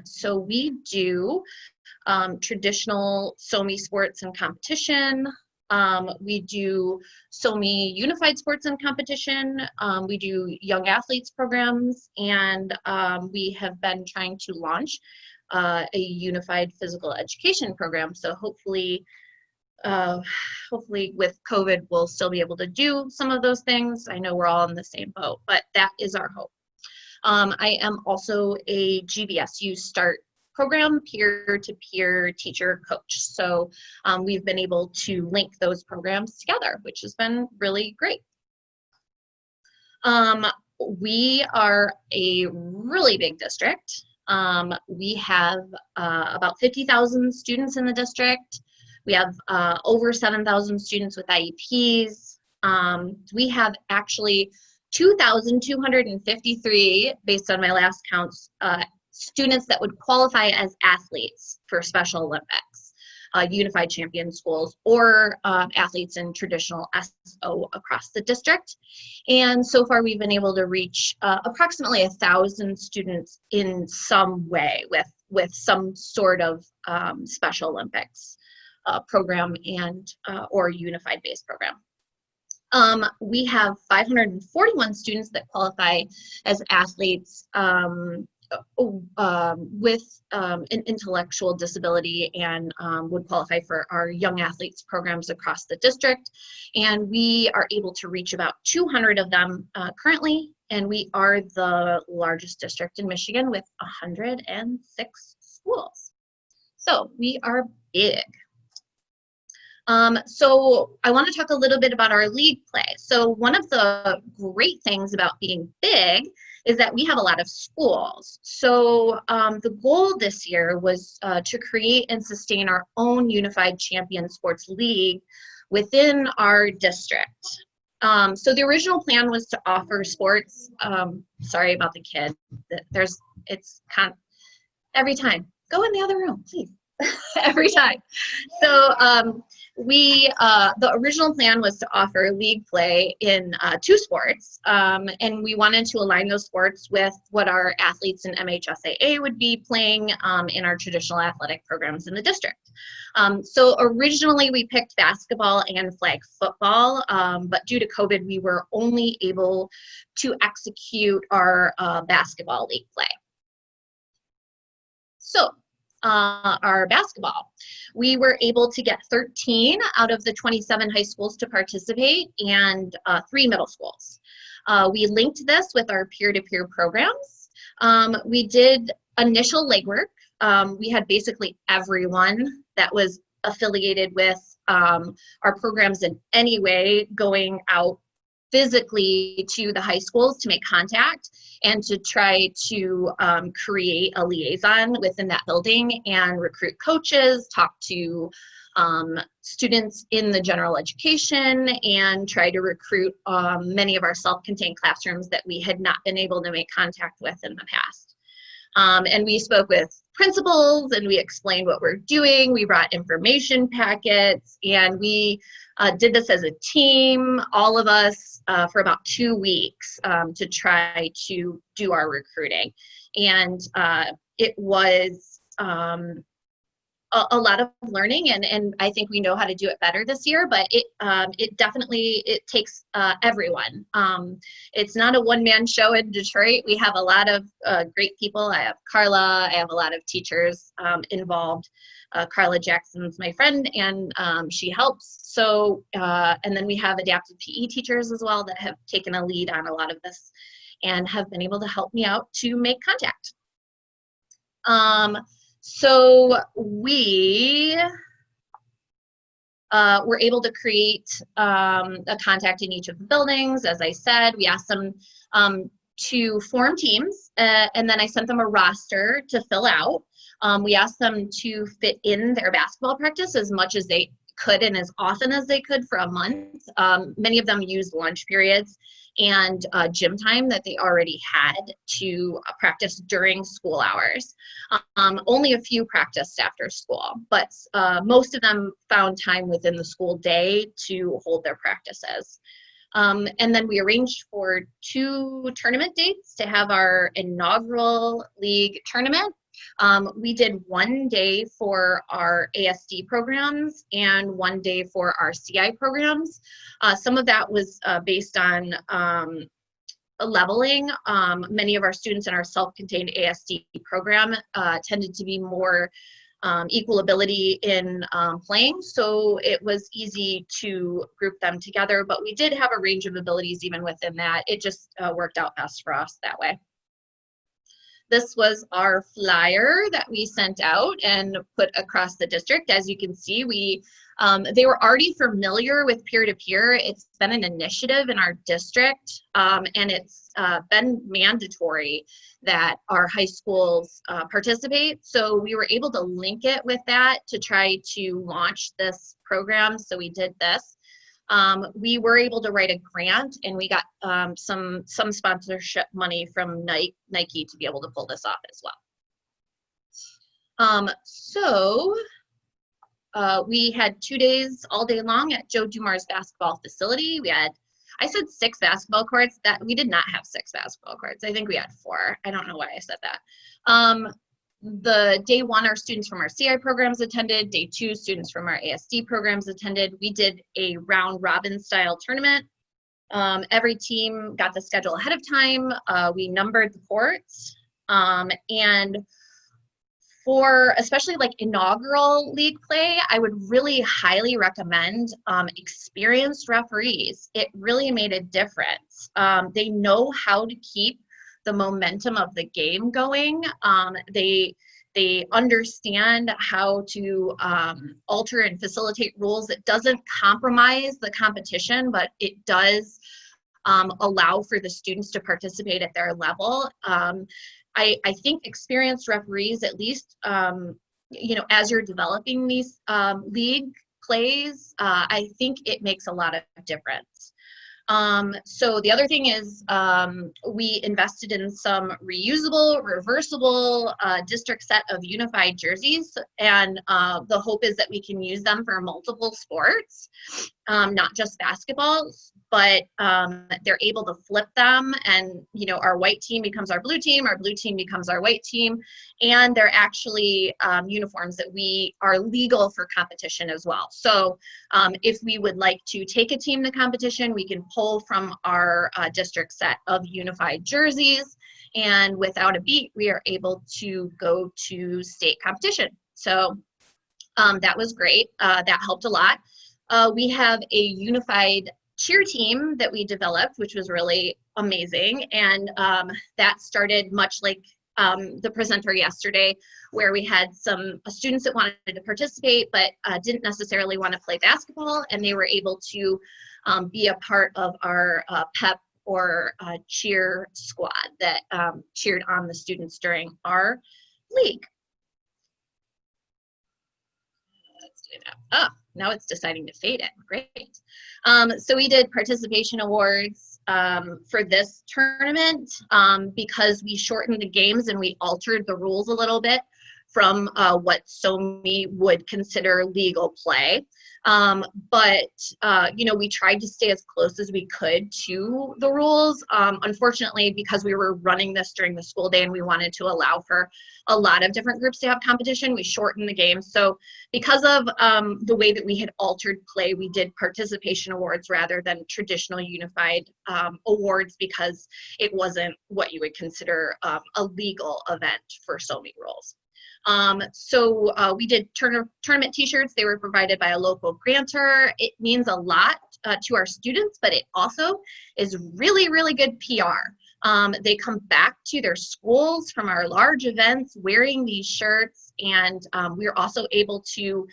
So we do traditional SOMI sports and competition. We do SOMI unified sports and competition. We do young athletes programs, and we have been trying to launch a unified physical education program. So hopefully with COVID, we'll still be able to do some of those things. I know we're all in the same boat, but that is our hope. I am also a GBSU START program, peer-to-peer teacher coach. So we've been able to link those programs together, which has been really great. We are a really big district. We have about 50,000 students in the district. We have over 7,000 students with IEPs. We have actually 2,253, based on my last counts, students that would qualify as athletes for Special Olympics, unified champion schools, or athletes in traditional SO across the district. And so far we've been able to reach approximately 1,000 students in some way with some sort of Special Olympics program and or unified base program. We have 541 students that qualify as athletes with an intellectual disability and would qualify for our young athletes programs across the district. And we are able to reach about 200 of them currently, and we are the largest district in Michigan with 106 schools. So we are big. So I want to talk a little bit about our league play. So one of the great things about being big is that we have a lot of schools. So the goal this year was to create and sustain our own unified champion sports league within our district. So the original plan was to offer sports, sorry about the kid, it's kind of, every time, go in the other room, please. Every time. So the original plan was to offer league play in 2 sports, and we wanted to align those sports with what our athletes in MHSAA would be playing in our traditional athletic programs in the district. So originally we picked basketball and flag football, but due to COVID, we were only able to execute our basketball league play. So our basketball, we were able to get 13 out of the 27 high schools to participate and 3 middle schools. We linked this with our peer-to-peer programs. We did initial legwork. We had basically everyone that was affiliated with our programs in any way going out physically to the high schools to make contact and to try to create a liaison within that building and recruit coaches, talk to students in the general education, and try to recruit many of our self-contained classrooms that we had not been able to make contact with in the past. And we spoke with principals and we explained what we're doing. We brought information packets, and we did this as a team, all of us, for about 2 weeks to try to do our recruiting. And it was a lot of learning, and I think we know how to do it better this year, but it definitely takes everyone. It's not a one-man show in Detroit. We have a lot of great people. I have Carla, I have a lot of teachers involved. Carla Jackson's my friend, and she helps. So, and then we have adaptive PE teachers as well that have taken a lead on a lot of this and have been able to help me out to make contact. So we were able to create a contact in each of the buildings. As I said, we asked them to form teams, and then I sent them a roster to fill out. We asked them to fit in their basketball practice as much as they could and as often as they could for a month. Many of them used lunch periods and gym time that they already had to practice during school hours. Only a few practiced after school, but most of them found time within the school day to hold their practices. And then we arranged for 2 tournament dates to have our inaugural league tournament. We did 1 day for our ASD programs and 1 day for our CI programs. Some of that was based on leveling. Many of our students in our self-contained ASD program tended to be more equal ability in playing, so it was easy to group them together, but we did have a range of abilities even within that. It just worked out best for us that way. This was our flyer that we sent out and put across the district. As you can see, they were already familiar with peer-to-peer. It's been an initiative in our district, and it's been mandatory that our high schools participate. So we were able to link it with that to try to launch this program. So we did this. We were able to write a grant, and we got some sponsorship money from Nike to be able to pull this off as well. We had 2 days all day long at Joe Dumar's basketball facility. We had, I said 6 basketball courts. That we did not have 6 basketball courts. I think we had 4. I don't know why I said that. The day 1, our students from our CI programs attended. Day 2, students from our ASD programs attended. We did a round robin style tournament. Every team got the schedule ahead of time. We numbered the courts. And for especially like inaugural league play, I would really highly recommend experienced referees. It really made a difference. They know how to keep the momentum of the game going. They understand how to alter and facilitate rules. It doesn't compromise the competition, but it does allow for the students to participate at their level. I think experienced referees, at least, as you're developing these league plays, I think it makes a lot of difference. So the other thing is we invested in some reusable, reversible district set of unified jerseys, and the hope is that we can use them for multiple sports, not just basketball, but they're able to flip them, and our white team becomes our blue team becomes our white team, and they're actually uniforms that we are legal for competition as well. So if we would like to take a team to competition, we can pull from our district set of unified jerseys, and without a beat, we are able to go to state competition. So that was great. That helped a lot. We have a unified cheer team that we developed, which was really amazing. And that started much like the presenter yesterday, where we had some students that wanted to participate, but didn't necessarily want to play basketball. And they were able to be a part of our PEP or cheer squad that cheered on the students during our league. Let's do that. Oh, now it's deciding to fade it. Great. So we did participation awards for this tournament because we shortened the games and we altered the rules a little bit from what SOMI would consider legal play. But we tried to stay as close as we could to the rules. Unfortunately, because we were running this during the school day and we wanted to allow for a lot of different groups to have competition, we shortened the game. So because of the way that we had altered play, we did participation awards rather than traditional unified awards, because it wasn't what you would consider a legal event for SOMI rules. So we did tournament t-shirts. They were provided by a local grantor. It means a lot to our students, but it also is really, really good PR. They come back to their schools from our large events wearing these shirts, and we're also able to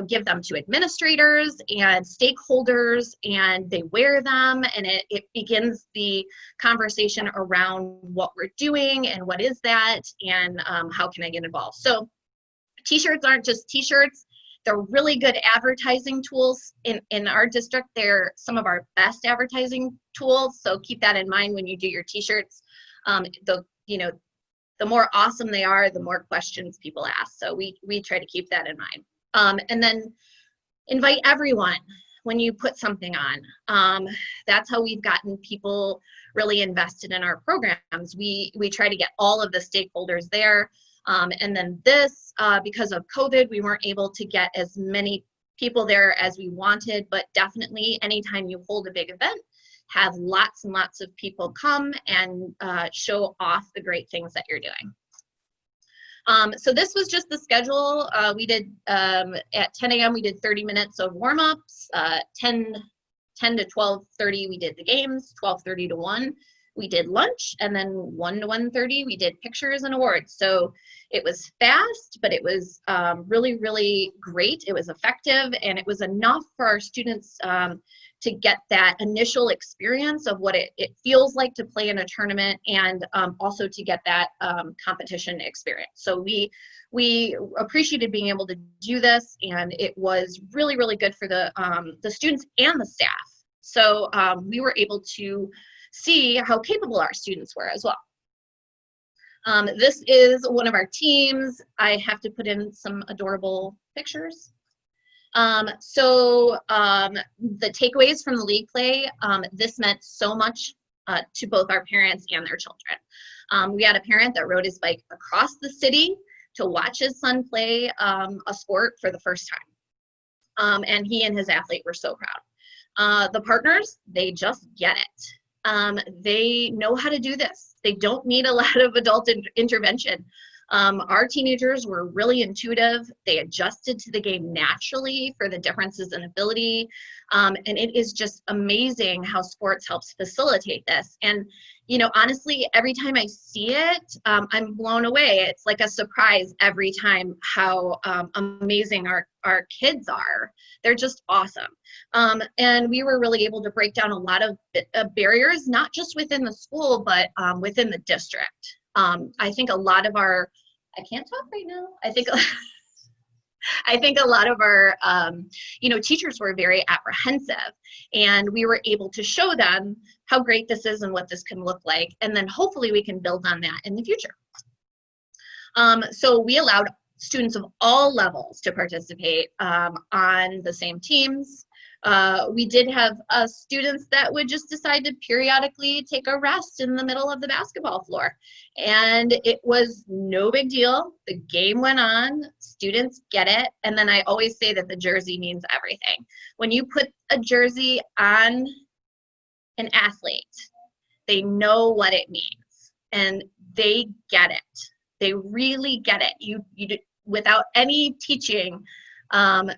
give them to administrators and stakeholders, and they wear them, and it begins the conversation around what we're doing and what is that, and how can I get involved. So t-shirts aren't just t-shirts. They're really good advertising tools in our district. They're some of our best advertising tools, so keep that in mind when you do your t-shirts. The more awesome they are, the more questions people ask, so we try to keep that in mind. And then invite everyone when you put something on. That's how we've gotten people really invested in our programs. We try to get all of the stakeholders there. And then this, because of COVID, we weren't able to get as many people there as we wanted, but definitely anytime you hold a big event, have lots and lots of people come and show off the great things that you're doing. So this was just the schedule. We did, at 10 a.m., we did 30 minutes of warm-ups, 10 to 12:30, we did the games, 12:30 to 1. We did lunch, and then 1 to 1:30, we did pictures and awards. So it was fast, but it was really, really great. It was effective, and it was enough for our students to get that initial experience of what it feels like to play in a tournament, and also to get that competition experience. So we appreciated being able to do this, and it was really, really good for the students and the staff. So we were able to see how capable our students were as well. This is one of our teams. I have to put in some adorable pictures. The takeaways from the league play, this meant so much to both our parents and their children. We had a parent that rode his bike across the city to watch his son play a sport for the first time. And he and his athlete were so proud. The partners, they just get it. They know how to do this. They don't need a lot of adult intervention. Our teenagers were really intuitive. They adjusted to the game naturally for the differences in ability. And it is just amazing how sports helps facilitate this. And, you know, honestly, every time I see it, I'm blown away. It's like a surprise every time how amazing our kids are. They're just awesome. And we were really able to break down a lot of barriers, not just within the school, but within the district. I think a lot of our, I can't talk right now. I think a lot of our, teachers were very apprehensive, and we were able to show them how great this is and what this can look like. And then hopefully we can build on that in the future. So we allowed students of all levels to participate on the same teams. We did have students that would just decide to periodically take a rest in the middle of the basketball floor. And it was no big deal. The game went on, students get it. And then I always say that the jersey means everything. When you put a jersey on an athlete, they know what it means and they get it. They really get it. You without any teaching,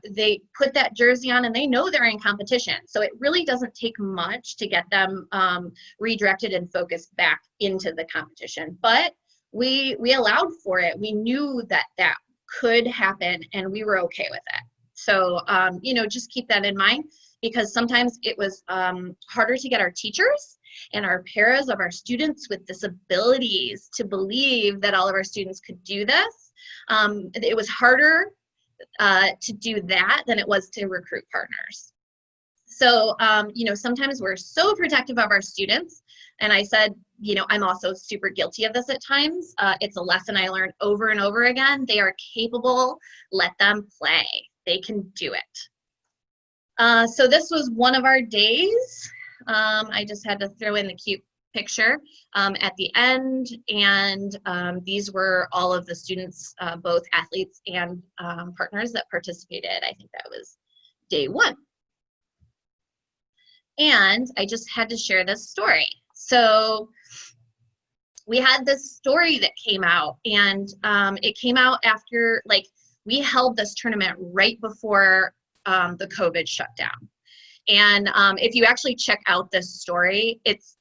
they put that jersey on and they know they're in competition. So it really doesn't take much to get them redirected and focused back into the competition. But we allowed for it. We knew that that could happen and we were okay with it. So, just keep that in mind, because sometimes it was harder to get our teachers and our paras of our students with disabilities to believe that all of our students could do this. It was harder to do that than it was to recruit partners. So, sometimes we're so protective of our students. And I said, I'm also super guilty of this at times. It's a lesson I learned over and over again. They are capable. Let them play. They can do it. So this was one of our days. I just had to throw in the cute picture at the end, and these were all of the students, both athletes and partners that participated. I think that was day one. And I just had to share this story. So we had this story that came out, and it came out after, we held this tournament right before the COVID shutdown. And if you actually check out this story, it's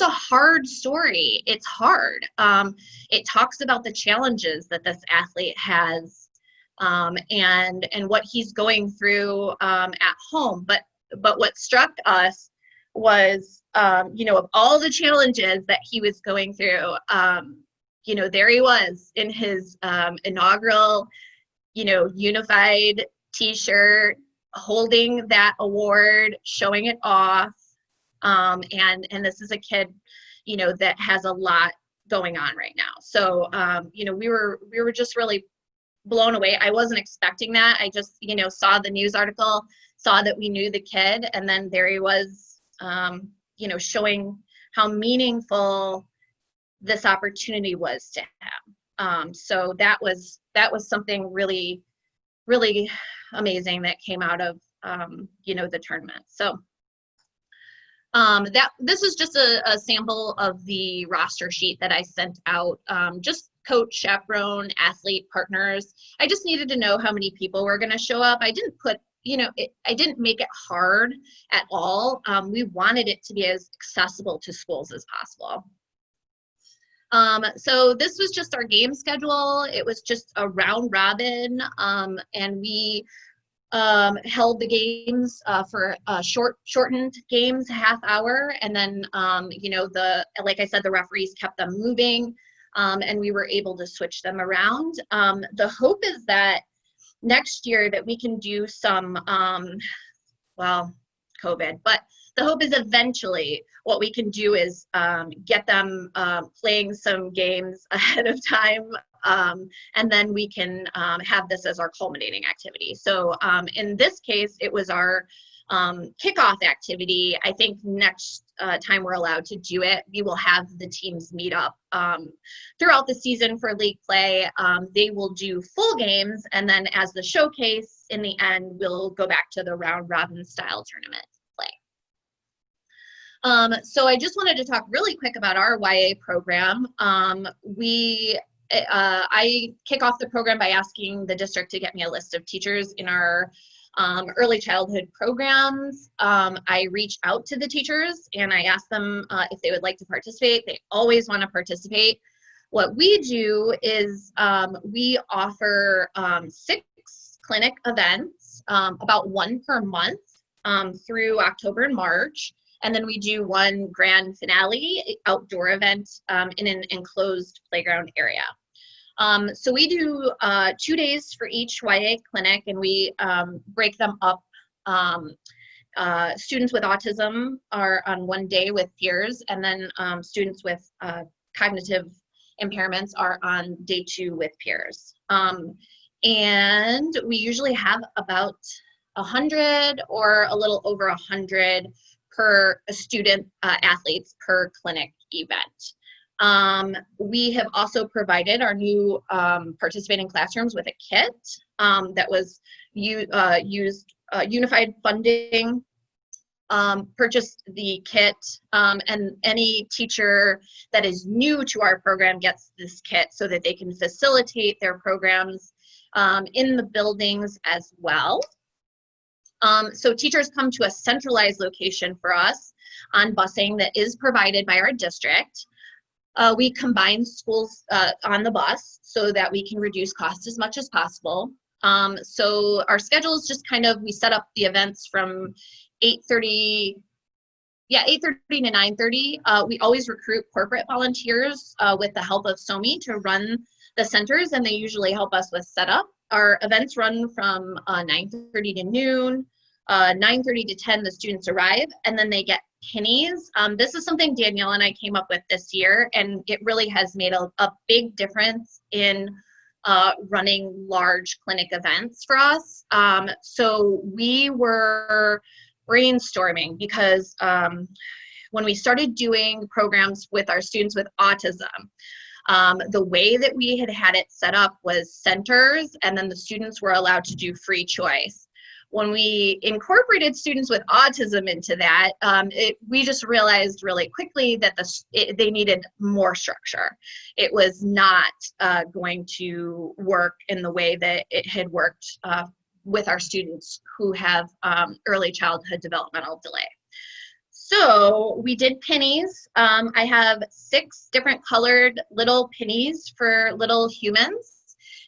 a hard story. It's hard. It talks about the challenges that this athlete has and what he's going through at home. But what struck us was, of all the challenges that he was going through, there he was in his inaugural, unified t-shirt, holding that award, showing it off. And this is a kid, that has a lot going on right now. So, we were just really blown away. I wasn't expecting that. I just, saw the news article, saw that we knew the kid, and then there he was, showing how meaningful this opportunity was to him. So that was something really, really amazing that came out of, you know, the tournament. So this is just a sample of the roster sheet that I sent out. Just coach, chaperone, athlete, partners. I just needed to know how many people were going to show up. I didn't put, you know, I didn't make it hard at all. We wanted it to be as accessible to schools as possible. So this was just our game schedule. It was just a round robin, and we held the games for shortened games, half hour, and then you know, like I said, the referees kept them moving, and we were able to switch them around. The hope is that next year that we can do some, well, COVID, but the hope is eventually what we can do is get them playing some games ahead of time, and then we can have this as our culminating activity. So in this case, it was our kickoff activity. I think next time we're allowed to do it, we will have the teams meet up throughout the season for league play. They will do full games, and then as the showcase in the end, we'll go back to the round robin style tournament play. So I just wanted to talk really quick about our YA program. I kick off the program by asking the district to get me a list of teachers in our early childhood programs. I reach out to the teachers and I ask them if they would like to participate. They always want to participate. What we do is we offer 6 clinic events, about 1 per month through October and March. And then we do 1 grand finale outdoor event in an enclosed playground area. So we do 2 days for each YA clinic, and we break them up. Students with autism are on 1 day with peers, and then students with cognitive impairments are on day 2 with peers. And we usually have about 100 or a little over 100 per student athletes per clinic event. We have also provided our new participating classrooms with a kit that was used unified funding, purchased the kit, and any teacher that is new to our program gets this kit so that they can facilitate their programs in the buildings as well. So teachers come to a centralized location for us on busing that is provided by our district. We combine schools on the bus so that we can reduce costs as much as possible. So our schedule is just kind of, we set up the events from 8:30 to 9:30. We always recruit corporate volunteers with the help of SOMI to run the centers, and they usually help us with setup. Our events run from 9:30 to noon. 9:30 to 10, the students arrive, and then they get pennies. This is something Danielle and I came up with this year, and it really has made a big difference in running large clinic events for us. So we were brainstorming because when we started doing programs with our students with autism, the way that we had it set up was centers, and then the students were allowed to do free choice. When we incorporated students with autism into that, we just realized really quickly that they needed more structure. It was not going to work in the way that it had worked with our students who have early childhood developmental delay. So we did pennies. I have 6 different colored little pennies for little humans.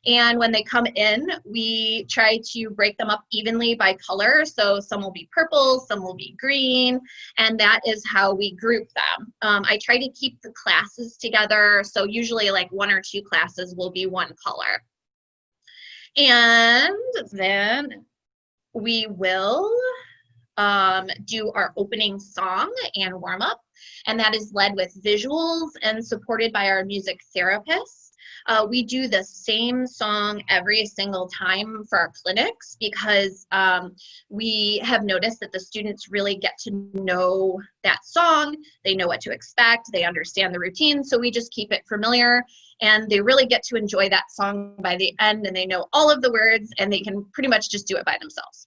And when they come in, we try to break them up evenly by color. So some will be purple, some will be green, and that is how we group them. I try to keep the classes together. So usually like 1 or 2 classes will be 1 color. And then we will do our opening song and warm up. And that is led with visuals and supported by our music therapists. we do the same song every single time for our clinics because we have noticed that the students really get to know that song. They know what to expect. They understand the routine. So we just keep it familiar, and they really get to enjoy that song by the end, and they know all of the words, and they can pretty much just do it by themselves.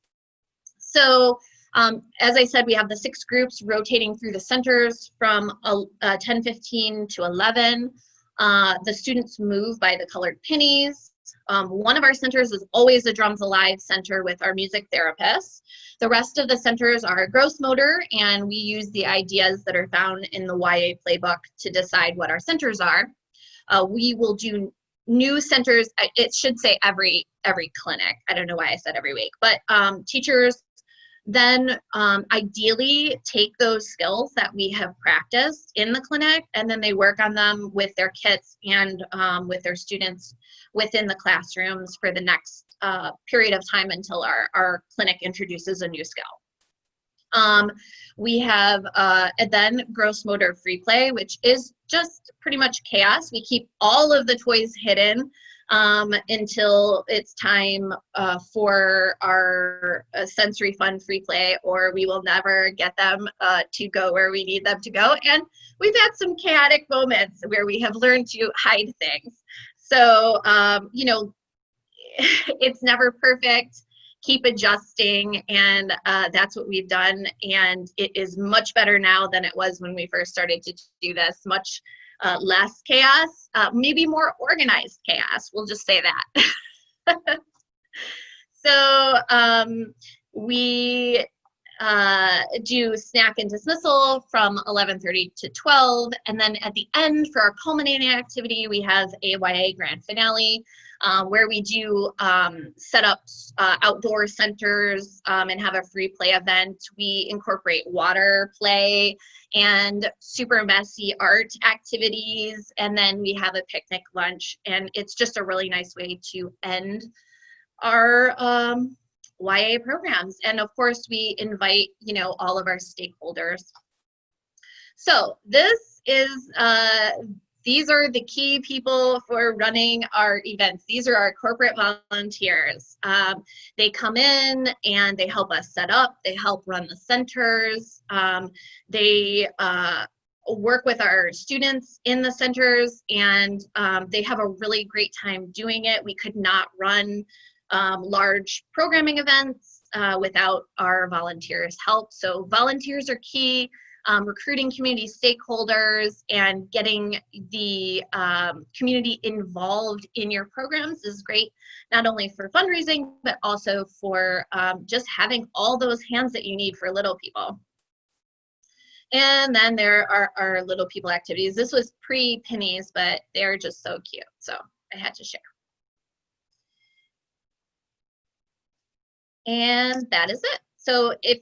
So as I said, we have the 6 groups rotating through the centers from 10:15 to 11. The students move by the colored pennies. One of our centers is always a Drums Alive center with our music therapists. The rest of the centers are gross motor, and we use the ideas that are found in the YA playbook to decide what our centers are. We will do new centers. It should say every clinic. I don't know why I said every week, but teachers then ideally take those skills that we have practiced in the clinic, and then they work on them with their kits and with their students within the classrooms for the next period of time until our clinic introduces a new skill. We have then gross motor free play, which is just pretty much chaos. We keep all of the toys hidden until it's time for our sensory fun free play, or we will never get them to go where we need them to go. And we've had some chaotic moments where we have learned to hide things. So, you know, it's never perfect. Keep adjusting, and that's what we've done. And it is much better now than it was when we first started to do this. Much less chaos, maybe more organized chaos. We'll just say that. So we do snack and dismissal from 11:30 to 12. And then at the end, for our culminating activity, we have AYA grand finale, where we do set up outdoor centers and have a free play event. We incorporate water play and super messy art activities, and then we have a picnic lunch, and it's just a really nice way to end our YA programs. And of course, we invite, you know, all of our stakeholders. So this is these are the key people for running our events. These are our corporate volunteers. They come in and they help us set up, they help run the centers, they work with our students in the centers, and they have a really great time doing it. We could not run large programming events without our volunteers' help. So volunteers are key. Recruiting community stakeholders and getting the community involved in your programs is great, not only for fundraising, but also for just having all those hands that you need for little people. And then there are our little people activities. This was pre-pennies, but they're just so cute, so I had to share. And that is it. So if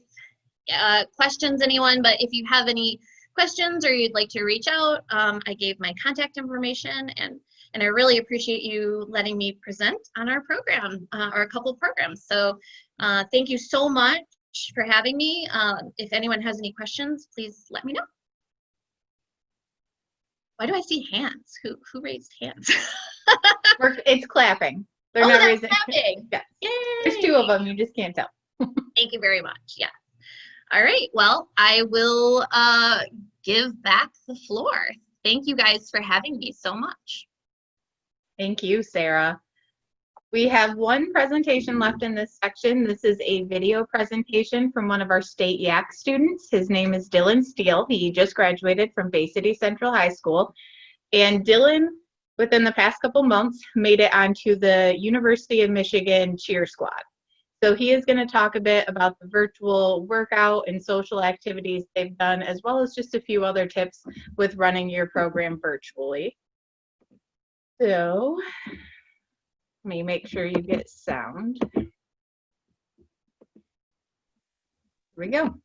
questions, anyone, but if you have any questions or you'd like to reach out, I gave my contact information, and I really appreciate you letting me present on our program, or a couple programs. So thank you so much for having me. If anyone has any questions, please let me know. Why do I see hands? Who raised hands? It's clapping. They're not not raising. raising. Clapping. Yeah. There's 2 of them. You just can't tell. Thank you very much. Yeah. All right. Well, I will give back the floor. Thank you guys for having me so much. Thank you, Sarah. We have one presentation left in this section. This is a video presentation from one of our state YAC students. His name is Dylan Steele. He just graduated from Bay City Central High School. And Dylan, within the past couple months, made it onto the University of Michigan cheer squad. So he is going to talk a bit about the virtual workout and social activities they've done, as well as just a few other tips with running your program virtually. So let me make sure you get sound. Here we go.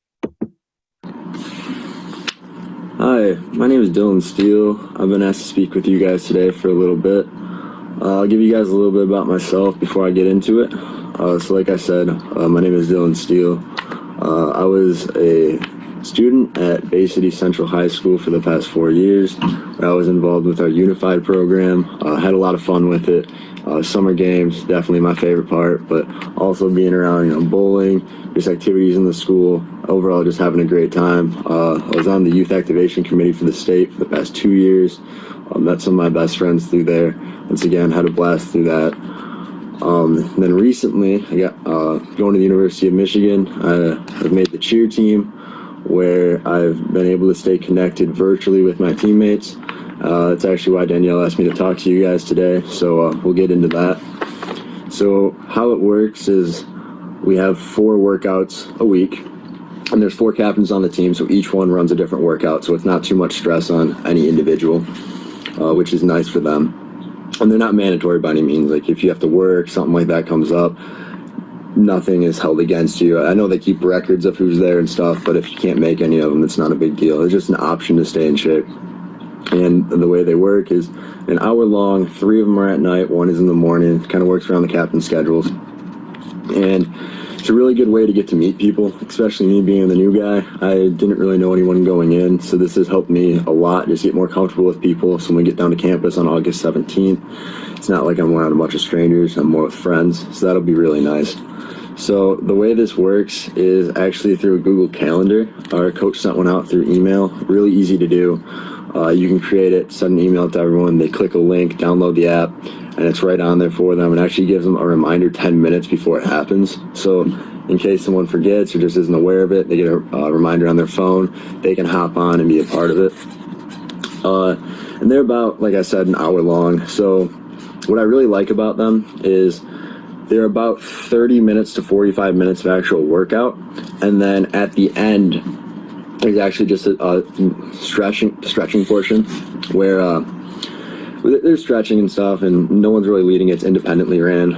Hi, my name is Dylan Steele. I've been asked to speak with you guys today for a little bit. I'll give you guys a little bit about myself before I get into it. So like I said, my name is Dylan Steele. I was a student at Bay City Central High School for the past 4 years, where I was involved with our Unified program. Had a lot of fun with it. Summer games, definitely my favorite part, but also being around, bowling, just activities in the school. Overall, just having a great time. I was on the youth activation committee for the state for the past 2 years. Met some of my best friends through there. Once again, had a blast through that. Then recently, I got going to the University of Michigan. I've made the cheer team, where I've been able to stay connected virtually with my teammates. That's actually why Danielle asked me to talk to you guys today, so we'll get into that. So how it works is we have 4 workouts a week, and there's 4 captains on the team, so each one runs a different workout, so it's not too much stress on any individual, which is nice for them. And they're not mandatory by any means. Like if you have to work, something like that comes up, nothing is held against you. I know they keep records of who's there and stuff, but if you can't make any of them, it's not a big deal. It's just an option to stay in shape. And the way they work is an hour long, 3 of them are at night, 1 is in the morning. It kind of works around the captain's schedules. And it's a really good way to get to meet people, especially me being the new guy. I didn't really know anyone going in, so this has helped me a lot, just get more comfortable with people. So when we get down to campus on August 17th, it's not like I'm around a bunch of strangers, I'm more with friends, so that'll be really nice. So the way this works is actually through a Google Calendar. Our coach sent one out through email, really easy to do. You can create it, send an email to everyone, they click a link, download the app, and it's right on there for them. It actually gives them a reminder 10 minutes before it happens. So in case someone forgets or just isn't aware of it, they get a reminder on their phone, they can hop on and be a part of it. And they're about, like I said, an hour long. So what I really like about them is they're about 30 minutes to 45 minutes of actual workout. And then at the end, there's actually just a stretching portion where there's stretching and stuff, and no one's really leading it. It's independently ran.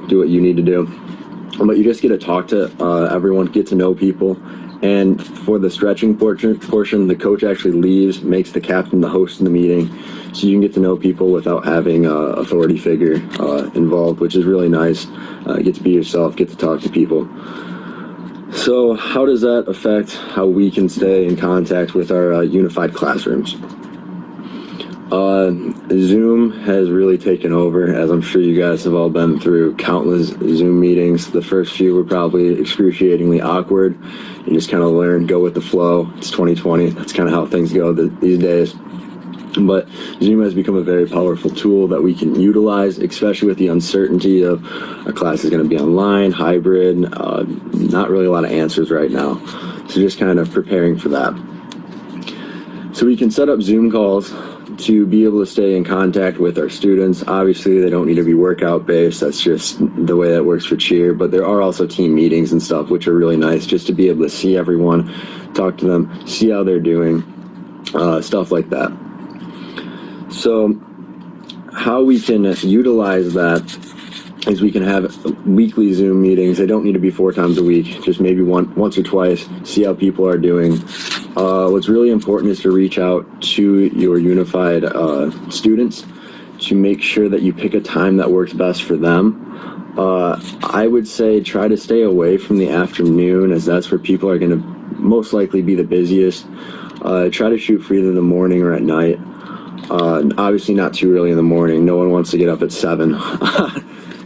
Do what you need to do. But you just get to talk to everyone, get to know people. And for the stretching portion, the coach actually leaves, makes the captain the host in the meeting, so you can get to know people without having an authority figure involved, which is really nice. Get to be yourself, get to talk to people. So how does that affect how we can stay in contact with our unified classrooms? Zoom has really taken over, as I'm sure you guys have all been through countless Zoom meetings. The first few were probably excruciatingly awkward. You just kind of learn, go with the flow. It's 2020. That's kind of how things go these days. But Zoom has become a very powerful tool that we can utilize, especially with the uncertainty of our class is going to be online, hybrid, not really a lot of answers right now. So just kind of preparing for that. So we can set up Zoom calls to be able to stay in contact with our students. Obviously, they don't need to be workout based. That's just the way that works for cheer. But there are also team meetings and stuff, which are really nice, just to be able to see everyone, talk to them, see how they're doing, stuff like that. So how we can utilize that is we can have weekly Zoom meetings. They don't need to be 4 times a week, just maybe once or twice, see how people are doing. What's really important is to reach out to your unified students to make sure that you pick a time that works best for them. I would say try to stay away from the afternoon, as that's where people are going to most likely be the busiest. Try to shoot for either the morning or at night. Obviously not too early in the morning. No one wants to get up at 7.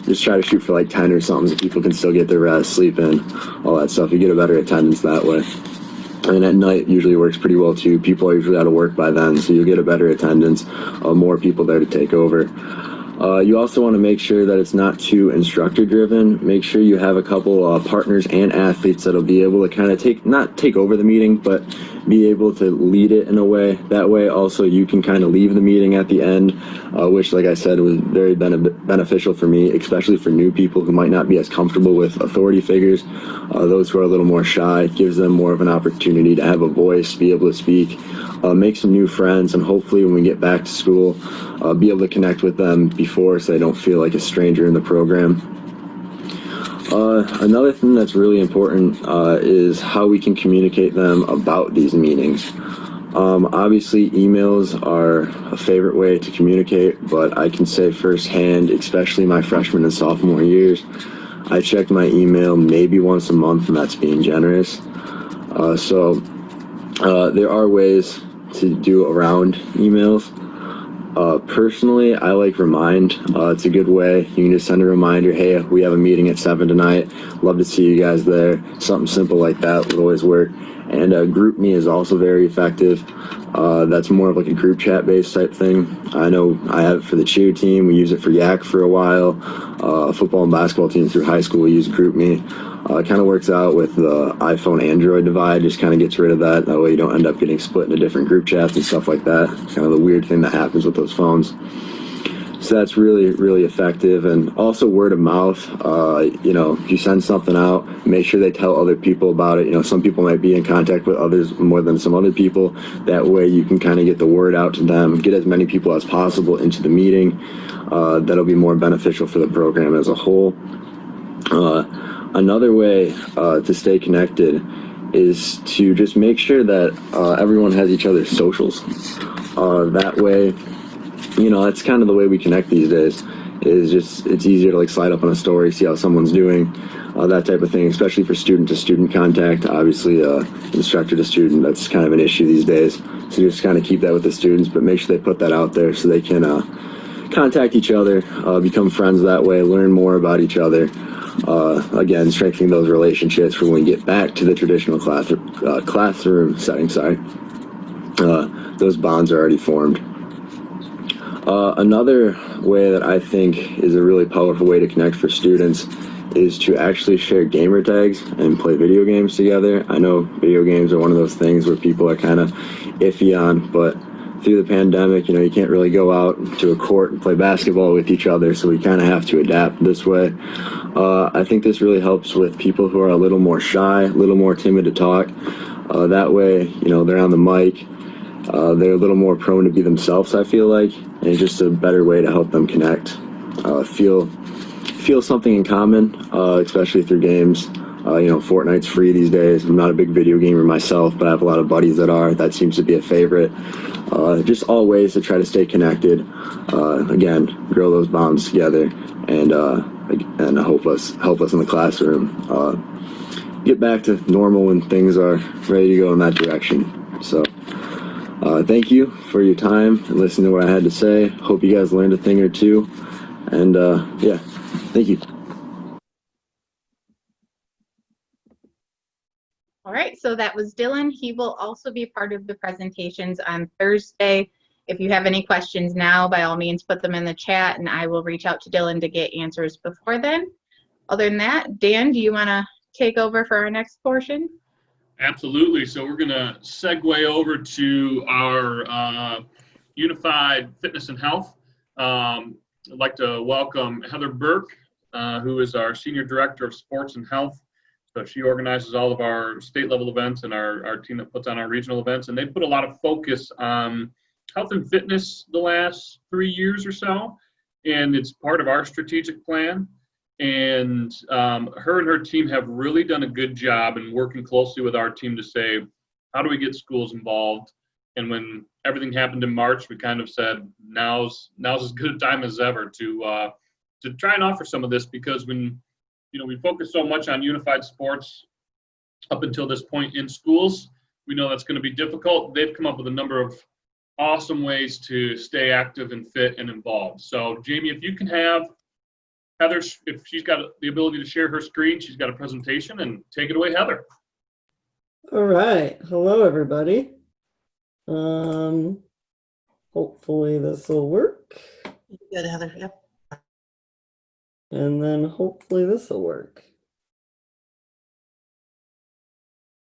Just try to shoot for like 10 or something so people can still get their rest, sleep in, all that stuff. You get a better attendance that way. And at night usually works pretty well too. People are usually out of work by then, so you get a better attendance, more people there to take over. You also want to make sure that it's not too instructor driven. Make sure you have a couple partners and athletes that'll be able to kind of not take over the meeting, but be able to lead it in a way. That way also you can kind of leave the meeting at the end, which, like I said, was very beneficial for me, especially for new people who might not be as comfortable with authority figures. Those who are a little more shy, it gives them more of an opportunity to have a voice, be able to speak, make some new friends, and hopefully when we get back to school, be able to connect with them before, so they don't feel like a stranger in the program. Another thing that's really important is how we can communicate them about these meetings. Obviously, emails are a favorite way to communicate, but I can say firsthand, especially my freshman and sophomore years, I check my email maybe once a month, and that's being generous. So There are ways to do around emails. Personally, I like Remind. It's a good way. You can just send a reminder, hey, we have a meeting at 7 tonight. Love to see you guys there. Something simple like that would always work. And GroupMe is also very effective. That's more of like a group chat based type thing. I know I have it for the cheer team. We use it for Yak for a while. Football and basketball team through high school, we use GroupMe. It kind of works out with the iPhone Android divide, just kind of gets rid of that. That way you don't end up getting split into different group chats and stuff like that. Kind of the weird thing that happens with those phones. So that's really, really effective. And also word of mouth, you know, if you send something out, make sure they tell other people about it. You know, some people might be in contact with others more than some other people. That way you can kind of get the word out to them, get as many people as possible into the meeting. That'll be more beneficial for the program as a whole. Another way to stay connected is to just make sure that everyone has each other's socials. That way, you know, that's kind of the way we connect these days. Is just it's easier to like slide up on a story, see how someone's doing, that type of thing. Especially for student-to-student contact. Obviously, instructor to student, that's kind of an issue these days. So just kind of keep that with the students, but make sure they put that out there so they can contact each other, become friends that way, learn more about each other. Again, strengthening those relationships for when we get back to the traditional classroom setting. Those bonds are already formed. Another way that I think is a really powerful way to connect for students is to actually share gamer tags and play video games together. I know video games are one of those things where people are kind of iffy on, but through the pandemic, you know, you can't really go out to a court and play basketball with each other, so we kind of have to adapt this way. I think this really helps with people who are a little more shy, a little more timid to talk. That way, you know, they're on the mic. They're a little more prone to be themselves, I feel like, and it's just a better way to help them connect, feel something in common, especially through games. You know, Fortnite's free these days. I'm not a big video gamer myself, but I have a lot of buddies that are. That seems to be a favorite. Just all ways to try to stay connected. Again, grow those bonds together, and help us in the classroom get back to normal when things are ready to go in that direction. So. Thank you for your time and listening to what I had to say. Hope you guys learned a thing or two. And yeah, thank you. All right, so that was Dylan. He will also be part of the presentations on Thursday. If you have any questions now, by all means, put them in the chat and I will reach out to Dylan to get answers before then. Other than that, Dan, do you want to take over for our next portion? Absolutely. So we're going to segue over to our Unified Fitness and Health. I'd like to welcome Heather Burke, who is our Senior Director of Sports and Health. So she organizes all of our state level events and our team that puts on our regional events. And they put a lot of focus on health and fitness the last 3 years or so. And it's part of our strategic plan. And her and her team have really done a good job in working closely with our team to say, how do we get schools involved? And when everything happened in March, we kind of said, now's as good a time as ever to try and offer some of this, because when, you know, we focus so much on unified sports up until this point in schools, we know that's going to be difficult. They've come up with a number of awesome ways to stay active and fit and involved. So Jamie, if you can have Heather, if she's got the ability to share her screen, she's got a presentation, and take it away, Heather. All right. Hello, everybody. Hopefully this will work. Good, Heather. Yep. And then hopefully this will work.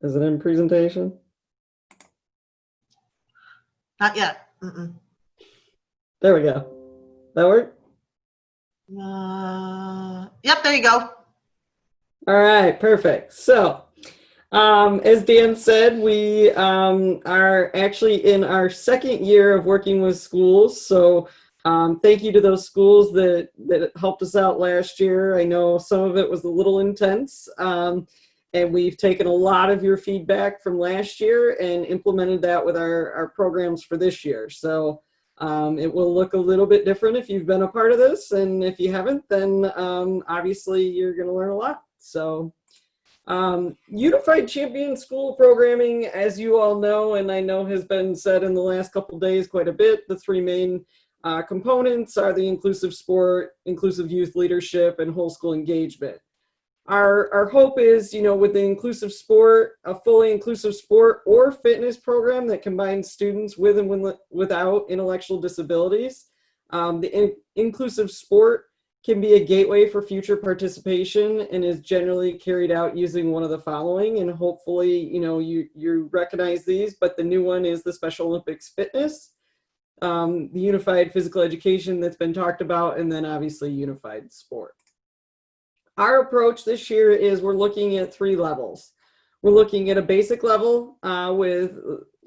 Is it in presentation? Not yet. There we go. That work? Yep, there you go. All right, perfect. So, as Dan said, we are actually in our second year of working with schools. So, thank you to those schools that helped us out last year. I know some of it was a little intense, and we've taken a lot of your feedback from last year and implemented that with our programs for this year. So, it will look a little bit different if you've been a part of this, and if you haven't, then obviously you're going to learn a lot. So Unified Champion School programming, as you all know, and I know has been said in the last couple days quite a bit, the three main components are the inclusive sport, inclusive youth leadership, and whole school engagement. Our hope is, with the inclusive sport, a fully inclusive sport or fitness program that combines students with and without intellectual disabilities. The inclusive sport can be a gateway for future participation and is generally carried out using one of the following. And hopefully, you recognize these, but the new one is the Special Olympics fitness, the unified physical education that's been talked about, and then obviously unified sport. Our approach this year is we're looking at 3 levels. We're looking at a basic level with,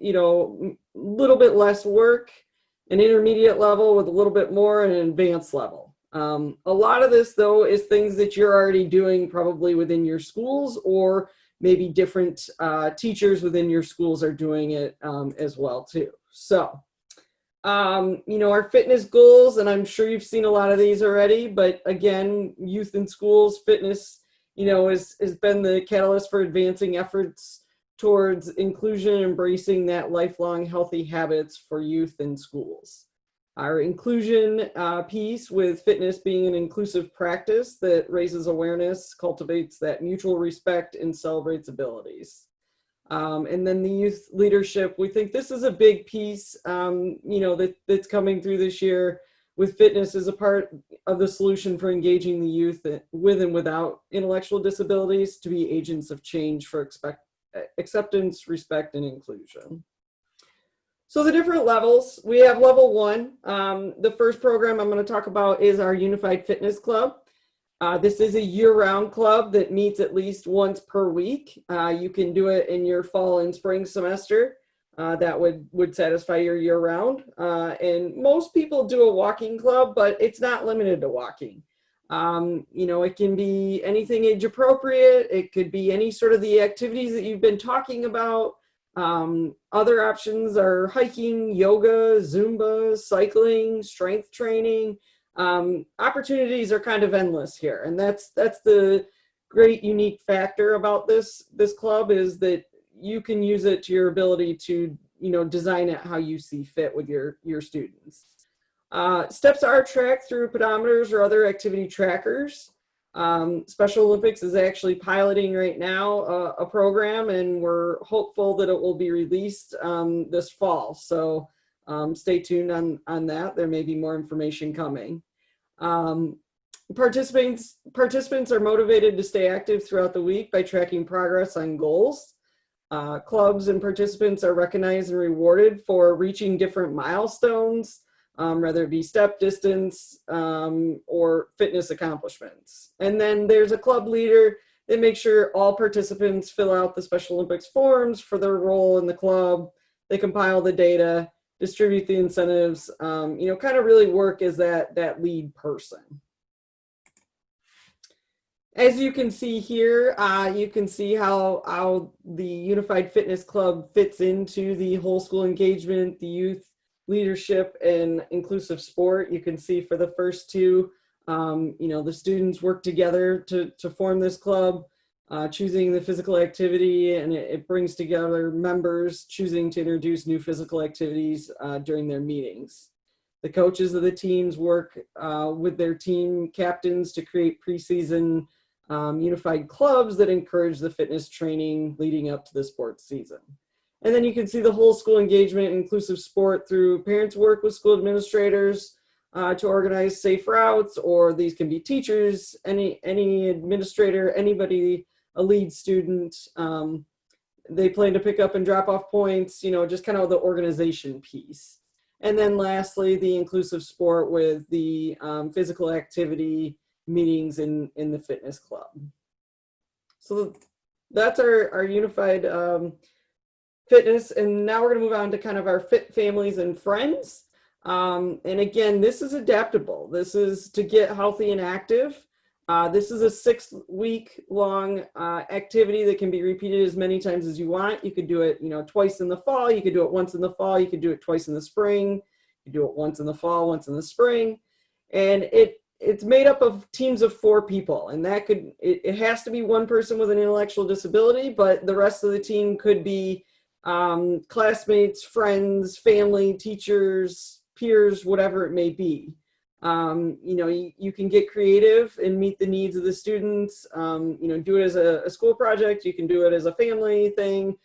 a little bit less work, an intermediate level with a little bit more, and an advanced level. A lot of this, though, is things that you're already doing probably within your schools, or maybe different teachers within your schools are doing it as well, too. So, our fitness goals, and I'm sure you've seen a lot of these already, but again, youth in schools, fitness, has been the catalyst for advancing efforts towards inclusion and embracing that lifelong healthy habits for youth in schools. Our inclusion piece, with fitness being an inclusive practice that raises awareness, cultivates that mutual respect, and celebrates abilities. And then the youth leadership, we think this is a big piece, that's coming through this year, with fitness as a part of the solution for engaging the youth with and without intellectual disabilities to be agents of change for acceptance, respect, and inclusion. So the different levels, we have level 1. The first program I'm going to talk about is our Unified Fitness Club. This is a year-round club that meets at least once per week. You can do it in your fall and spring semester. That would satisfy your year-round. And most people do a walking club, but it's not limited to walking. It can be anything age appropriate. It could be any sort of the activities that you've been talking about. Other options are hiking, yoga, Zumba, cycling, strength training. Opportunities are kind of endless here, and that's the great unique factor about this club, is that you can use it to your ability to design it how you see fit with your students. Steps are tracked through pedometers or other activity trackers. Special Olympics is actually piloting right now a program, and we're hopeful that it will be released this fall. So stay tuned on that. There may be more information coming. Participants are motivated to stay active throughout the week by tracking progress on goals. Clubs and participants are recognized and rewarded for reaching different milestones, whether it be step distance or fitness accomplishments. And then there's a club leader that makes sure all participants fill out the Special Olympics forms for their role in the club. They compile the data, distribute the incentives, kind of really work as that lead person. As you can see here, you can see how the Unified Fitness Club fits into the whole school engagement, the youth leadership, and inclusive sport. You can see for the first 2, the students work together to form this club, choosing the physical activity, and it brings together members choosing to introduce new physical activities during their meetings. The coaches of the teams work with their team captains to create preseason unified clubs that encourage the fitness training leading up to the sports season. And then you can see the whole school engagement, inclusive sport, through parents work with school administrators to organize safe routes, or these can be teachers, any administrator, anybody, a lead student. They plan to pick up and drop off points, just kind of the organization piece. And then lastly, the inclusive sport with the physical activity meetings in the fitness club. So that's our unified fitness. And now we're going to move on to kind of our fit families and friends. And again, this is adaptable. This is to get healthy and active. This is a 6-week-long activity that can be repeated as many times as you want. You could do it, twice in the fall. You could do it once in the fall. You could do it twice in the spring. You could do it once in the fall, once in the spring. And it's made up of teams of 4 people, and that it has to be one person with an intellectual disability, but the rest of the team could be classmates, friends, family, teachers, peers, whatever it may be. You know, you can get creative and meet the needs of the students. You know, do it as a school project. You can do it as a family thing.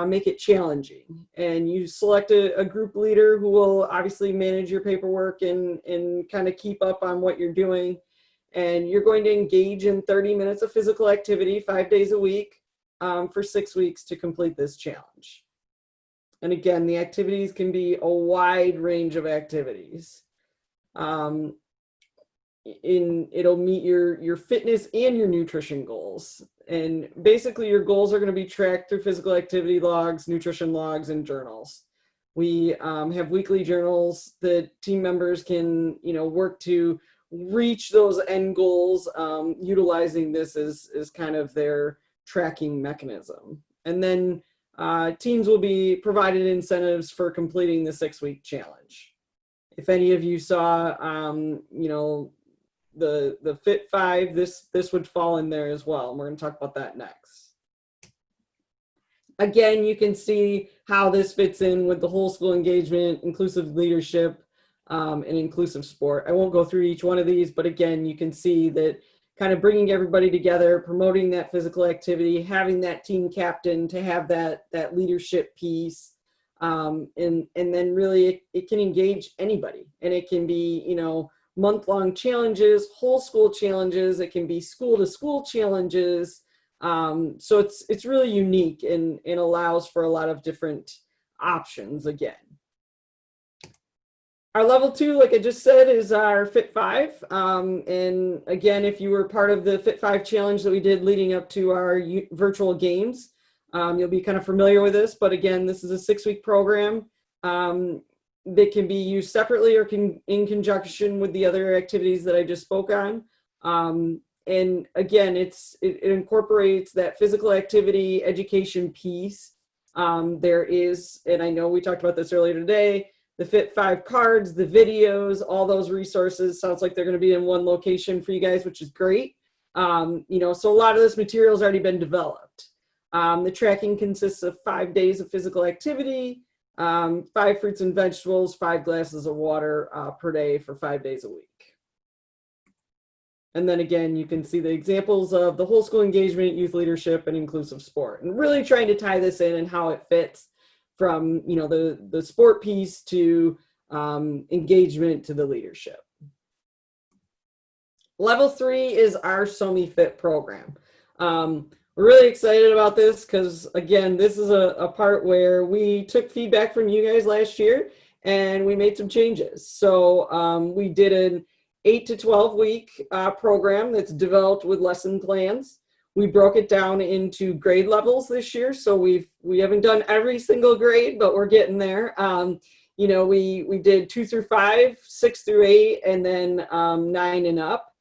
Make it challenging. And you select a group leader who will obviously manage your paperwork and kind of keep up on what you're doing. And you're going to engage in 30 minutes of physical activity 5 days a week for 6 weeks to complete this challenge. And again, the activities can be a wide range of activities. It'll meet your fitness and your nutrition goals. And basically your goals are going to be tracked through physical activity logs, nutrition logs, and journals. We have weekly journals that team members can, you know, work to reach those end goals, utilizing this as kind of their tracking mechanism. And then teams will be provided incentives for completing the 6-week challenge. If any of you saw, you know, the Fit 5, this would fall in there as well. And we're going to talk about that next. Again, you can see how this fits in with the whole school engagement, inclusive leadership, and inclusive sport. I won't go through each one of these, but again, you can see that kind of bringing everybody together, promoting that physical activity, having that team captain to have that leadership piece. And then really it can engage anybody, and it can be, you know, month-long challenges, whole school challenges. It can be school-to-school challenges. So it's really unique and allows for a lot of different options again. Our level 2, like I just said, is our Fit 5. And again, if you were part of the Fit 5 challenge that we did leading up to our virtual games, you'll be kind of familiar with this. But again, this is a 6-week program that can be used separately or in conjunction with the other activities that I just spoke on. And again, it incorporates that physical activity education piece. There is, and I know we talked about this earlier today, the Fit 5 cards, the videos, all those resources. Sounds like they're going to be in one location for you guys, which is great. You know, so a lot of this material has already been developed. The tracking consists of 5 days of physical activity, 5 fruits and vegetables, 5 glasses of water per day for 5 days a week. And then again, you can see the examples of the whole school engagement, youth leadership, and inclusive sport, and really trying to tie this in and how it fits from, you know, the sport piece to engagement to the leadership. Level 3 is our SOMI Fit program. We're really excited about this because, again, this is a part where we took feedback from you guys last year and we made some changes. So we did an 8 to 12 week program that's developed with lesson plans. We broke it down into grade levels this year. So we haven't done every single grade, but we're getting there. You know, we did 2 through 5, 6 through 8, and then 9 and up.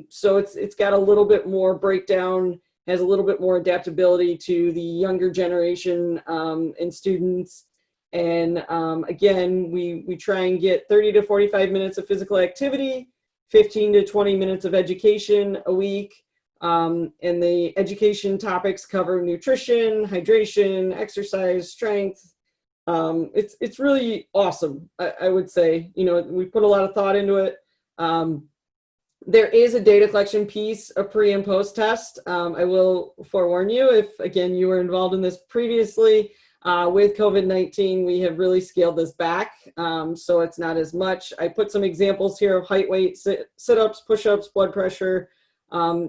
So it's got a little bit more breakdown, has a little bit more adaptability to the younger generation and students. And again, we try and get 30 to 45 minutes of physical activity, 15 to 20 minutes of education a week. And the education topics cover nutrition, hydration, exercise, strength. It's really awesome, I would say. You know, we put a lot of thought into it. There is a data collection piece, a pre and post test. I will forewarn you, if again you were involved in this previously, with COVID-19, we have really scaled this back, so it's not as much. I put some examples here of height, weight, sit-ups, push-ups, blood pressure,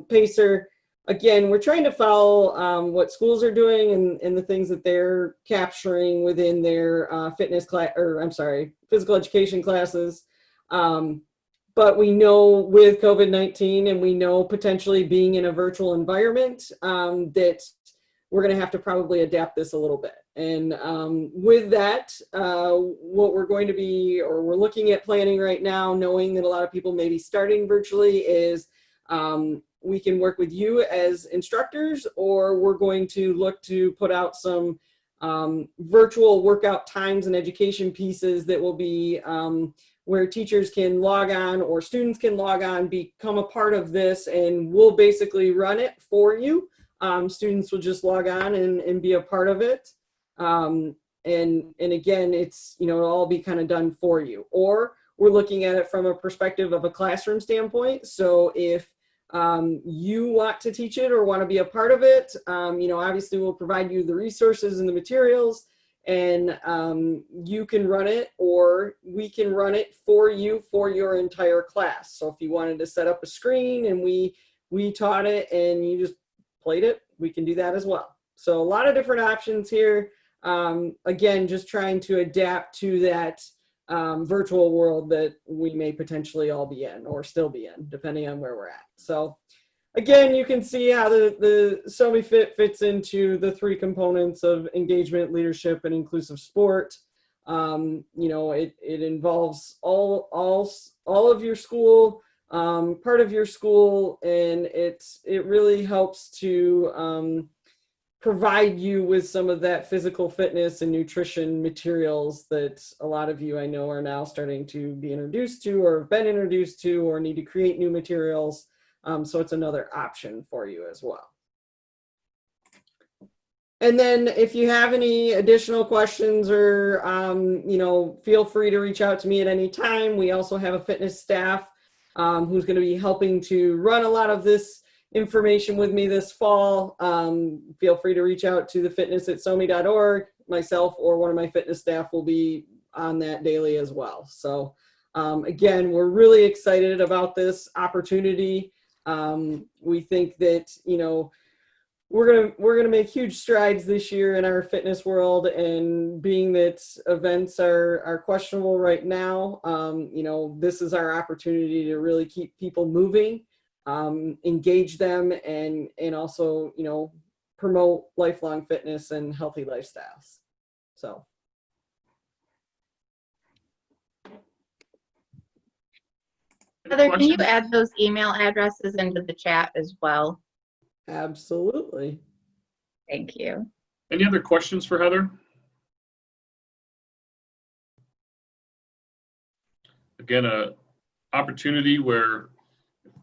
pacer. Again, we're trying to follow what schools are doing and the things that they're capturing within their physical education classes. But we know with COVID-19 and we know potentially being in a virtual environment that we're going to have to probably adapt this a little bit. And with that, what we're going to be, or we're looking at planning right now, knowing that a lot of people may be starting virtually, is we can work with you as instructors, or we're going to look to put out some virtual workout times and education pieces that will be where teachers can log on or students can log on, become a part of this, and we'll basically run it for you. Students will just log on and be a part of it. And again, it's, it'll all be kind of done for you. Or we're looking at it from a perspective of a classroom standpoint. So if you want to teach it or want to be a part of it, obviously we'll provide you the resources and the materials, and you can run it, or we can run it for you for your entire class. So if you wanted to set up a screen and we taught it and you just played it, we can do that as well. So a lot of different options here. Again, just trying to adapt to that virtual world that we may potentially all be in or still be in, depending on where we're at. So again, you can see how the SOMI fits into the three components of engagement, leadership, and inclusive sport. It involves all of your school, part of your school, and it really helps to provide you with some of that physical fitness and nutrition materials that a lot of you I know are now starting to be introduced to, or have been introduced to, or need to create new materials. So it's another option for you as well. And then if you have any additional questions or, feel free to reach out to me at any time. We also have a fitness staff who's going to be helping to run a lot of this information with me this fall. Feel free to reach out to the fitness@somi.org. Myself or one of my fitness staff will be on that daily as well. So again, we're really excited about this opportunity. We think that, we're gonna make huge strides this year in our fitness world, and being that events are questionable right now, this is our opportunity to really keep people moving, engage them, and also, promote lifelong fitness and healthy lifestyles. So. Heather, can you add those email addresses into the chat as well? Absolutely. Thank you. Any other questions for Heather? Again, a opportunity where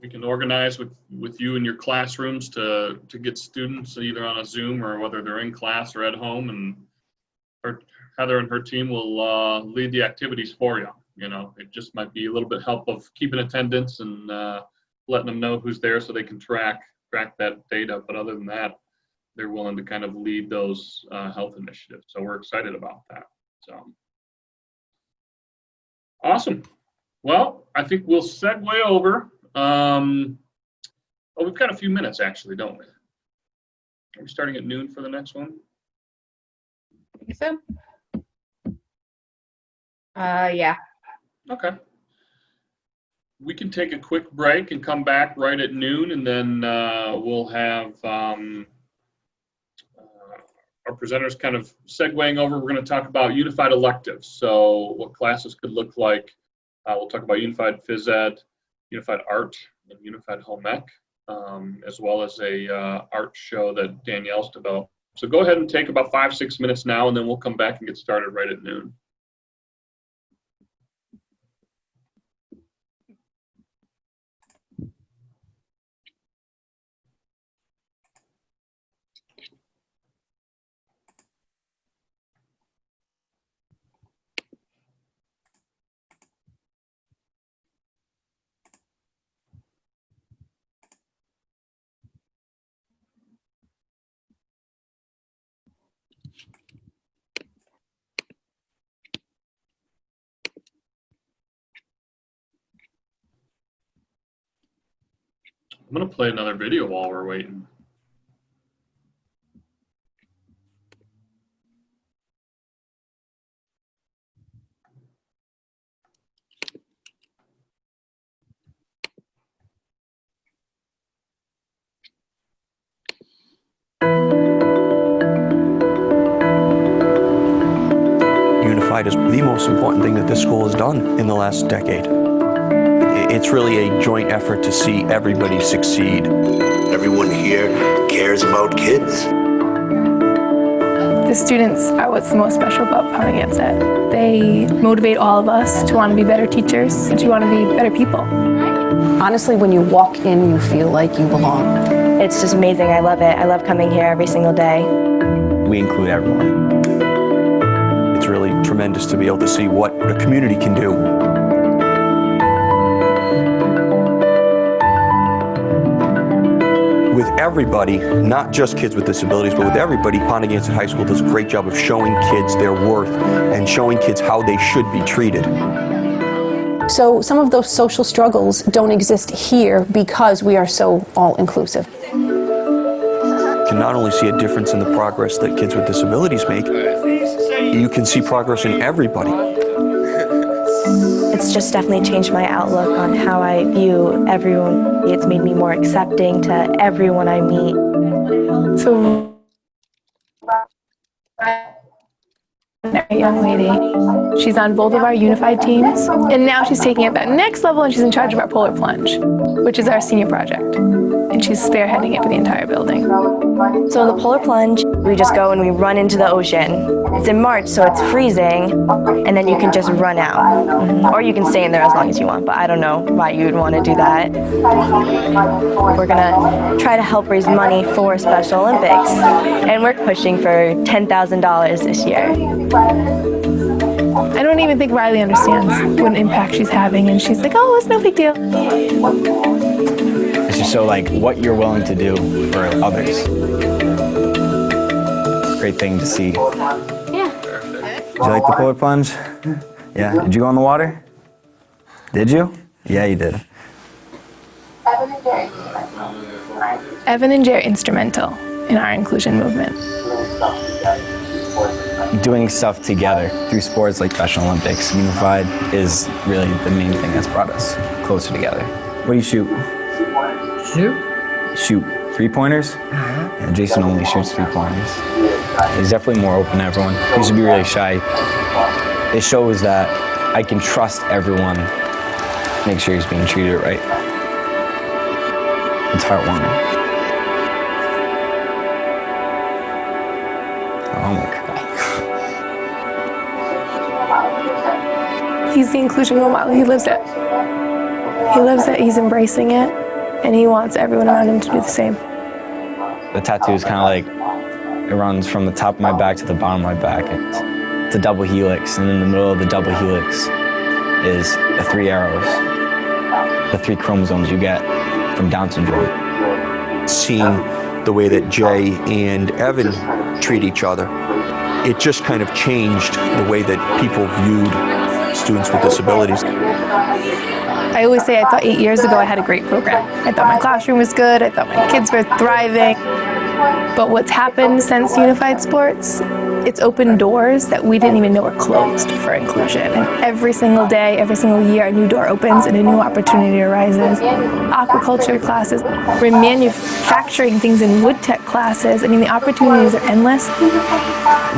we can organize with you in your classrooms to get students either on a Zoom or whether they're in class or at home, and Heather and her team will lead the activities for you. It just might be a little bit help of keeping attendance and letting them know who's there so they can track that data. But other than that, they're willing to kind of lead those health initiatives. So we're excited about that. So awesome. Well, I think we'll segue over. We've got a few minutes actually, don't we? Are we starting at noon for the next one? I think so. Yeah. Okay. We can take a quick break and come back right at noon, and then we'll have our presenters kind of segueing over. We're going to talk about unified electives, so what classes could look like. We'll talk about unified phys ed, unified art, and unified home ec, as well as a art show that Danielle's developed. So go ahead and take about 5-6 minutes now, and then we'll come back and get started right at noon. I'm going to play another video while we're waiting. Unified is the most important thing that this school has done in the last decade. It's really a joint effort to see everybody succeed. Everyone here cares about kids. The students are what's the most special about Pontiac. They motivate all of us to want to be better teachers and to want to be better people. Honestly, when you walk in, you feel like you belong. It's just amazing. I love it. I love coming here every single day. We include everyone. It's really tremendous to be able to see what a community can do. With everybody, not just kids with disabilities, but with everybody, Pontiac High School does a great job of showing kids their worth and showing kids how they should be treated. So some of those social struggles don't exist here because we are so all-inclusive. You can not only see a difference in the progress that kids with disabilities make, you can see progress in everybody. It's just definitely changed my outlook on how I view everyone. It's made me more accepting to everyone I meet. So, a young lady, she's on both of our unified teams, and now she's taking it that next level, and she's in charge of our polar plunge, which is our senior project, and she's spearheading it for the entire building. So in the polar plunge, we just go and we run into the ocean. It's in March, so it's freezing, and then you can just run out. Or you can stay in there as long as you want, but I don't know why you would want to do that. We're gonna try to help raise money for Special Olympics, and we're pushing for $10,000 this year. I don't even think Riley understands what an impact she's having, and she's like, oh, it's no big deal. It's just so like what you're willing to do for others. Great thing to see. Yeah. Did you like the polar plunge? Yeah. Did you go in the water? Did you? Yeah, you did. Evan and Jay are instrumental in our inclusion movement. Doing stuff together through sports like Special Olympics, Unified, is really the main thing that's brought us closer together. What do you shoot? Shoot 3-pointers? Yeah, Jason only shoots 3-pointers. He's definitely more open to everyone. He used to be really shy. It shows that I can trust everyone, make sure he's being treated right. It's heartwarming. Oh my God. He's the inclusion role model. He lives it. He lives it, he's embracing it, and he wants everyone around him to do the same. The tattoo is kind of like, it runs from the top of my back to the bottom of my back. It's a double helix, and in the middle of the double helix is the 3 arrows, the 3 chromosomes you get from Down syndrome. Seeing the way that Jay and Evan treat each other, it just kind of changed the way that people viewed students with disabilities. I always say I thought 8 years ago I had a great program. I thought my classroom was good, I thought my kids were thriving. But what's happened since Unified Sports, it's opened doors that we didn't even know were closed for inclusion. And every single day, every single year, a new door opens and a new opportunity arises. Aquaculture classes, we're manufacturing things in wood tech classes. I mean, the opportunities are endless.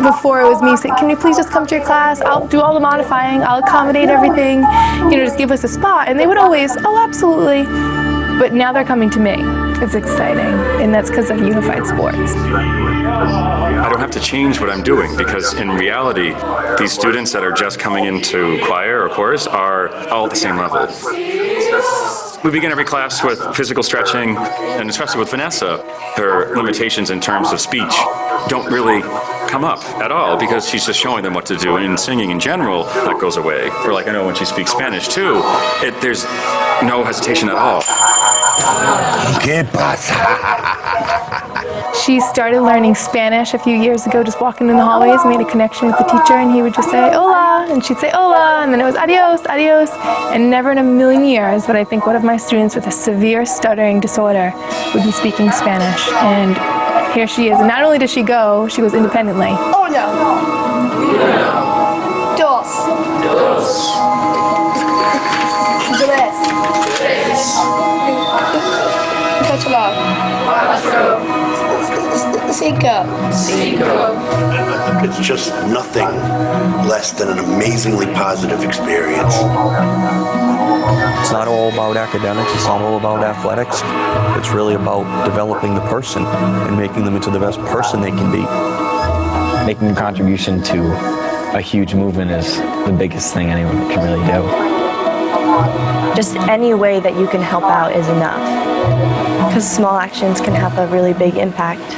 Before it was me saying, can you please just come to your class? I'll do all the modifying, I'll accommodate everything, just give us a spot. And they would always, oh, absolutely. But now they're coming to me. It's exciting, and that's because of Unified Sports. I don't have to change what I'm doing because in reality, these students that are just coming into choir or chorus are all at the same level. We begin every class with physical stretching, and especially with Vanessa, her limitations in terms of speech don't really come up at all because she's just showing them what to do. And in singing in general, that goes away. Or like I know when she speaks Spanish too, there's no hesitation at all. ¿Qué pasa? She started learning Spanish a few years ago, just walking in the hallways, made a connection with the teacher, and he would just say, hola, and she'd say, hola, and then it was adios, adios, and never in a million years would I think one of my students with a severe stuttering disorder would be speaking Spanish. And here she is, and not only does she go, she goes independently. Uno. Dos. Tres. Cinco. It's just nothing less than an amazingly positive experience. It's not all about academics, it's not all about athletics. It's really about developing the person and making them into the best person they can be. making a contribution to a huge movement is the biggest thing anyone can really do. Just any way that you can help out is enough, because small actions can have a really big impact.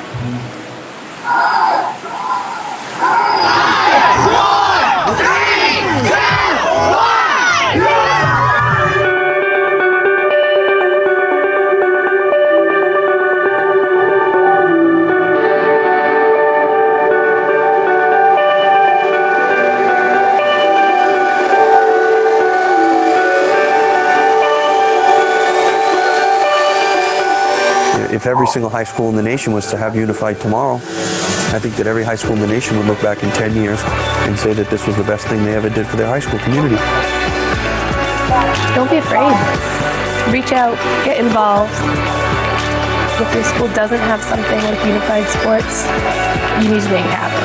If every single high school in the nation was to have Unified tomorrow, I think that every high school in the nation would look back in 10 years and say that this was the best thing they ever did for their high school community. Don't be afraid. Reach out, get involved. If your school doesn't have something like Unified Sports, you need to make it happen.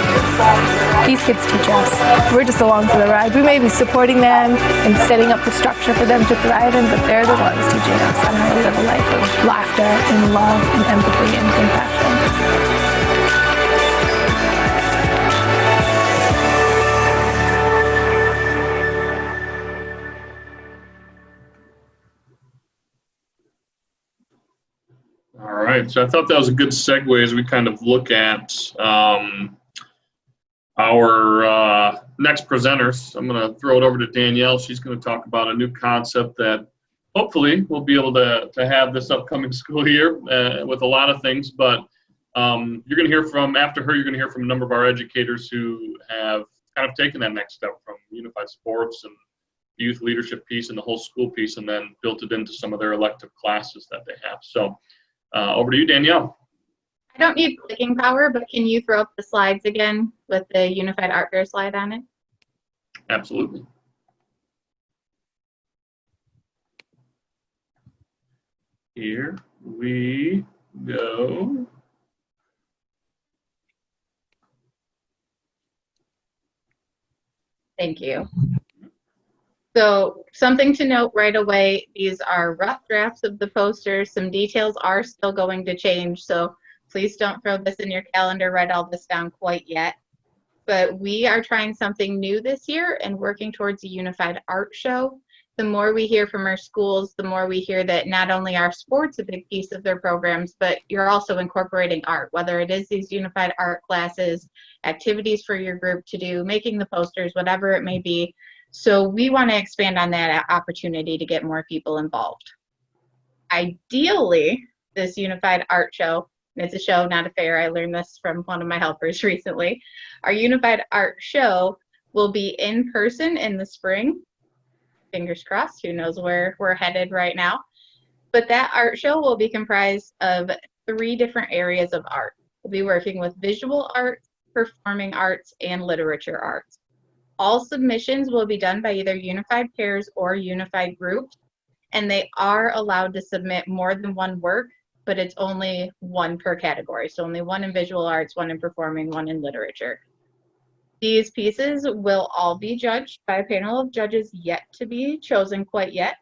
These kids teach us. We're just along for the ride. We may be supporting them and setting up the structure for them to thrive in, but they're the ones teaching us on how to live a life of laughter and love and empathy and compassion. All right, so I thought that was a good segue as we kind of look at our next presenters. I'm going to throw it over to Danielle. She's going to talk about a new concept that hopefully we'll be able to have this upcoming school year with a lot of things. But you're going to hear from, after her, you're going to hear from a number of our educators who have kind of taken that next step from Unified Sports and the youth leadership piece and the whole school piece, and then built it into some of their elective classes that they have. So over to you, Danielle. I don't need clicking power, but can you throw up the slides again with the Unified Art Fair slide on it? Absolutely. Here we go. Thank you. So something to note right away, these are rough drafts of the posters. Some details are still going to change, so please don't throw this in your calendar, write all this down quite yet. But we are trying something new this year and working towards a unified art show. The more we hear from our schools, the more we hear that not only are sports a big piece of their programs, but you're also incorporating art, whether it is these unified art classes, activities for your group to do, making the posters, whatever it may be. So we want to expand on that opportunity to get more people involved. Ideally, this unified art show, and it's a show, not a fair, I learned this from one of my helpers recently, our unified art show will be in person in the spring. Fingers crossed, who knows where we're headed right now. But that art show will be comprised of 3 different areas of art. We'll be working with visual arts, performing arts, and literature arts. All submissions will be done by either unified pairs or unified groups, and they are allowed to submit more than one work, but it's only 1 per category. So only 1 in visual arts, 1 in performing, 1 in literature. These pieces will all be judged by a panel of judges yet to be chosen quite yet.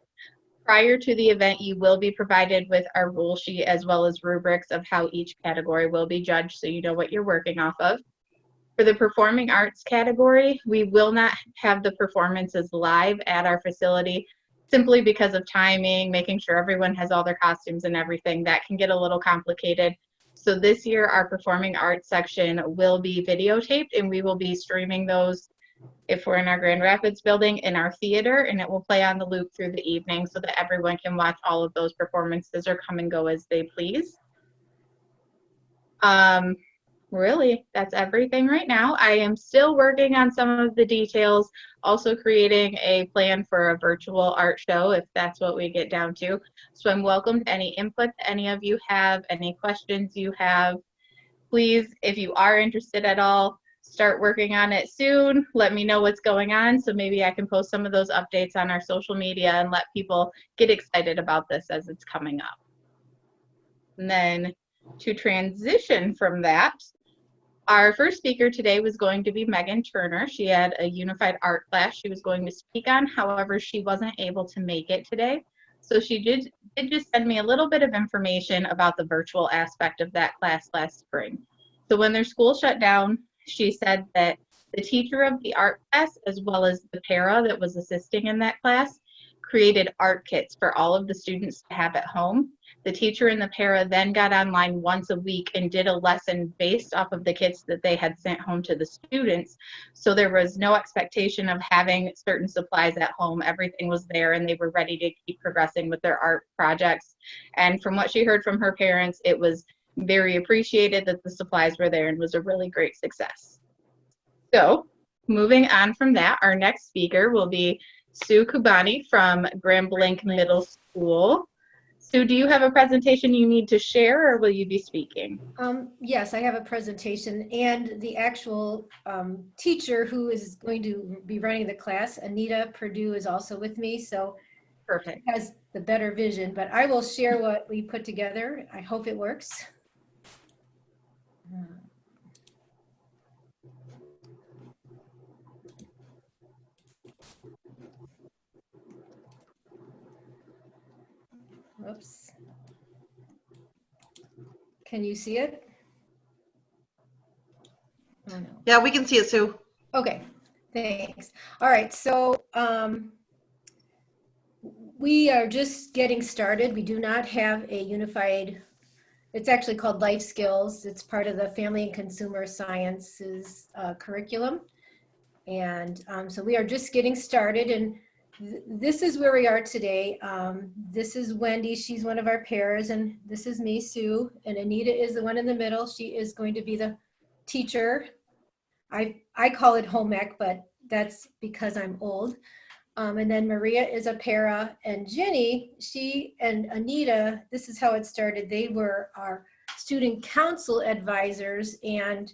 Prior to the event, you will be provided with our rule sheet as well as rubrics of how each category will be judged, so you know what you're working off of. For the performing arts category, we will not have the performances live at our facility simply because of timing, making sure everyone has all their costumes and everything. That can get a little complicated. So this year, our performing arts section will be videotaped, and we will be streaming those, if we're in our Grand Rapids building, in our theater, and it will play on the loop through the evening so that everyone can watch all of those performances or come and go as they please. Really, that's everything right now. I am still working on some of the details, also creating a plan for a virtual art show if that's what we get down to. So I'm welcome to any input any of you have, any questions you have. Please, if you are interested at all, start working on it soon. Let me know what's going on so maybe I can post some of those updates on our social media and let people get excited about this as it's coming up. And then to transition from that, our first speaker today was going to be Megan Turner. She had a unified art class she was going to speak on. However, she wasn't able to make it today. So she did just send me a little bit of information about the virtual aspect of that class last spring. So when their school shut down she said that the teacher of the art class, as well as the para that was assisting in that class, created art kits for all of the students to have at home. The teacher and the para then got online once a week and did a lesson based off of the kits that they had sent home to the students. So there was no expectation of having certain supplies at home. Everything was there and they were ready to keep progressing with their art projects. And from what she heard from her parents, it was very appreciated that the supplies were there and was a really great success. So moving on from that, our next speaker will be Sue Kubani from Grand Blanc Middle School. Sue, do you have a presentation you need to share, or will you be speaking? Yes, I have a presentation, and the actual teacher who is going to be running the class, Anita Purdue, is also with me, so perfect. Has the better vision, but I will share what we put together. I hope it works. Whoops. Can you see it? Oh, no. Yeah, we can see it, Sue. Okay, thanks. All right, so we are just getting started. We do not have a unified, it's actually called Life Skills. It's part of the Family and Consumer Sciences curriculum. And so we are just getting started, and this is where we are today. This is Wendy, she's one of our pairs, and this is me, Sue, and Anita is the one in the middle. She is going to be the teacher. I call it home ec, but that's because I'm old. And then Maria is a para, and Jenny, she and Anita, this is how it started. They were our student council advisors, and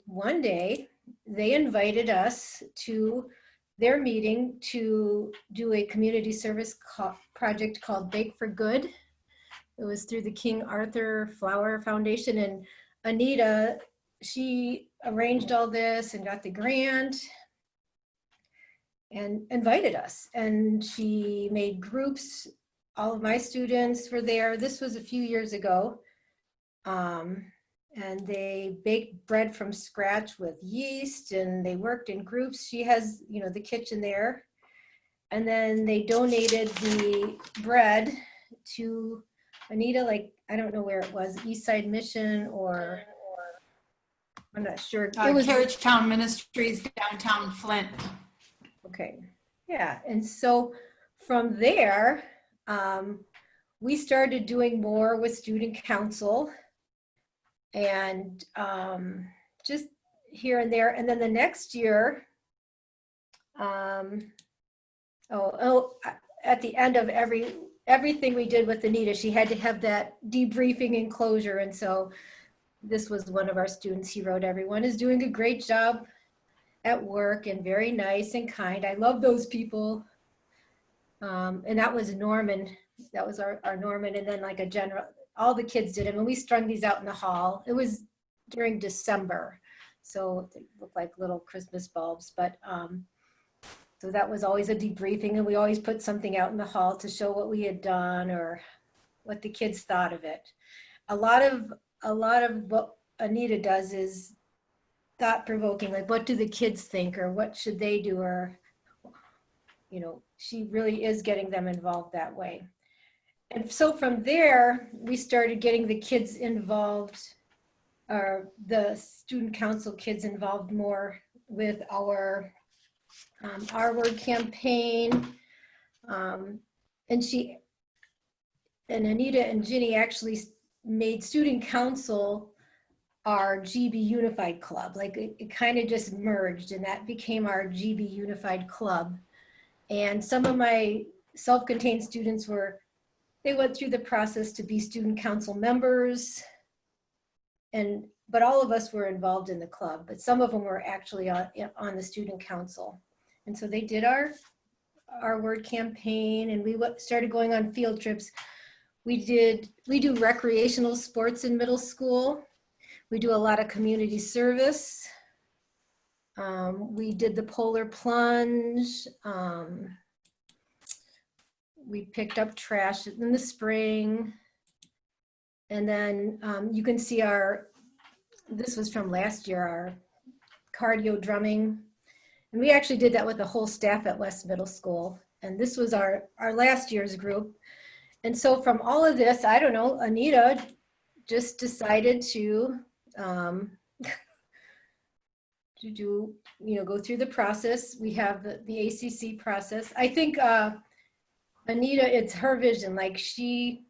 one day they invited us to their meeting to do a community service project called Bake for Good. It was through the King Arthur Flower Foundation, and Anita, she arranged all this and got the grant and invited us, and she made groups. All of my students were there. This was a few years ago. And they baked bread from scratch with yeast, and they worked in groups. She has, you know, the kitchen there. And then they donated the bread to Anita, like, I don't know where it was, Eastside Mission, or I'm not sure. It was Carriage Town Ministries, downtown Flint. Okay, yeah, and so from there, we started doing more with student council, and just here and there. And then the next year, at the end of everything we did with Anita, she had to have that debriefing and closure. And so this was one of our students. He wrote, "Everyone is doing a great job at work and very nice and kind. I love those people." And that was Norman. That was our Norman. And then like a general, all the kids did it. And we strung these out in the hall. It was during December, so they look like little Christmas bulbs. But so that was always a debriefing, and we always put something out in the hall to show what we had done or what the kids thought of it. A lot of what Anita does is thought-provoking, like what do the kids think, or what should they do, or, you know, she really is getting them involved that way. And so from there, we started getting the kids involved, or the student council kids involved more with our word campaign. And Anita and Ginny actually made student council our GB Unified Club. Like it kind of just merged, and that became our GB Unified Club. And some of my self-contained students they went through the process to be student council members, but all of us were involved in the club, but some of them were actually on the student council. And so they did our word campaign, and we started going on field trips. We do recreational sports in middle school. We do a lot of community service. We did the polar plunge. We picked up trash in the spring. And then you can see our this was from last year, our cardio drumming. And we actually did that with the whole staff at West Middle School. And this was our last year's group. And so from all of this, I don't know, Anita just decided to do, go through the process. We have the ACC process. I think Anita, it's her vision. Like she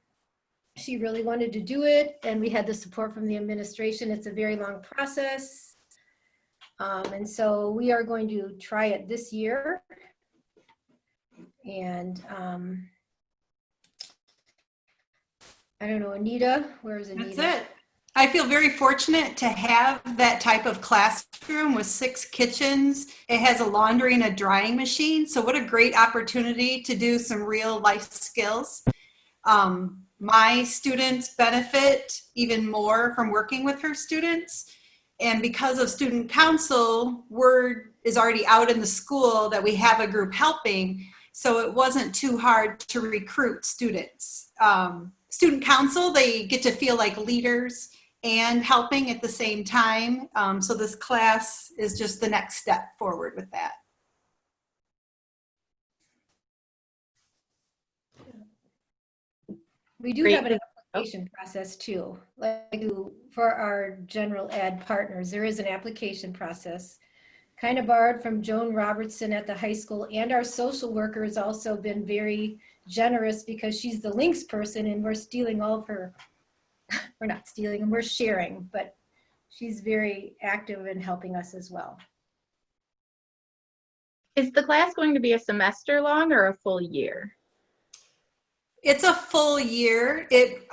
really wanted to do it, and we had the support from the administration. It's a very long process. And so we are going to try it this year. And I don't know, Anita, where is Anita? That's it. I feel very fortunate to have that type of classroom with 6 kitchens. It has a laundry and a drying machine. So what a great opportunity to do some real life skills. My students benefit even more from working with her students. And because of student council, word is already out in the school that we have a group helping. So it wasn't too hard to recruit students. Student council, they get to feel like leaders and helping at the same time. So this class is just the next step forward with that. We do have an application process too. Like for our general ed partners, there is an application process. Kind of borrowed from Joan Robertson at the high school, and our social worker has also been very generous because she's the links person and we're stealing all of her, we're not stealing and we're sharing, but she's very active in helping us as well. Is the class going to be a semester long or a full year? It's a full year. It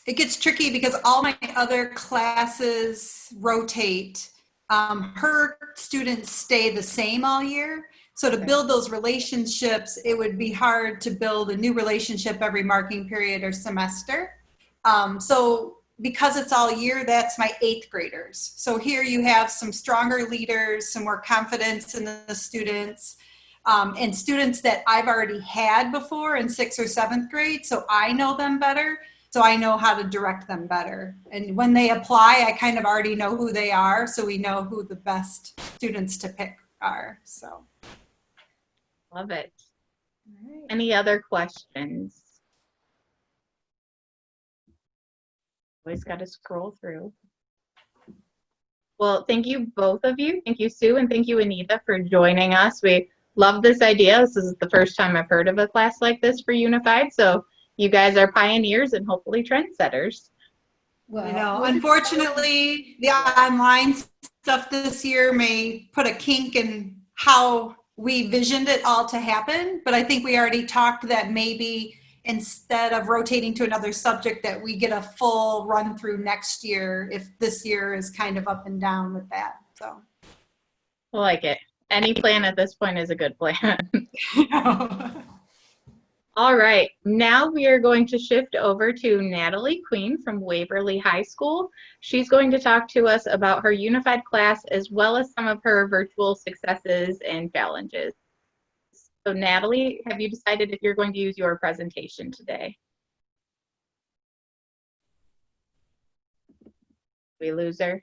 gets tricky because all my other classes rotate. Her students stay the same all year. So to build those relationships, it would be hard to build a new relationship every marking period or semester. So because it's all year, that's my 8th graders. So here you have some stronger leaders, some more confidence in the students, and students that I've already had before in 6th or 7th grade. So I know them better. So I know how to direct them better. And when they apply, I kind of already know who they are. So we know who the best students to pick are. So. Love it. Right. Any other questions? Always got to scroll through. Well, thank you, both of you. Thank you, Sue, and thank you, Anita, for joining us. We love this idea. This is the first time I've heard of a class like this for Unified. So you guys are pioneers and hopefully trendsetters. Well, I know. Unfortunately, the online stuff this year may put a kink in how we visioned it all to happen, but I think we already talked that maybe instead of rotating to another subject that we get a full run through next year if this year is kind of up and down with that. So I like it. Any plan at this point is a good plan. All right, now we are going to shift over to Natalie Queen from Waverly High School. She's going to talk to us about her unified class as well as some of her virtual successes and challenges. So Natalie, have you decided if you're going to use your presentation today? We lose her?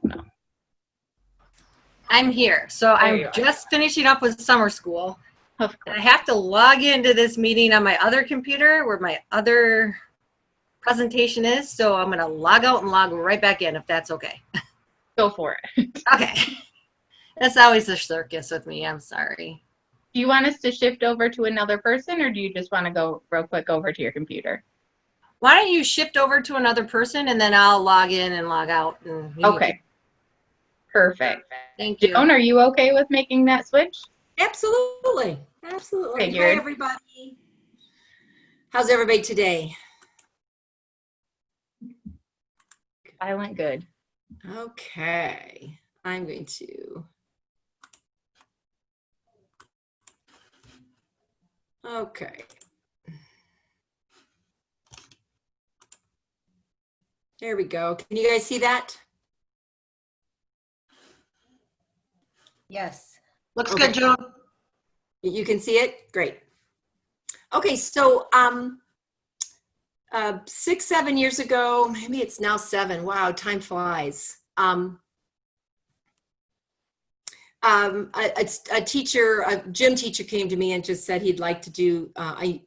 No. I'm here. So I'm just finishing up with summer school. I have to log into this meeting on my other computer where my other presentation is. So I'm going to log out and log right back in if that's okay. Go for it. Okay. That's always a circus with me. I'm sorry. Do you want us to shift over to another person or do you just want to go real quick over to your computer? Why don't you shift over to another person and then I'll log in and log out. And okay. Perfect. Thank you. Joan, are you okay with making that switch? Absolutely. Absolutely. Figured. Hi, everybody. How's everybody today? Silent good. Okay. I'm going to. Okay. There we go. Can you guys see that? Yes. Looks good, Joan. You can see it? Great. Okay, so 6, 7 years ago, maybe it's now 7. Wow, time flies. A teacher, a gym teacher came to me and just said he'd like to do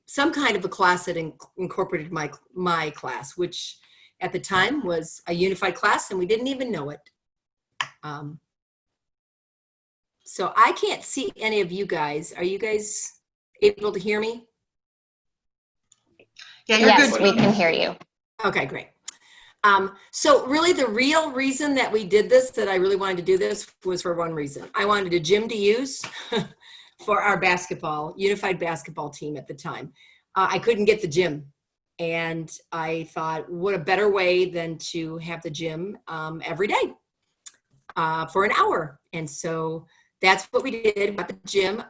some kind of a class that incorporated my class, which at the time was a unified class, and we didn't even know it. So I can't see any of you guys. Are you guys able to hear me? Yeah, you're Yes, good. we can hear you. Okay, great. So really the real reason that we did this, that I really wanted to do this, was for one reason. I wanted a gym to use for our unified basketball team at the time. I couldn't get the gym. And I thought, what a better way than to have the gym every day for an hour. And so that's what we did at the gym.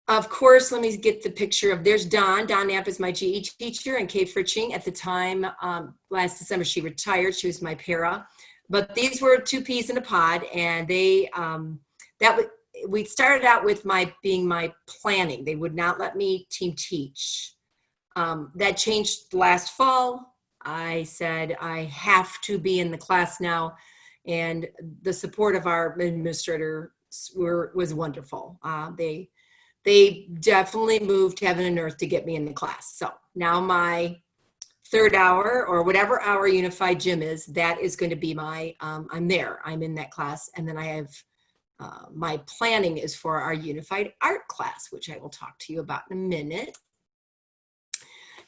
Of course, let me get the picture of, there's Dawn. Dawn Knapp is my GE teacher, and Kay Fritching. At the time, last December, she retired. She was my para. But these were 2 peas in a pod, and we started out with being my planning. They would not let me team teach. That changed last fall. I said, I have to be in the class now. And the support of our administrator was wonderful. They definitely moved heaven and earth to get me in the class. So now my 3rd hour, or whatever hour unified gym is, that is going to be I'm there. I'm in that class. And then I have my planning is for our unified art class, which I will talk to you about in a minute.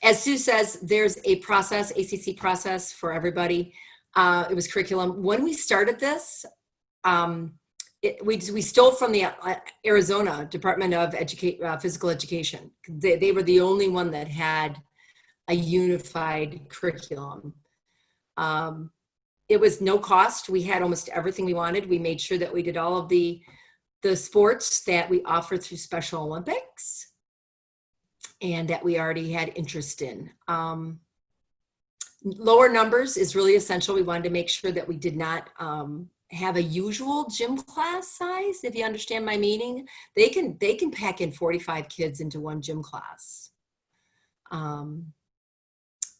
As Sue says, there's a process, ACC process for everybody. It was curriculum. When we started this, we stole from the Arizona Department of Physical Education. They were the only one that had a unified curriculum. It was no cost. We had almost everything we wanted. We made sure that we did all of the sports that we offer through Special Olympics and that we already had interest in. Lower numbers is really essential. We wanted to make sure that we did not have a usual gym class size, if you understand my meaning. They can pack in 45 kids into one gym class.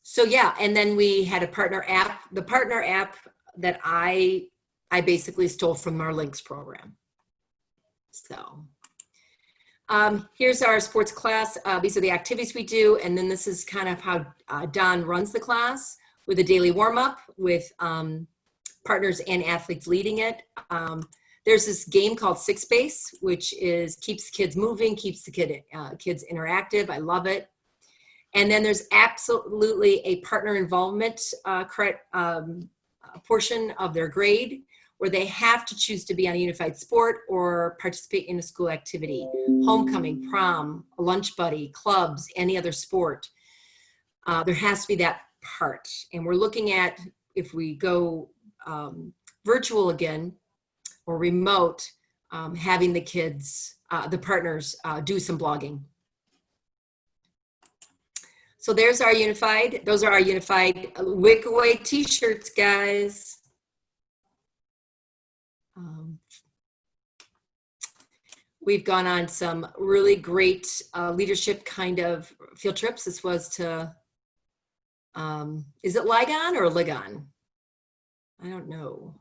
So yeah, and then we had a partner app. The partner app that I basically stole from our Links program. So here's our sports class. These are the activities we do, and then this is kind of how Don runs the class, with a daily warm-up with partners and athletes leading it. There's this game called Six Base, which keeps kids moving, keeps the kids interactive. I love it. And then there's absolutely a partner involvement portion of their grade, where they have to choose to be on a unified sport or participate in a school activity, homecoming, prom, a lunch buddy, clubs, any other sport. There has to be that part. And we're looking at, if we go virtual again or remote, having the kids, the partners do some blogging. So there's our unified, those are our unified Wick Away t-shirts, guys. We've gone on some really great leadership kind of field trips. This was to, is it Ligon or Ligon? I don't know.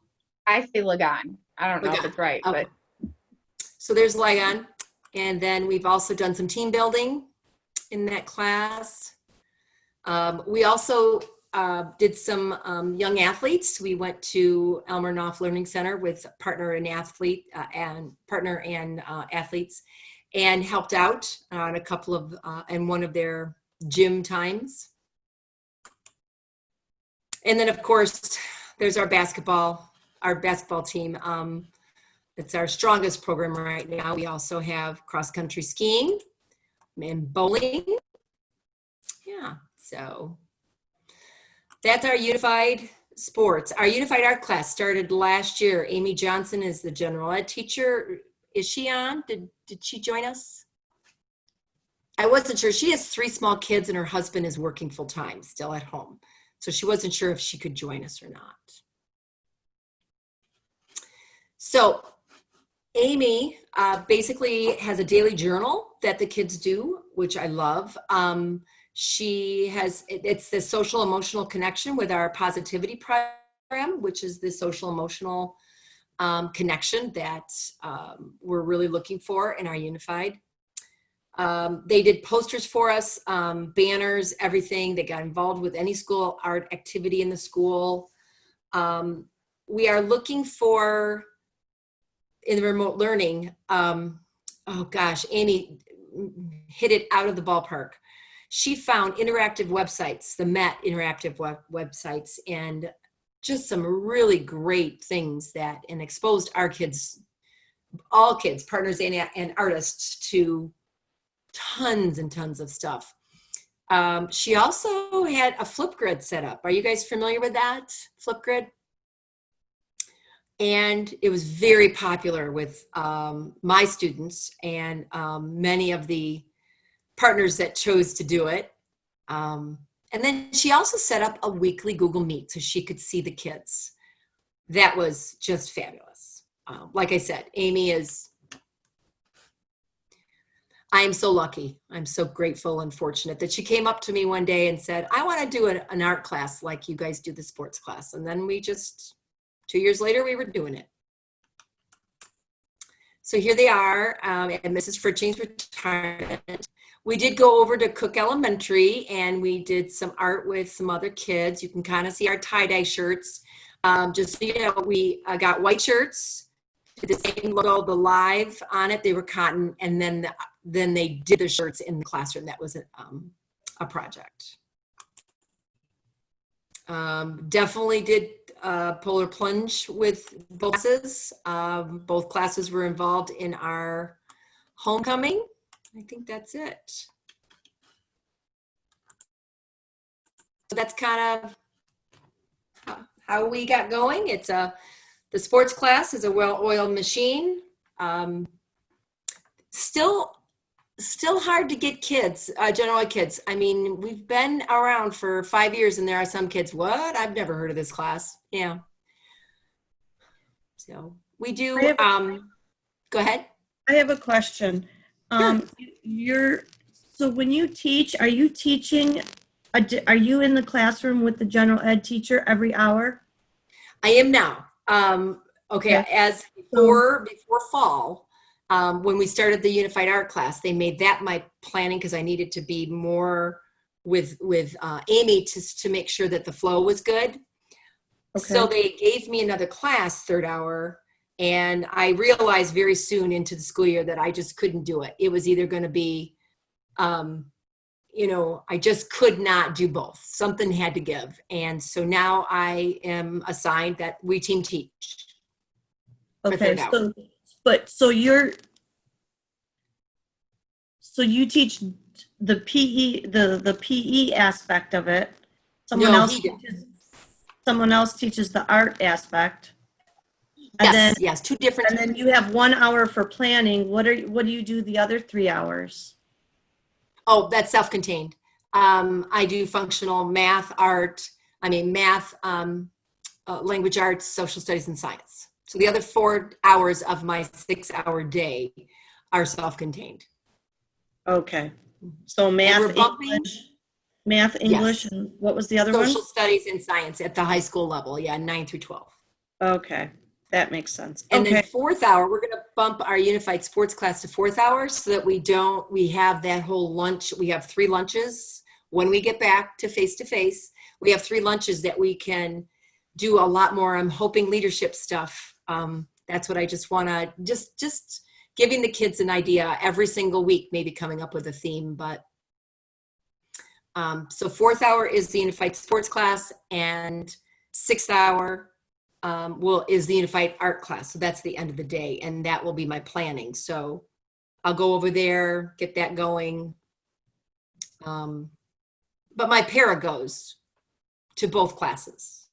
I say Ligon. I don't know if it's right, okay. But. So there's Ligon. And then we've also done some team building in that class. We also did some young athletes. We went to Elmer Knopf Learning Center with partner and athletes, and helped out on a couple of in one of their gym times. And then of course there's our basketball team. It's our strongest program right now. We also have cross country skiing and bowling. Yeah. So that's our unified sports. Our unified art class started last year. Amy Johnson is the general ed teacher. Is she on? Did she join us? I wasn't sure. She has 3 small kids and her husband is working full time, still at home. So she wasn't sure if she could join us or not. So Amy basically has a daily journal that the kids do which I love. It's the social emotional connection with our positivity program, which is the social emotional connection that we're really looking for in our unified. They did posters for us, banners, everything. They got involved with any school art activity in the school. We are looking for, in the remote learning, oh gosh, Amy hit it out of the ballpark. She found interactive websites, the Met interactive websites, and just some really great things and exposed our kids, all kids, partners and artists, to tons and tons of stuff. She also had a Flipgrid set up. Are you guys familiar with that, Flipgrid? And it was very popular with my students and many of the partners that chose to do it. And then she also set up a weekly Google Meet so she could see the kids. That was just fabulous. Like I said, I am so lucky. I'm so grateful and fortunate that she came up to me one day and said, I want to do an art class like you guys do the sports class. And then 2 years later, we were doing it. So here they are at Mrs. Fritching's retirement. We did go over to Cook Elementary and we did some art with some other kids. You can kind of see our tie-dye shirts. Just so you know, we got white shirts, the same logo, the live on it. They were cotton, and then they did the shirts in the classroom. That was a project. Definitely did polar plunge with both classes. Both classes were involved in our homecoming. I think that's it. So that's kind of how we got going. It's the sports class is a well-oiled machine. Still hard to get kids, general ed kids. I mean, we've been around for 5 years and there are some kids, what? I've never heard of this class. Yeah. So we do, go ahead. I have a question. So when you teach, are you teaching, are you in the classroom with the general ed teacher every hour? I am now. Okay, as before fall, when we started the Unified Art class, they made that my planning because I needed to be more with Amy to make sure that the flow was good. Okay. So they gave me another class, third hour, and I realized very soon into the school year that I just couldn't do it. It was either going to be, I just could not do both. Something had to give. And so now I am assigned that we team teach. Okay, so you teach the PE, the PE aspect of it. Someone else teaches the art aspect. And yes, two different. And then you have 1 hour for planning. What do you do the other 3 hours? Oh, that's self-contained. I do functional math, language arts, social studies, and science. So the other 4 hours of my 6-hour day are self-contained. Okay. So math, English, yes. And what was the other one? Social studies and science at the high school level. Yeah, 9 through 12. Okay. That makes sense. And then 4th hour, we're going to bump our unified sports class to 4th hour so that we have that whole lunch. We have 3 lunches. When we get back to face-to-face, we have 3 lunches that we can do a lot more. I'm hoping leadership stuff. That's what I just want to, just giving the kids an idea every single week, maybe coming up with a theme. But so 4th hour is the unified sports class, and 6th hour is the unified art class. So that's the end of the day, and that will be my planning. So I'll go over there, get that going. But my para goes to both classes.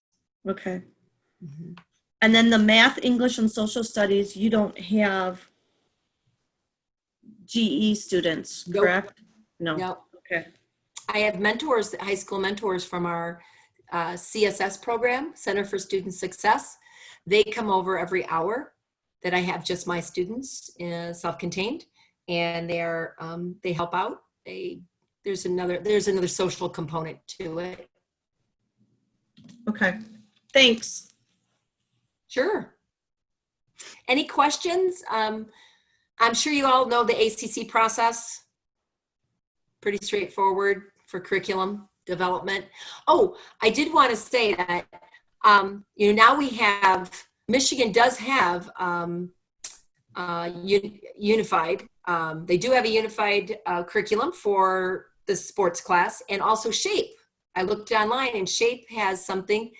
Okay. Mm-hmm. And then the math, English, and social studies, you don't have GE students, correct? Nope. No. Okay. I have mentors, high school mentors from our CSS program, Center for Student Success. They come over every hour that I have just my students self-contained, and they help out there's another social component to it. Okay, thanks. Sure. Any questions? I'm sure you all know the ACC process. Pretty straightforward for curriculum development. Oh, I did want to say that, now we have, Michigan does have unified. They do have a unified curriculum for the sports class, and also SHAPE. I looked online and SHAPE has something,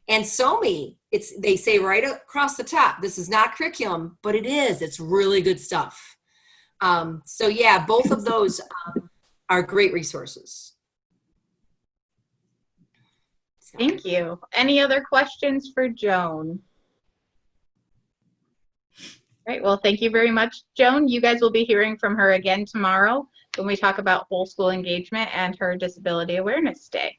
and SOMI, they say right across the top, this is not curriculum, but it is. It's really good stuff. So yeah, both of those are great resources. Thank you. Any other questions for Joan? Great. Well, thank you very much, Joan. You guys will be hearing from her again tomorrow when we talk about whole school engagement and her Disability Awareness Day.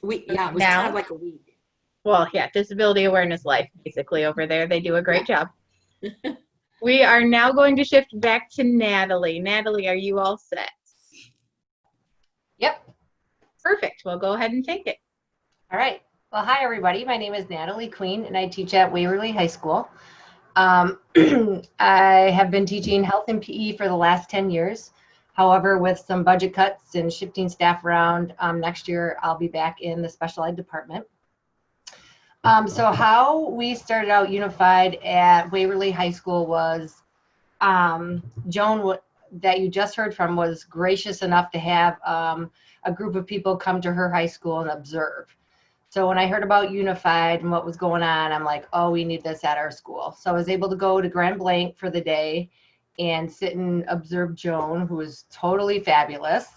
Yeah, it was kind of like a week. Well, yeah, Disability Awareness Life, basically, over there. They do a great job. We are now going to shift back to Natalie. Natalie, are you all set? Yep. Perfect. Well, go ahead and take it. All right. Well, hi, everybody. My name is Natalie Queen, and I teach at Waverly High School. I have been teaching health and PE for the last 10 years. However, with some budget cuts and shifting staff around, next year I'll be back in the special ed department. So how we started out unified at Waverly High School was Joan, that you just heard from, was gracious enough to have a group of people come to her high school and observe. So when I heard about Unified and what was going on, I'm like, oh, we need this at our school. So I was able to go to Grand Blanc for the day and sit and observe Joan, who was totally fabulous.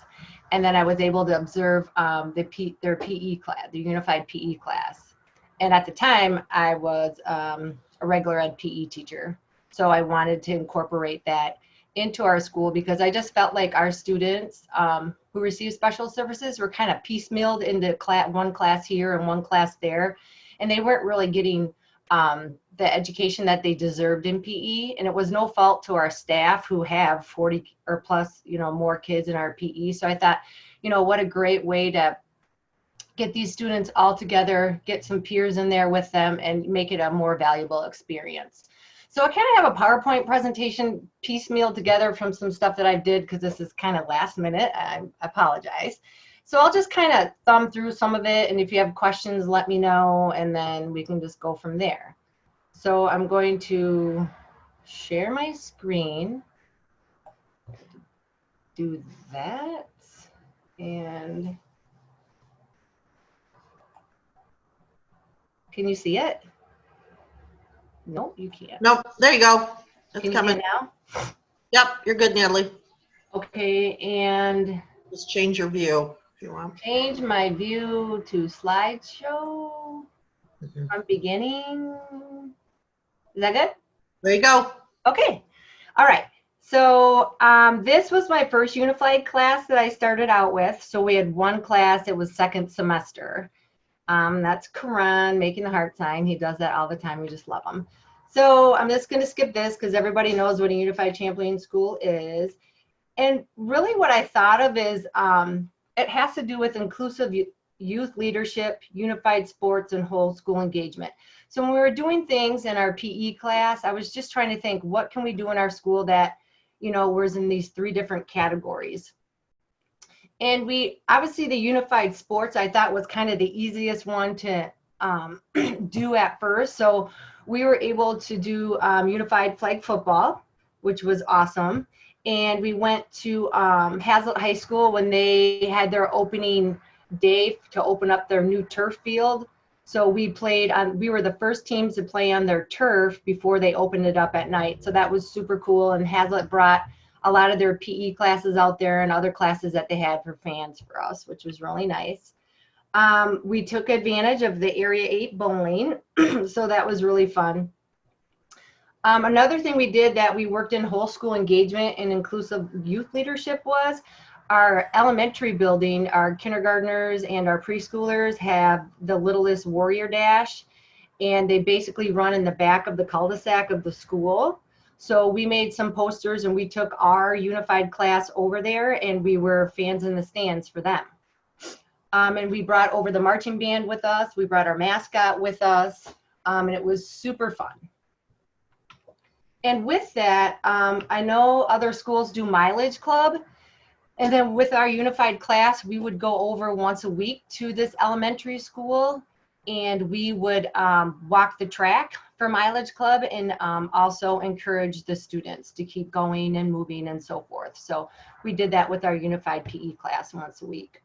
And then I was able to observe their PE class, the Unified PE class. And at the time, I was a regular ed PE teacher. So I wanted to incorporate that into our school because I just felt like our students who receive special services were kind of piecemealed into one class here and one class there, and they weren't really getting the education that they deserved in PE. And it was no fault to our staff who have 40 or plus, more kids in our PE. So I thought, what a great way to get these students all together, get some peers in there with them, and make it a more valuable experience. So I kind of have a PowerPoint presentation piecemeal together from some stuff that I did because this is kind of last minute. I apologize. So I'll just kind of thumb through some of it, and if you have questions, let me know, and then we can just go from there. So I'm going to share my screen, do that, and can you see it? Nope, you can't. Nope, there you go. It's Can you coming see it now? Yep, you're good, Natalie. Okay, and just change your view if you want. Change my view to slideshow from beginning. Is that good? There you go. Okay. All right. So this was my first unified class that I started out with. So we had one class. It was second semester. That's Karan making the heart sign. He does that all the time. We just love him. So I'm just going to skip this because everybody knows what a unified champion school is. And really what I thought of is it has to do with inclusive youth leadership, unified sports, and whole school engagement. So when we were doing things in our PE class, I was just trying to think, what can we do in our school that, was in these three different categories. And we, obviously the unified sports, I thought was kind of the easiest one to do at first. So we were able to do unified flag football, which was awesome. And we went to Hazlitt High School when they had their opening day to open up their new turf field. So we played on, we were the first teams to play on their turf before they opened it up at night. So that was super cool. And Hazlitt brought a lot of their PE classes out there and other classes that they had for fans for us, which was really nice. We took advantage of the Area 8 bowling. So that was really fun. Another thing we did that we worked in whole school engagement and inclusive youth leadership was our elementary building. Our kindergartners and our preschoolers have the Littlest Warrior Dash, and they basically run in the back of the cul-de-sac of the school. So we made some posters and we took our unified class over there and we were fans in the stands for them. And we brought over the marching band with us. We brought our mascot with us, and it was super fun. And with that, I know other schools do mileage club. And then with our unified class, we would go over once a week to this elementary school and we would walk the track for mileage club and also encourage the students to keep going and moving and so forth. So we did that with our unified PE class once a week.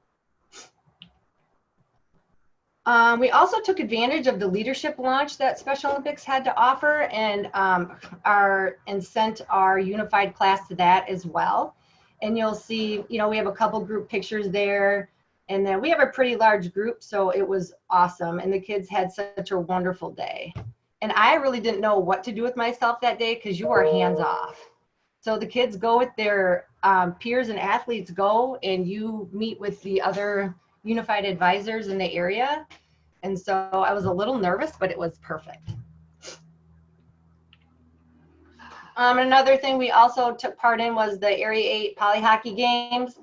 We also took advantage of the leadership launch that Special Olympics had to offer and sent our unified class to that as well. And you'll see, you know, we have a couple group pictures there and then we have a pretty large group. So it was awesome. And the kids had such a wonderful day. And I really didn't know what to do with myself that day because you are hands off. So the kids go with their peers and athletes go and you meet with the other unified advisors in the area. And so I was a little nervous, but it was perfect. Another thing we also took part in was the Area 8 poly hockey games.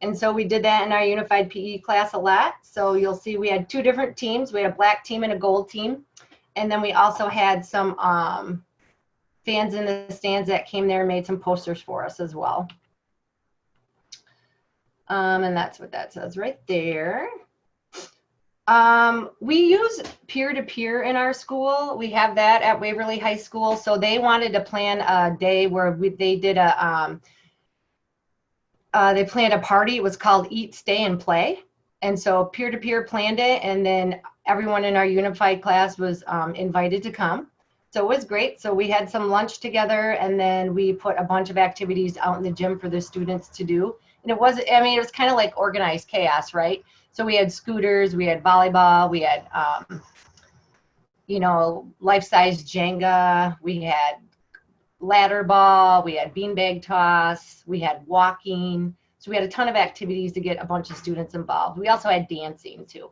And so we did that in our unified PE class a lot. So you'll see we had two different teams. We had a black team and a gold team. And then we also had some fans in the stands that came there and made some posters for us as well. And that's what that says right there. We use peer-to-peer in our school. We have that at Waverly High School. So they wanted to plan a day where they did a, they planned a party. It was called Eat, Stay, and Play. And so peer-to-peer planned it. And then everyone in our unified class was invited to come. So it was great. So we had some lunch together and then we put a bunch of activities out in the gym for the students to do. And it was, I mean, it was kind of like organized chaos, right? So we had scooters, we had volleyball, we had, you know, life-size Jenga, we had ladder ball, we had beanbag toss, we had walking. So we had a ton of activities to get a bunch of students involved. We also had dancing too.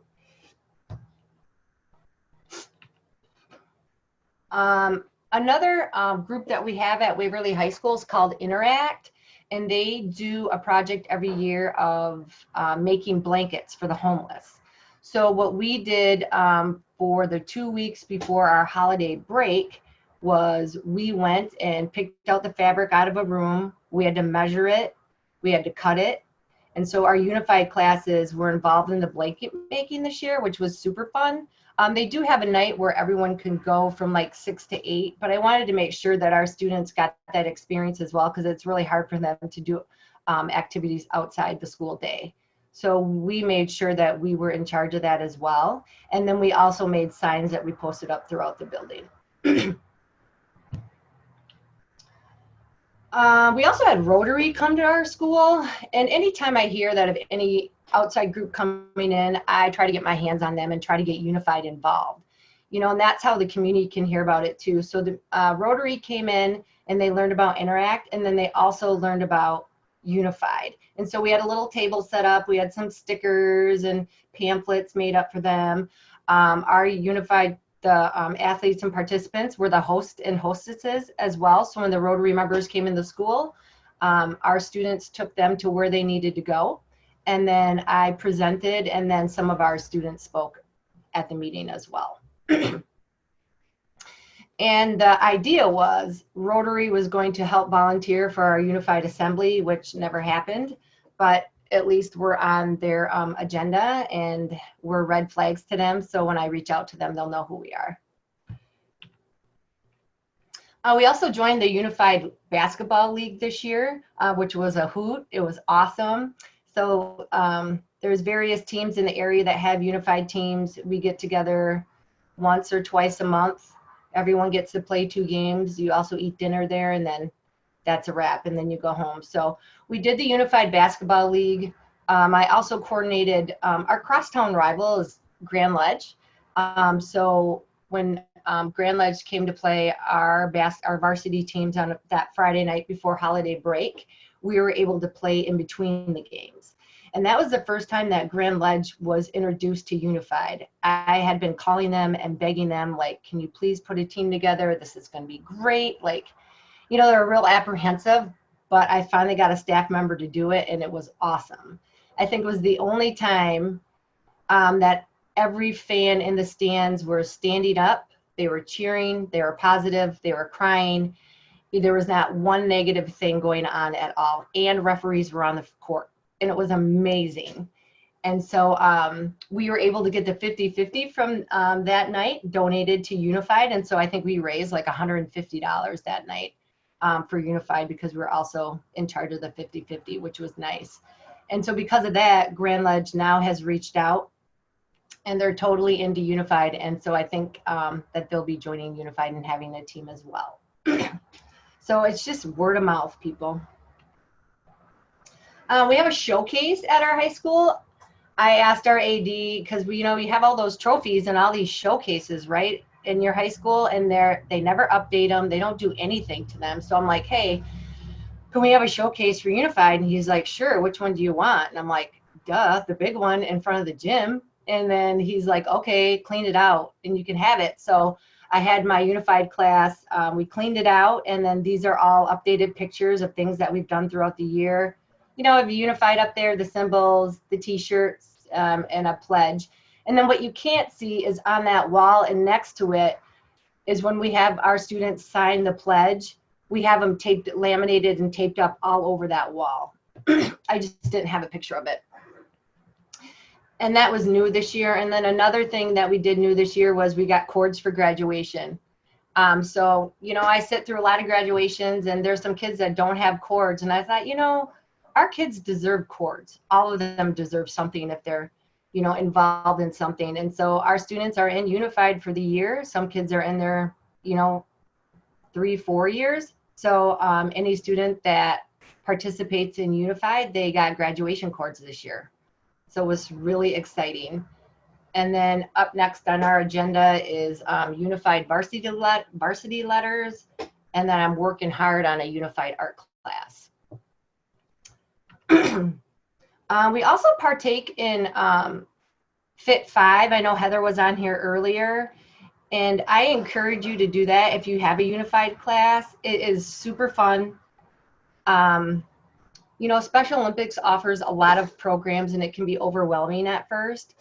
Another group that we have at Waverly High School is called Interact. And they do a project every year of making blankets for the homeless. So what we did for the 2 weeks before our holiday break was we went and picked out the fabric out of a room. We had to measure it. We had to cut it. And so our unified classes were involved in the blanket making this year, which was super fun. They do have a night where everyone can go from like 6 to 8, but I wanted to make sure that our students got that experience as well because it's really hard for them to do activities outside the school day. So we made sure that we were in charge of that as well. And then we also made signs that we posted up throughout the building. We also had Rotary come to our school. And anytime I hear that of any outside group coming in, I try to get my hands on them and try to get unified involved. You know, and that's how the community can hear about it too. So the Rotary came in and they learned about Interact and then they also learned about unified. And so we had a little table set up. We had some stickers and pamphlets made up for them. Our unified, the athletes and participants were the hosts and hostesses as well. So when the Rotary members came in the school, our students took them to where they needed to go. And then I presented and then some of our students spoke at the meeting as well. And the idea was Rotary was going to help volunteer for our unified assembly, which never happened, but at least we're on their agenda and we're red flags to them. So when I reach out to them, they'll know who we are. We also joined the Unified Basketball League this year, which was a hoot. It was awesome. So there's various teams in the area that have unified teams. We get together once or twice a month. Everyone gets to play 2 games. You also eat dinner there and then that's a wrap and then you go home. So we did the Unified Basketball League. I also coordinated, our crosstown rival is Grand Ledge. So when Grand Ledge came to play our varsity teams on that Friday night before holiday break, we were able to play in between the games. And that was the first time that Grand Ledge was introduced to Unified. I had been calling them and begging them, like, can you please put a team together? This is going to be great. Like, you know, they were real apprehensive, but I finally got a staff member to do it, and it was awesome. I think it was the only time that every fan in the stands were standing up, they were cheering, they were positive, they were crying. There was not one negative thing going on at all, and referees were on the court, and it was amazing. And so we were able to get the 50-50 from that night donated to Unified, and so I think we raised like $150 that night for Unified, because we were also in charge of the 50-50, which was nice. And so because of that, Grand Ledge now has reached out, and they're totally into Unified, and so I think that they'll be joining Unified and having a team as well. So it's just word of mouth, people. We have a showcase at our high school. I asked our AD, because we have all those trophies and all these showcases, right, in your high school, and they never update them. They don't do anything to them. So I'm like, hey, can we have a showcase for Unified? And he's like, sure, which one do you want? And I'm like, duh, the big one in front of the gym. And then he's like, okay, clean it out and you can have it. So I had my Unified class, we cleaned it out, and then these are all updated pictures of things that we've done throughout the year. Have Unified up there, the symbols, the t-shirts, and a pledge. And then what you can't see is on that wall, and next to it is when we have our students sign the pledge, we have them laminated and taped up all over that wall. I just didn't have a picture of it. And that was new this year. And then another thing that we did new this year was we got cords for graduation. So, I sit through a lot of graduations, and there's some kids that don't have cords. And I thought, our kids deserve cords. All of them deserve something if they're, involved in something. And so our students are in Unified for the year. Some kids are in there, 3-4 years. So any student that participates in Unified, they got graduation cords this year. So it was really exciting. And then up next on our agenda is Unified varsity letters. And then I'm working hard on a Unified art class. We also partake in Fit 5. I know Heather was on here earlier. And I encourage you to do that if you have a Unified class. It is super fun. Special Olympics offers a lot of programs, and it can be overwhelming at first.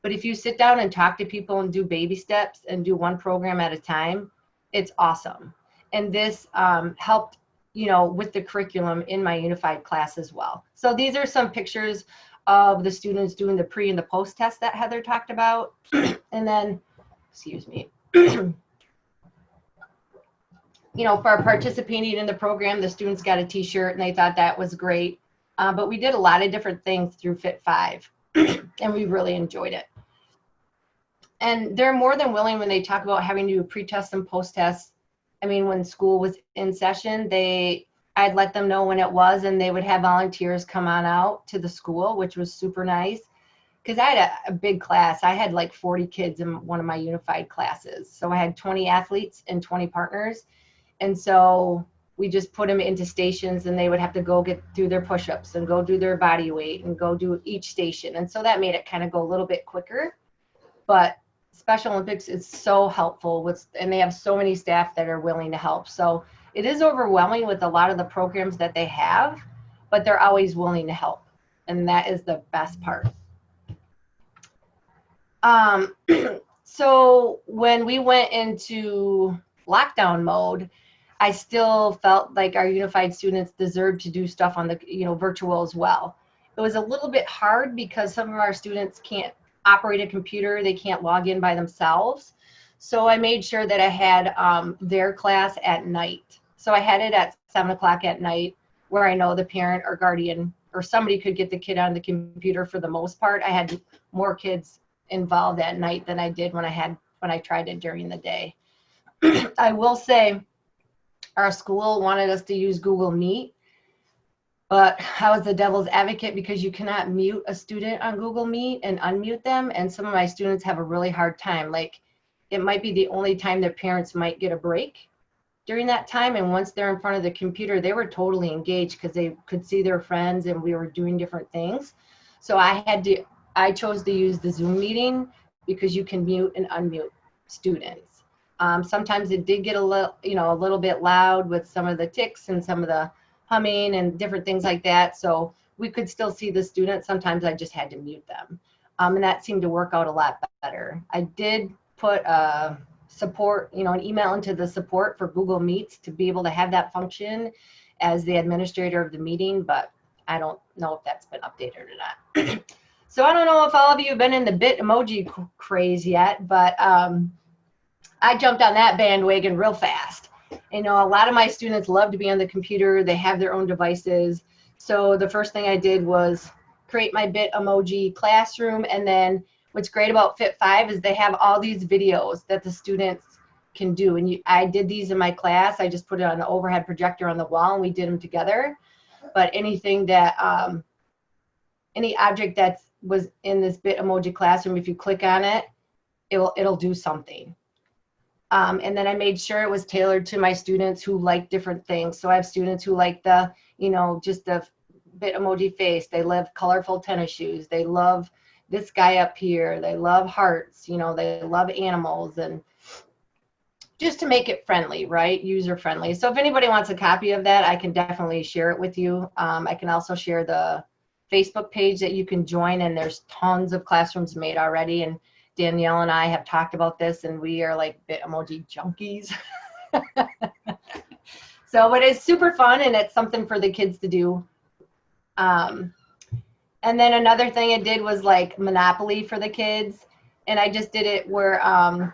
But if you sit down and talk to people and do baby steps and do one program at a time, it's awesome. And this helped, with the curriculum in my Unified class as well. So these are some pictures of the students doing the pre and the post test that Heather talked about. And then, excuse me. For participating in the program, the students got a t-shirt and they thought that was great. But we did a lot of different things through Fit 5 and we really enjoyed it. And they're more than willing when they talk about having to do pre-test and post-test. I mean, when school was in session, I'd let them know when it was, and they would have volunteers come on out to the school, which was super nice. Because I had a big class. I had like 40 kids in one of my Unified classes. So I had 20 athletes and 20 partners. And so we just put them into stations, and they would have to go get through their push-ups and go do their body weight and go do each station. And so that made it kind of go a little bit quicker. But Special Olympics is so helpful and they have so many staff that are willing to help. So it is overwhelming with a lot of the programs that they have, but they're always willing to help. And that is the best part. So when we went into lockdown mode, I still felt like our Unified students deserved to do stuff on the virtual as well. It was a little bit hard because some of our students can't operate a computer, they can't log in by themselves. So I made sure that I had their class at night. So I had it at 7 o'clock at night, where I know the parent or guardian or somebody could get the kid on the computer. For the most part, I had more kids involved at night than I did when I tried it during the day. I will say our school wanted us to use Google Meet, but I was the devil's advocate because you cannot mute a student on Google Meet and unmute them. And some of my students have a really hard time. Like, it might be the only time their parents might get a break during that time. And once they're in front of the computer, they were totally engaged because they could see their friends and we were doing different things. So I chose to use the Zoom meeting because you can mute and unmute students. Sometimes it did get a little bit loud with some of the ticks and some of the humming and different things like that. So we could still see the students. Sometimes I just had to mute them. And that seemed to work out a lot better. I did put support, an email into the support for Google Meets to be able to have that function as the administrator of the meeting, but I don't know if that's been updated or not. So I don't know if all of you have been in the Bitmoji craze yet, but I jumped on that bandwagon real fast. A lot of my students love to be on the computer. They have their own devices. So the first thing I did was create my Bitmoji classroom. And then what's great about Fit5 is they have all these videos that the students can do. And I did these in my class. I just put it on the overhead projector on the wall and we did them together. But anything that, any object that was in this Bitmoji classroom, if you click on it, it'll do something. And then I made sure it was tailored to my students who like different things. So I have students who like the, just the Bitmoji face. They love colorful tennis shoes. They love this guy up here. They love hearts. They love animals, and just to make it friendly, right? User friendly. So if anybody wants a copy of that, I can definitely share it with you. I can also share the Facebook page that you can join, and there's tons of classrooms made already. And Danielle and I have talked about this, and we are like Bitmoji junkies. So, but it's super fun, and it's something for the kids to do. And then another thing I did was like Monopoly for the kids. And I just did it where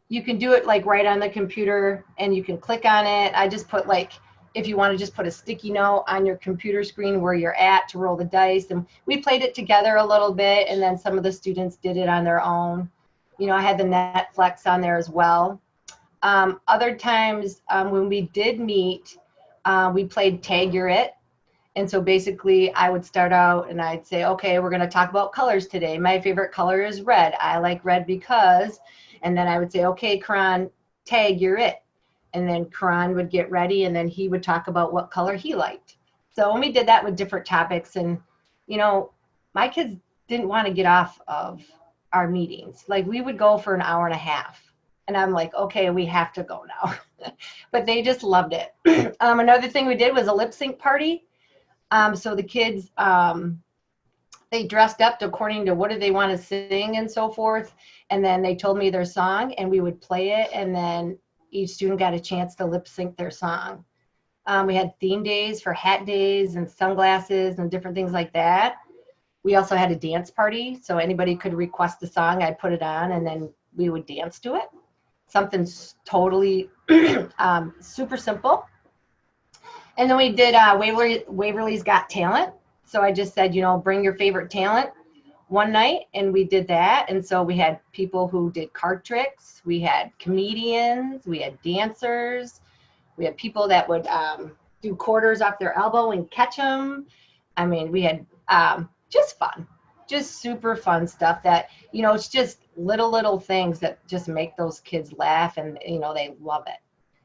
you can do it like right on the computer and you can click on it. I just put like, if you want to just put a sticky note on your computer screen where you're at to roll the dice. And we played it together a little bit, and then some of the students did it on their own. I had the Netflix on there as well. Other times when we did meet, we played Tag You're It. And so basically I would start out and I'd say, okay, we're going to talk about colors today. My favorite color is red. I like red because, and then I would say, okay, Karan, tag you're it. And then Karan would get ready and then he would talk about what color he liked. So when we did that with different topics, and, my kids didn't want to get off of our meetings. Like we would go for an hour and a half. And I'm like, okay, we have to go now. But they just loved it. Another thing we did was a lip sync party. So the kids, they dressed up according to what do they want to sing and so forth. And then they told me their song and we would play it. And then each student got a chance to lip sync their song. We had theme days for hat days and sunglasses and different things like that. We also had a dance party. So anybody could request a song. I put it on and then we would dance to it. Something totally super simple. And then we did Waverly's Got Talent. So I just said, bring your favorite talent one night. And we did that. And so we had people who did card tricks. We had comedians. We had dancers. We had people that would do quarters off their elbow and catch them. I mean, we had just fun. Just super fun stuff that, it's just little things that just make those kids laugh and, they love it.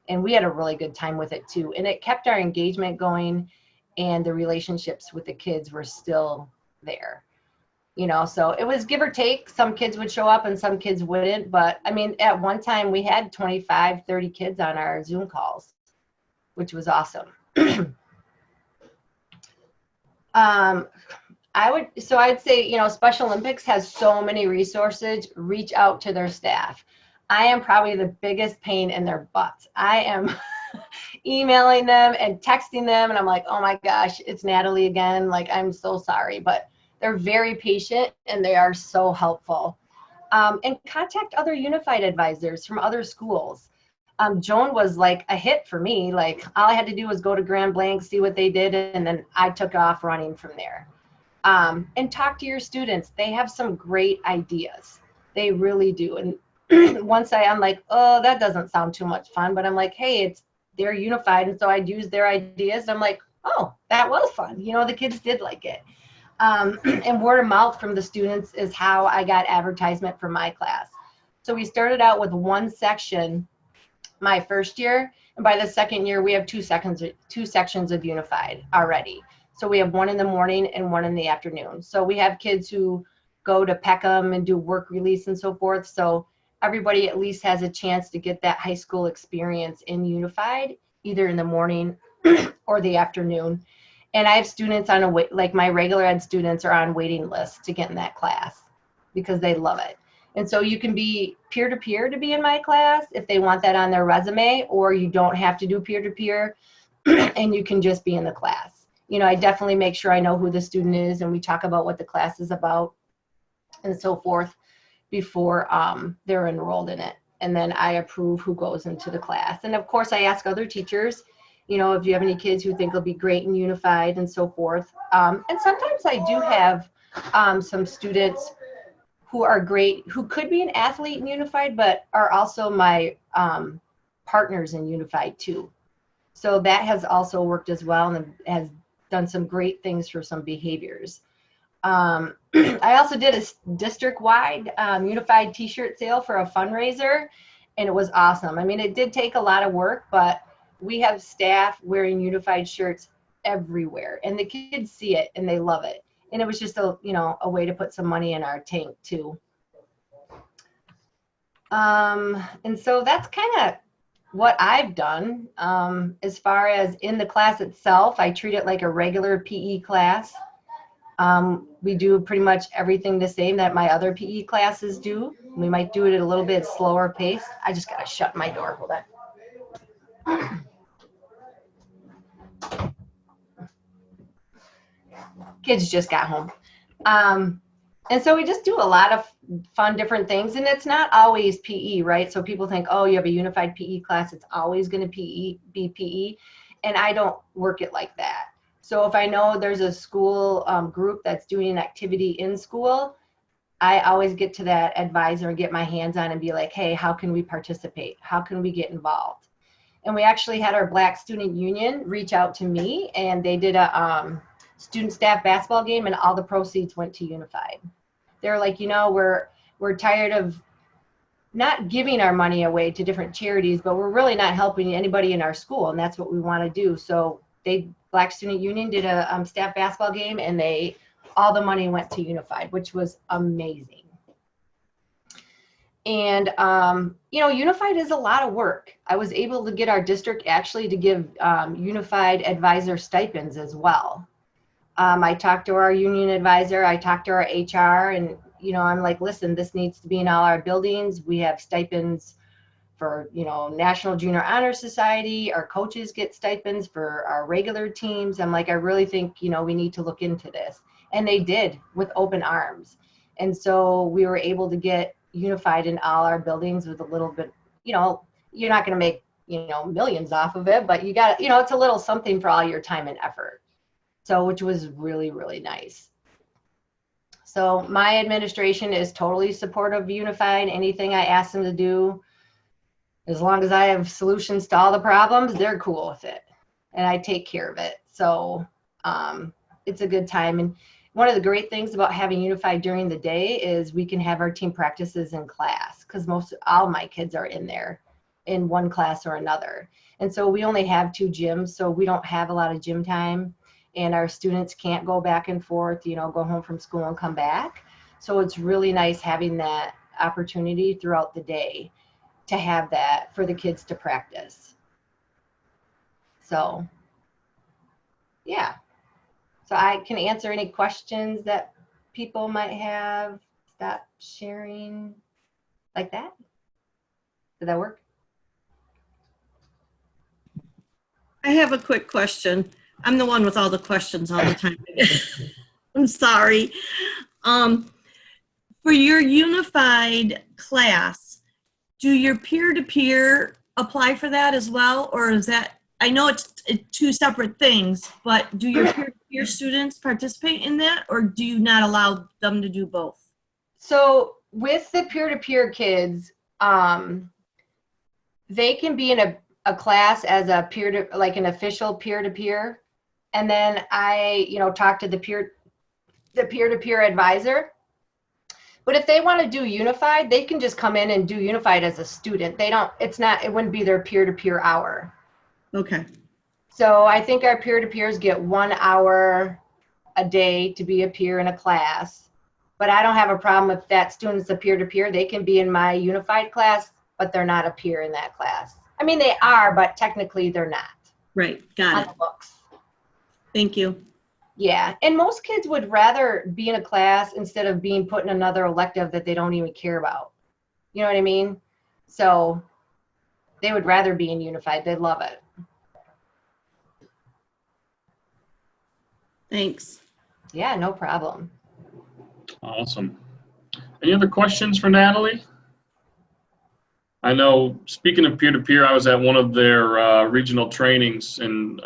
And we had a really good time with it too. And it kept our engagement going and the relationships with the kids were still there. So it was give or take. Some kids would show up and some kids wouldn't. But I mean, at one time we had 25, 30 kids on our Zoom calls, which was awesome. I'd say, Special Olympics has so many resources. Reach out to their staff. I am probably the biggest pain in their butts. I am emailing them and texting them, and I'm like, oh my gosh, it's Natalie again. Like, I'm so sorry, but they're very patient and they are so helpful. And contact other unified advisors from other schools. Joan was like a hit for me. Like, all I had to do was go to Grand Blanc, see what they did, and then I took off running from there. And talk to your students. They have some great ideas. They really do. And once I'm like, oh, that doesn't sound too much fun, but I'm like, hey, they're unified. And so I'd use their ideas. I'm like, oh, that was fun. The kids did like it. And word of mouth from the students is how I got advertisement for my class. So we started out with one section my first year. And by the second year, we have two sections of unified already. So we have one in the morning and one in the afternoon. So we have kids who go to Peckham and do work release and so forth. So everybody at least has a chance to get that high school experience in Unified, either in the morning or the afternoon. And I have students on like my regular ed students are on waiting lists to get in that class because they love it. And so you can be peer-to-peer to be in my class if they want that on their resume, or you don't have to do peer-to-peer and you can just be in the class. You know, I definitely make sure I know who the student is and we talk about what the class is about and so forth before they're enrolled in it. And then I approve who goes into the class. And of course I ask other teachers, you know, if you have any kids who think will be great in Unified and so forth. And sometimes I do have some students who are great, who could be an athlete in Unified, but are also my partners in Unified too. So that has also worked as well and has done some great things for some behaviors. I also did a district-wide Unified t-shirt sale for a fundraiser, and it was awesome. I mean, it did take a lot of work, but we have staff wearing Unified shirts everywhere, and the kids see it and they love it. And it was just a, you know, a way to put some money in our tank too. And so that's kind of what I've done. As far as in the class itself, I treat it like a regular PE class. We do pretty much everything the same that my other PE classes do. We might do it at a little bit slower pace. I just gotta shut my door, hold on. Kids just got home. And so we just do a lot of fun different things, and it's not always PE, right? So people think, oh, you have a Unified PE class, it's always going to be PE, and I don't work it like that. So if I know there's a school group that's doing an activity in school, I always get to that advisor and get my hands on and be like, hey, how can we participate? How can we get involved? And we actually had our Black Student Union reach out to me, and they did a student staff basketball game, and all the proceeds went to Unified. They're like, you know, we're tired of not giving our money away to different charities, but we're really not helping anybody in our school, and that's what we want to do. So Black Student Union did a staff basketball game, and all the money went to Unified, which was amazing. And you know, Unified is a lot of work. I was able to get our district actually to give Unified advisor stipends as well. I talked to our union advisor, I talked to our HR, and, you know, I'm like, listen, this needs to be in all our buildings. We have stipends for, you know, National Junior Honor Society. Our coaches get stipends for our regular teams. I'm like, I really think, you know, we need to look into this. And they did with open arms. And so we were able to get Unified in all our buildings with a little bit, you know, you're not going to make, you know, millions off of it, but you got, you know, it's a little something for all your time and effort. So, which was really, really nice. So my administration is totally supportive of Unified. Anything I ask them to do, as long as I have solutions to all the problems, they're cool with it. And I take care of it. So it's a good time. And one of the great things about having Unified during the day is we can have our team practices in class, because all my kids are in there in one class or another. And so we only have 2 gyms, so we don't have a lot of gym time. And our students can't go back and forth, you know, go home from school and come back. So it's really nice having that opportunity throughout the day to have that for the kids to practice. So, yeah. So I can answer any questions that people might have. Stop sharing like that. Did that work? I have a quick question. I'm the one with all the questions all the time. I'm sorry. For your Unified class, do your peer-to-peer apply for that as well? Or is that, I know it's 2 separate things, but do your peer-to-peer students participate in that, or do you not allow them to do both? So with the peer-to-peer kids, they can be in a class as a like an official peer-to-peer. And then I, you know, talk to the peer-to-peer advisor. But if they want to do Unified, they can just come in and do Unified as a student. It wouldn't be their peer-to-peer hour. Okay. So I think our peer-to-peers get 1 hour a day to be a peer in a class. But I don't have a problem if that student's a peer-to-peer. They can be in my unified class, but they're not a peer in that class. I mean, they are, but technically they're not. Right, got On it. the books. Thank you. Yeah, and most kids would rather be in a class instead of being put in another elective that they don't even care about. You know what I mean? So they would rather be in unified. They love it. Thanks. Yeah, no problem. Awesome. Any other questions for Natalie? I know, speaking of peer-to-peer, I was at one of their regional trainings, and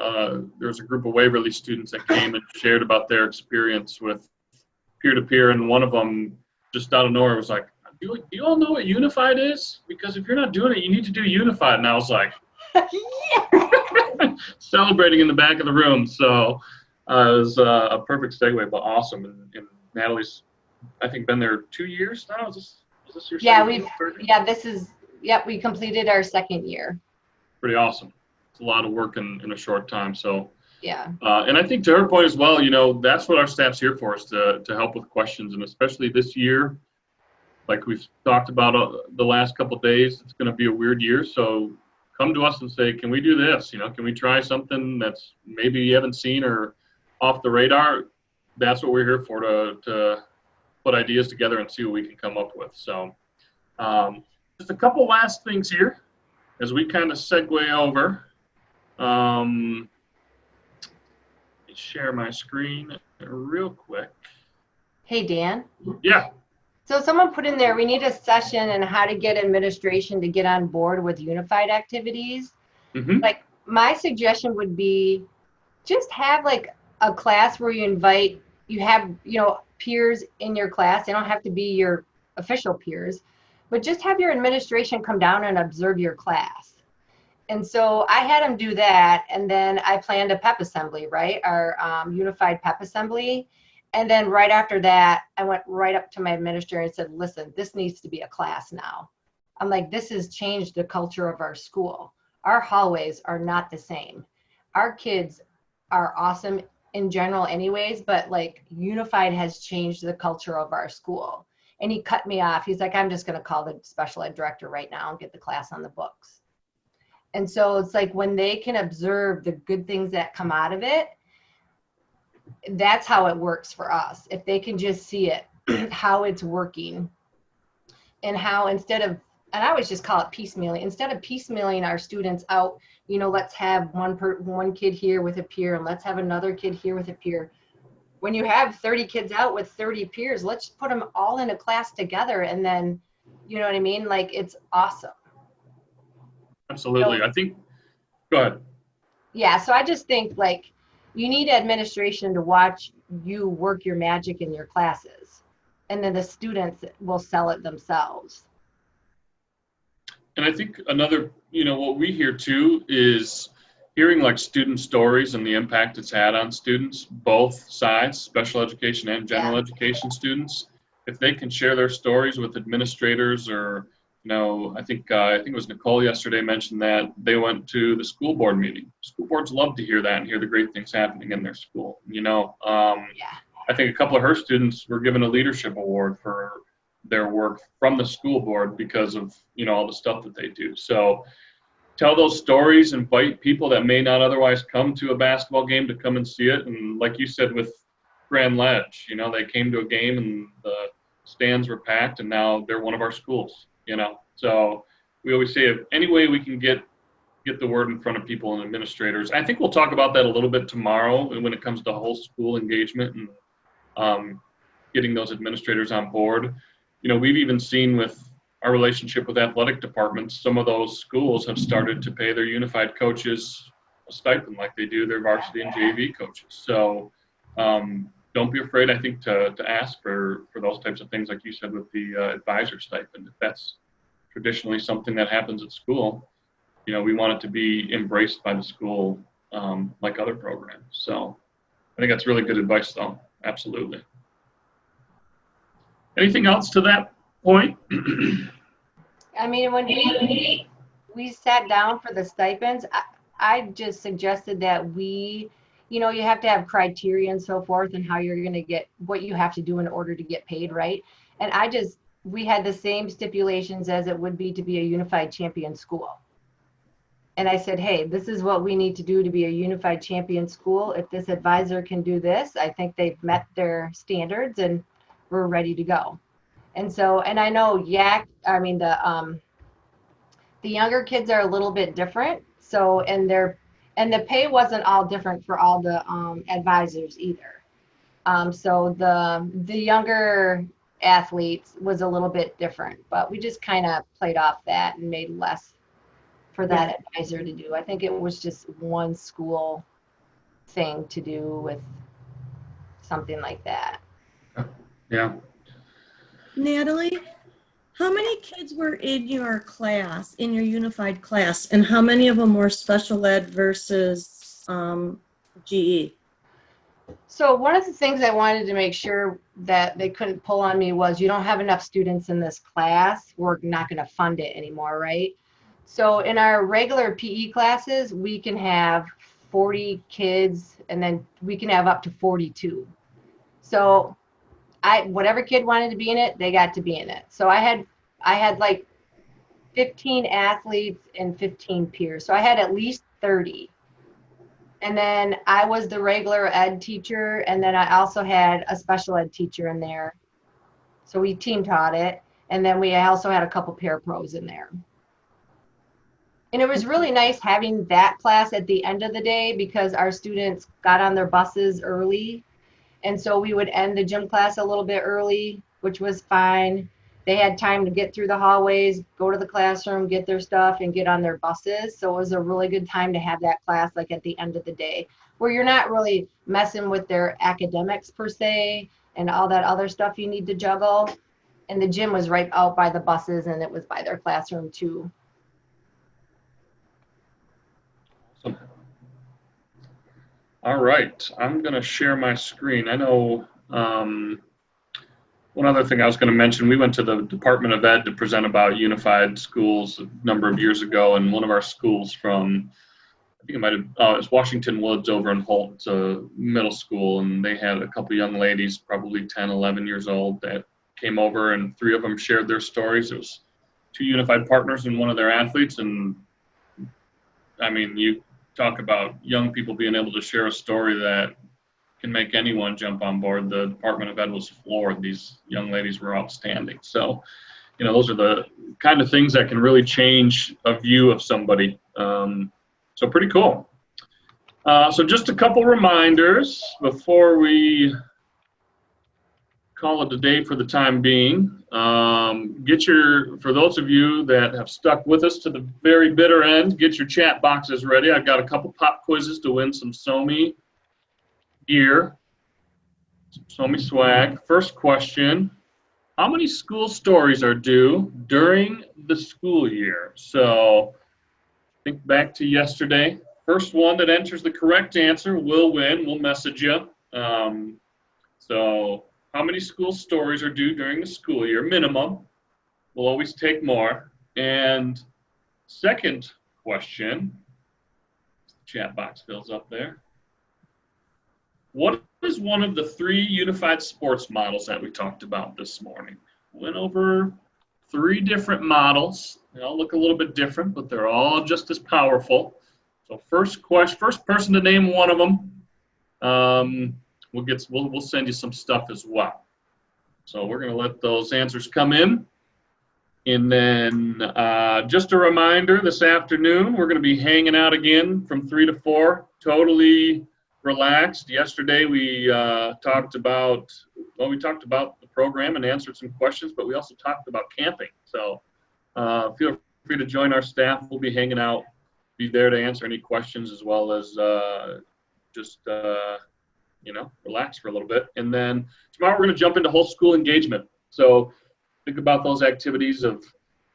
there was a group of Waverly students that came and shared about their experience with peer-to-peer, and one of them, just out of nowhere, was like, do you all know what unified is? Because if you're not doing it, you need to do unified. And I was like, celebrating in the back of the room. So it was a perfect segue, but awesome. And Natalie's, I think, been there 2 years now. Is this your second year? We completed our second year. Pretty awesome. It's a lot of work in a short time. So yeah. And I think to her point as well, you know, that's what our staff's here for, is to help with questions. And especially this year, like we've talked about the last couple of days, it's going to be a weird year. So come to us and say, can we do this? You know, can we try something that's maybe you haven't seen or off the radar? That's what we're here for, to put ideas together and see what we can come up with. So just a couple last things here as we kind of segue over. Let me share my screen real quick. Hey, Dan. Yeah. So someone put in there, we need a session on how to get administration to get on board with unified activities. Mm-hmm. Like my suggestion would be just have like a class where you have, you know, peers in your class. They don't have to be your official peers, but just have your administration come down and observe your class. And so I had them do that. And then I planned a pep assembly, right? Our unified pep assembly. And then right after that, I went right up to my administrator and said, listen, this needs to be a class now. I'm like, this has changed the culture of our school. Our hallways are not the same. Our kids are awesome in general anyways, but like unified has changed the culture of our school. And he cut me off. He's like, I'm just going to call the special ed director right now and get the class on the books. And so it's like when they can observe the good things that come out of it, that's how it works for us. If they can just see it, how it's working, and how and I always just call it piecemealing. Instead of piecemealing our students out, you know, let's have one kid here with a peer and let's have another kid here with a peer. When you have 30 kids out with 30 peers, let's put them all in a class together, and then, you know what I mean? Like, it's awesome. Absolutely. So, I think, go ahead. Yeah, so I just think like you need administration to watch you work your magic in your classes, and then the students will sell it themselves. And I think another, you know, what we hear too is hearing like student stories and the impact it's had on students, both sides, special education and general education students. If they can share their stories with administrators, or, you know, I think it was Nicole yesterday mentioned that they went to the school board meeting. School boards love to hear that and hear the great things happening in their school. You know, I think a couple of her students were given a leadership award for their work from the school board because of, you know, all the stuff that they do. So tell those stories, invite people that may not otherwise come to a basketball game to come and see it. And like you said with Grand Ledge, you know, they came to a game and the stands were packed, and now they're one of our schools, you know. So we always say, if any way we can get the word in front of people and administrators. I think we'll talk about that a little bit tomorrow when it comes to whole school engagement and getting those administrators on board. You know, we've even seen with our relationship with athletic departments, some of those schools have started to pay their unified coaches a stipend like they do their varsity and JV coaches. So don't be afraid, I think, to ask for those types of things, like you said, with the advisor stipend. If that's traditionally something that happens at school, you know, we want it to be embraced by the school like other programs. So I think that's really good advice, though. Absolutely. Anything else to that point? I mean, when we sat down for the stipends, I just suggested that we, you know, you have to have criteria and so forth and how you're going to get what you have to do in order to get paid, right? And we had the same stipulations as it would be to be a unified champion school. And I said, hey, this is what we need to do to be a unified champion school. If this advisor can do this, I think they've met their standards and we're ready to go. And so, and I know the younger kids are a little bit different. So, and the pay wasn't all different for all the advisors either. So the younger athletes was a little bit different, but we just kind of played off that and made less for that advisor to do. I think it was just one school thing to do with something like that. Yeah. Natalie, how many kids were in your class, in your unified class, and how many of them were special ed versus GE? So one of the things I wanted to make sure that they couldn't pull on me was, you don't have enough students in this class, we're not going to fund it anymore, right? So in our regular PE classes, we can have 40 kids and then we can have up to 42. So whatever kid wanted to be in it, they got to be in it. So I had like 15 athletes and 15 peers. So I had at least 30. And then I was the regular ed teacher, and then I also had a special ed teacher in there. So we team taught it, and then we also had a couple parapros in there. And it was really nice having that class at the end of the day because our students got on their buses early. And so we would end the gym class a little bit early, which was fine. They had time to get through the hallways, go to the classroom, get their stuff, and get on their buses. So it was a really good time to have that class like at the end of the day, where you're not really messing with their academics per se and all that other stuff you need to juggle. And the gym was right out by the buses, and it was by their classroom too. Awesome. All right, I'm going to share my screen. I know one other thing I was going to mention, we went to the Department of Ed to present about unified schools a number of years ago, and one of our schools from, I think it might have, it was Washington Woods over in Holt, it's a middle school, and they had a couple young ladies, probably 10, 11 years old, that came over, and 3 of them shared their stories. It was 2 unified partners and one of their athletes, and I mean, you talk about young people being able to share a story that can make anyone jump on board. The Department of Ed was floored. These young ladies were outstanding. So, you know, those are the kind of things that can really change a view of somebody. So pretty cool. So just a couple reminders before we call it a day for the time being. For those of you that have stuck with us to the very bitter end, get your chat boxes ready. I've got a couple pop quizzes to win some SOMI gear, SOMI swag. First question, how many school stories are due during the school year? So think back to yesterday. First one that enters the correct answer will win. We'll message you. So how many school stories are due during the school year? Minimum. We'll always take more. And second question, chat box fills up there. What is one of the 3 unified sports models that we talked about this morning? Went over 3 different models. They all look a little bit different, but they're all just as powerful. So first person to name one of them, we'll send you some stuff as well. So we're going to let those answers come in. And then just a reminder, this afternoon, we're going to be hanging out again from 3 to 4, totally relaxed. Yesterday we talked about the program and answered some questions, but we also talked about camping. So feel free to join our staff. We'll be hanging out, be there to answer any questions, as well as just relax for a little bit. And then tomorrow we're going to jump into whole school engagement. So think about those activities of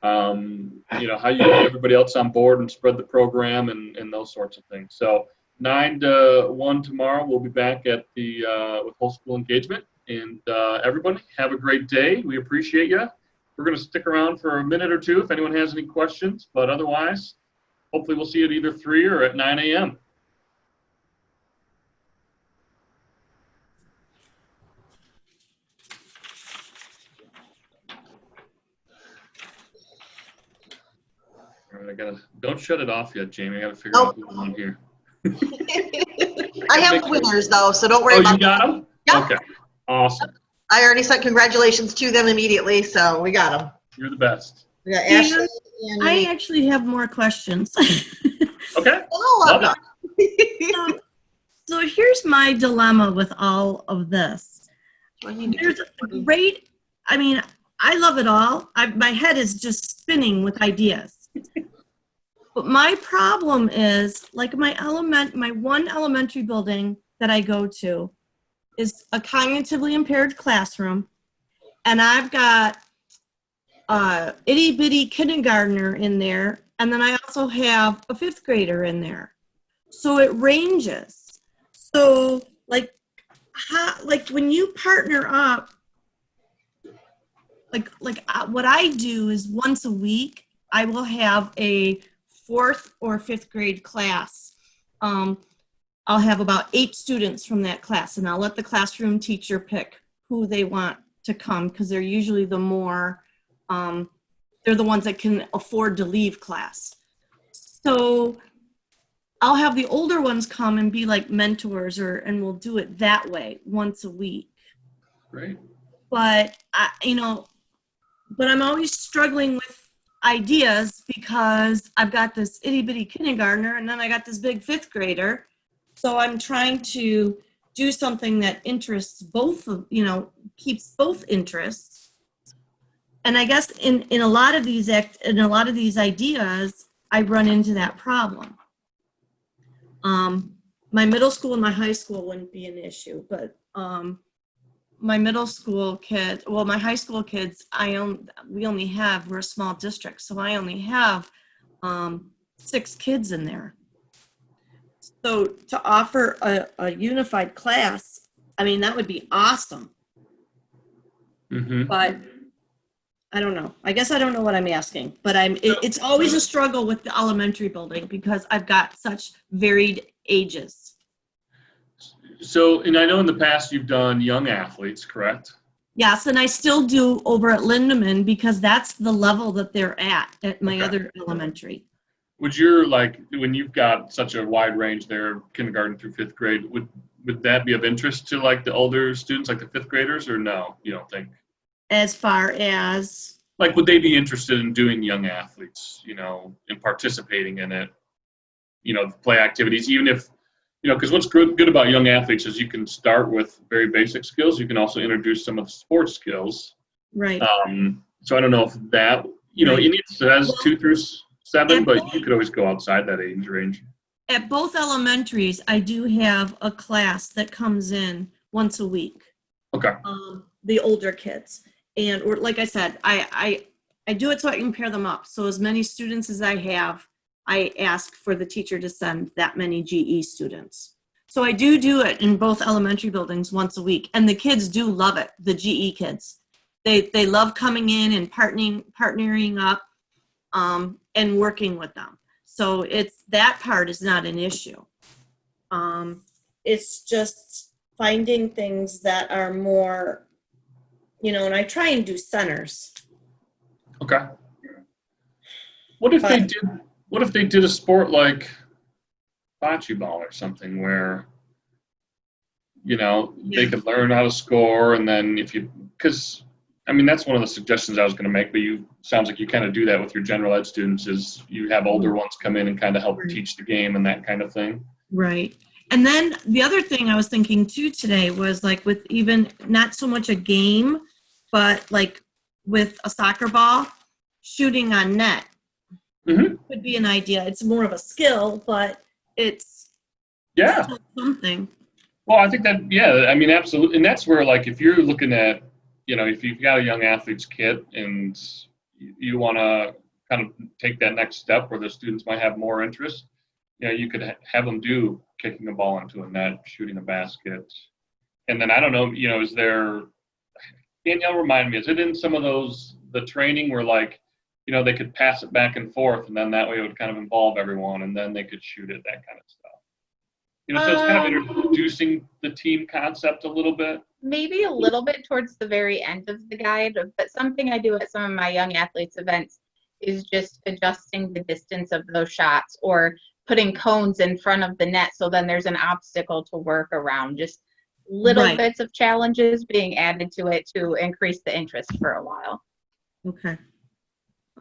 how you get everybody else on board and spread the program and those sorts of things. So 9 to 1 tomorrow, we'll be back at the with whole school engagement. And everybody, have a great day. We appreciate you. We're going to stick around for a minute or 2 if anyone has any questions. But otherwise, hopefully we'll see you at either 3 or at 9 a.m. All right, don't shut it off yet, Jamie. I gotta figure out who's on here. I have the winners though, so don't worry Oh, about you got them? Yeah. Okay, awesome. I already sent congratulations to them immediately, so we got them. You're the best. We got Ashley and I actually have more questions. Okay. Love So here's my dilemma with all of this. There's a great, I mean, I love it all. My head is just spinning with ideas. But my problem is, like my one elementary building that I go to is a cognitively impaired classroom, and I've got itty bitty kindergartner in there, and then I also have a 5th grader in there. So it ranges. So like when you partner up, what I do is once a week, I will have a 4th or 5th grade class. I'll have about 8 students from that class, and I'll let the classroom teacher pick who they want to come, because they're usually the more, they're the ones that can afford to leave class. So I'll have the older ones come and be like mentors, and we'll do it that way once a week. Great. But but I'm always struggling with ideas because I've got this itty bitty kindergartner and then I got this big 5th grader. So I'm trying to do something that interests both of, keeps both interests. And I guess in a lot of these ideas, I run into that problem. My middle school and my high school wouldn't be an issue, but my middle school kids, well, my high school kids, we're a small district, so I only have 6 kids in there. So to offer a unified class, I mean, that would be awesome. Mm-hmm. But I don't know. I guess I don't know what I'm asking, but it's always a struggle with the elementary building because I've got such varied ages. So, and I know in the past you've done young athletes, correct? Yes, and I still do over at Lindeman because that's the level that they're at my other elementary. Would your, when you've got such a wide range there, kindergarten through 5th grade, would that be of interest to the older students, like the 5th graders, or no, you don't think? As far as? Would they be interested in doing young athletes, and participating in it, play activities, even if, because what's good about young athletes is you can start with very basic skills. You can also introduce some of the sports skills. Right. So I don't know if that, Right. it says 2 through 7, but you could always go outside that age range. At both elementaries, I do have a class that comes in once a week. Okay. The older kids. And like I said, I do it so I can pair them up. So as many students as I have, I ask for the teacher to send that many GE students. So I do it in both elementary buildings once a week. And the kids do love it, the GE kids. They love coming in and partnering up and working with them. So that part is not an issue. It's just finding things that are more, and I try and do centers. Okay. What if they did a sport like bocce ball or something where, they could learn how to score, and then because that's one of the suggestions I was going to make, but sounds like you kind of do that with your general ed students, is you have older ones come in and kind of help teach the game and that kind of thing. Right. And then the other thing I was thinking too today was with even not so much a game, but with a soccer ball, shooting on net. Mm-hmm. Could be an idea. It's more of a skill, but it's still something. Well, I think that, absolutely. And that's where, if you're looking at, if you've got a young athlete's kit and you want to kind of take that next step where the students might have more interest, you could have them do kicking a ball into a net, shooting a basket. And then I don't know, is there, Danielle, remind me, is it in some of the training where they could pass it back and forth, and then that way it would kind of involve everyone, and then they could shoot it, that kind of stuff. So it's kind of introducing the team concept a little bit. Maybe a little bit towards the very end of the guide, but something I do at some of my young athletes events is just adjusting the distance of those shots or putting cones in front of the net so then there's an obstacle to work around. Just little Right. bits of challenges being added to it to increase the interest for a while. Okay.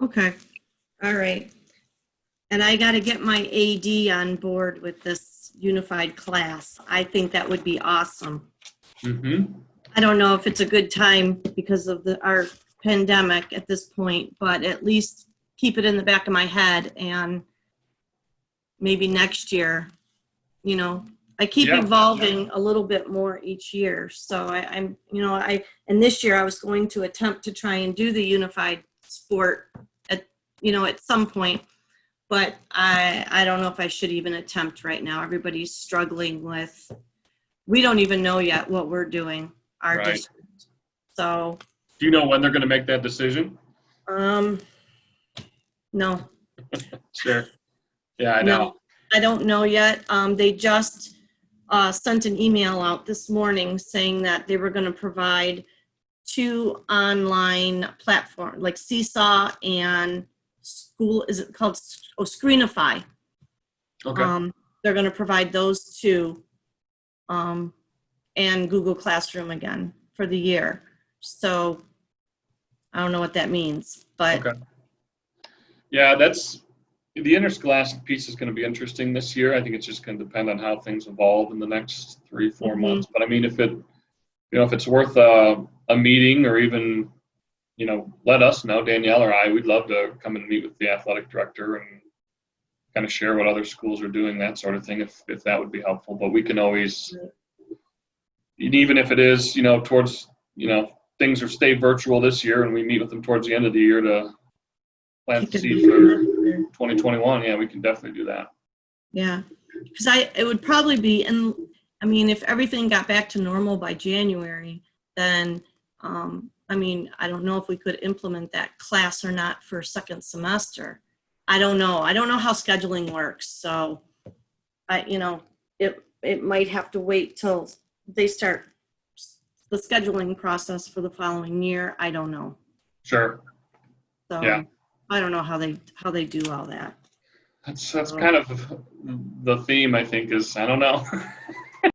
Okay. All right. And I got to get my AD on board with this unified class. I think that would be awesome. Mm-hmm. I don't know if it's a good time because of our pandemic at this point, but at least keep it in the back of my head, and maybe next year, I keep Yeah. evolving a little bit more each year. So and this year I was going to attempt to try and do the unified sport at some point, but I don't know if I should even attempt right now. Everybody's struggling with, we don't even know yet what we're doing, our Right. district. So. Do you know when they're going to make that decision? No. Sure. Yeah, I know. No, I don't know yet. They just sent an email out this morning saying that they were going to provide 2 online platforms, like Seesaw and School, is it called Screenify? Okay. They're going to provide those 2, and Google Classroom again for the year. So I don't know what that means, but. Okay. Yeah, the interscholastic piece is going to be interesting this year. I think it's just going to depend on how things evolve in the next 3-4 months. But I mean, if it's worth a meeting, or even, let us know, Danielle or I, we'd love to come and meet with the athletic director and kind of share what other schools are doing, that sort of thing, if that would be helpful. But we can always, even if it is, towards, things are stay virtual this year and we meet with them towards the end of the year to plant the seed for 2021. Yeah, we can definitely do that. Yeah, because it would probably be, and I mean, if everything got back to normal by January, then, I don't know if we could implement that class or not for second semester. I don't know. I don't know how scheduling works. So it might have to wait till they start the scheduling process for the following year. I don't know. Sure. So Yeah. I don't know how they do all that. That's kind of the theme, I think, is, I don't know.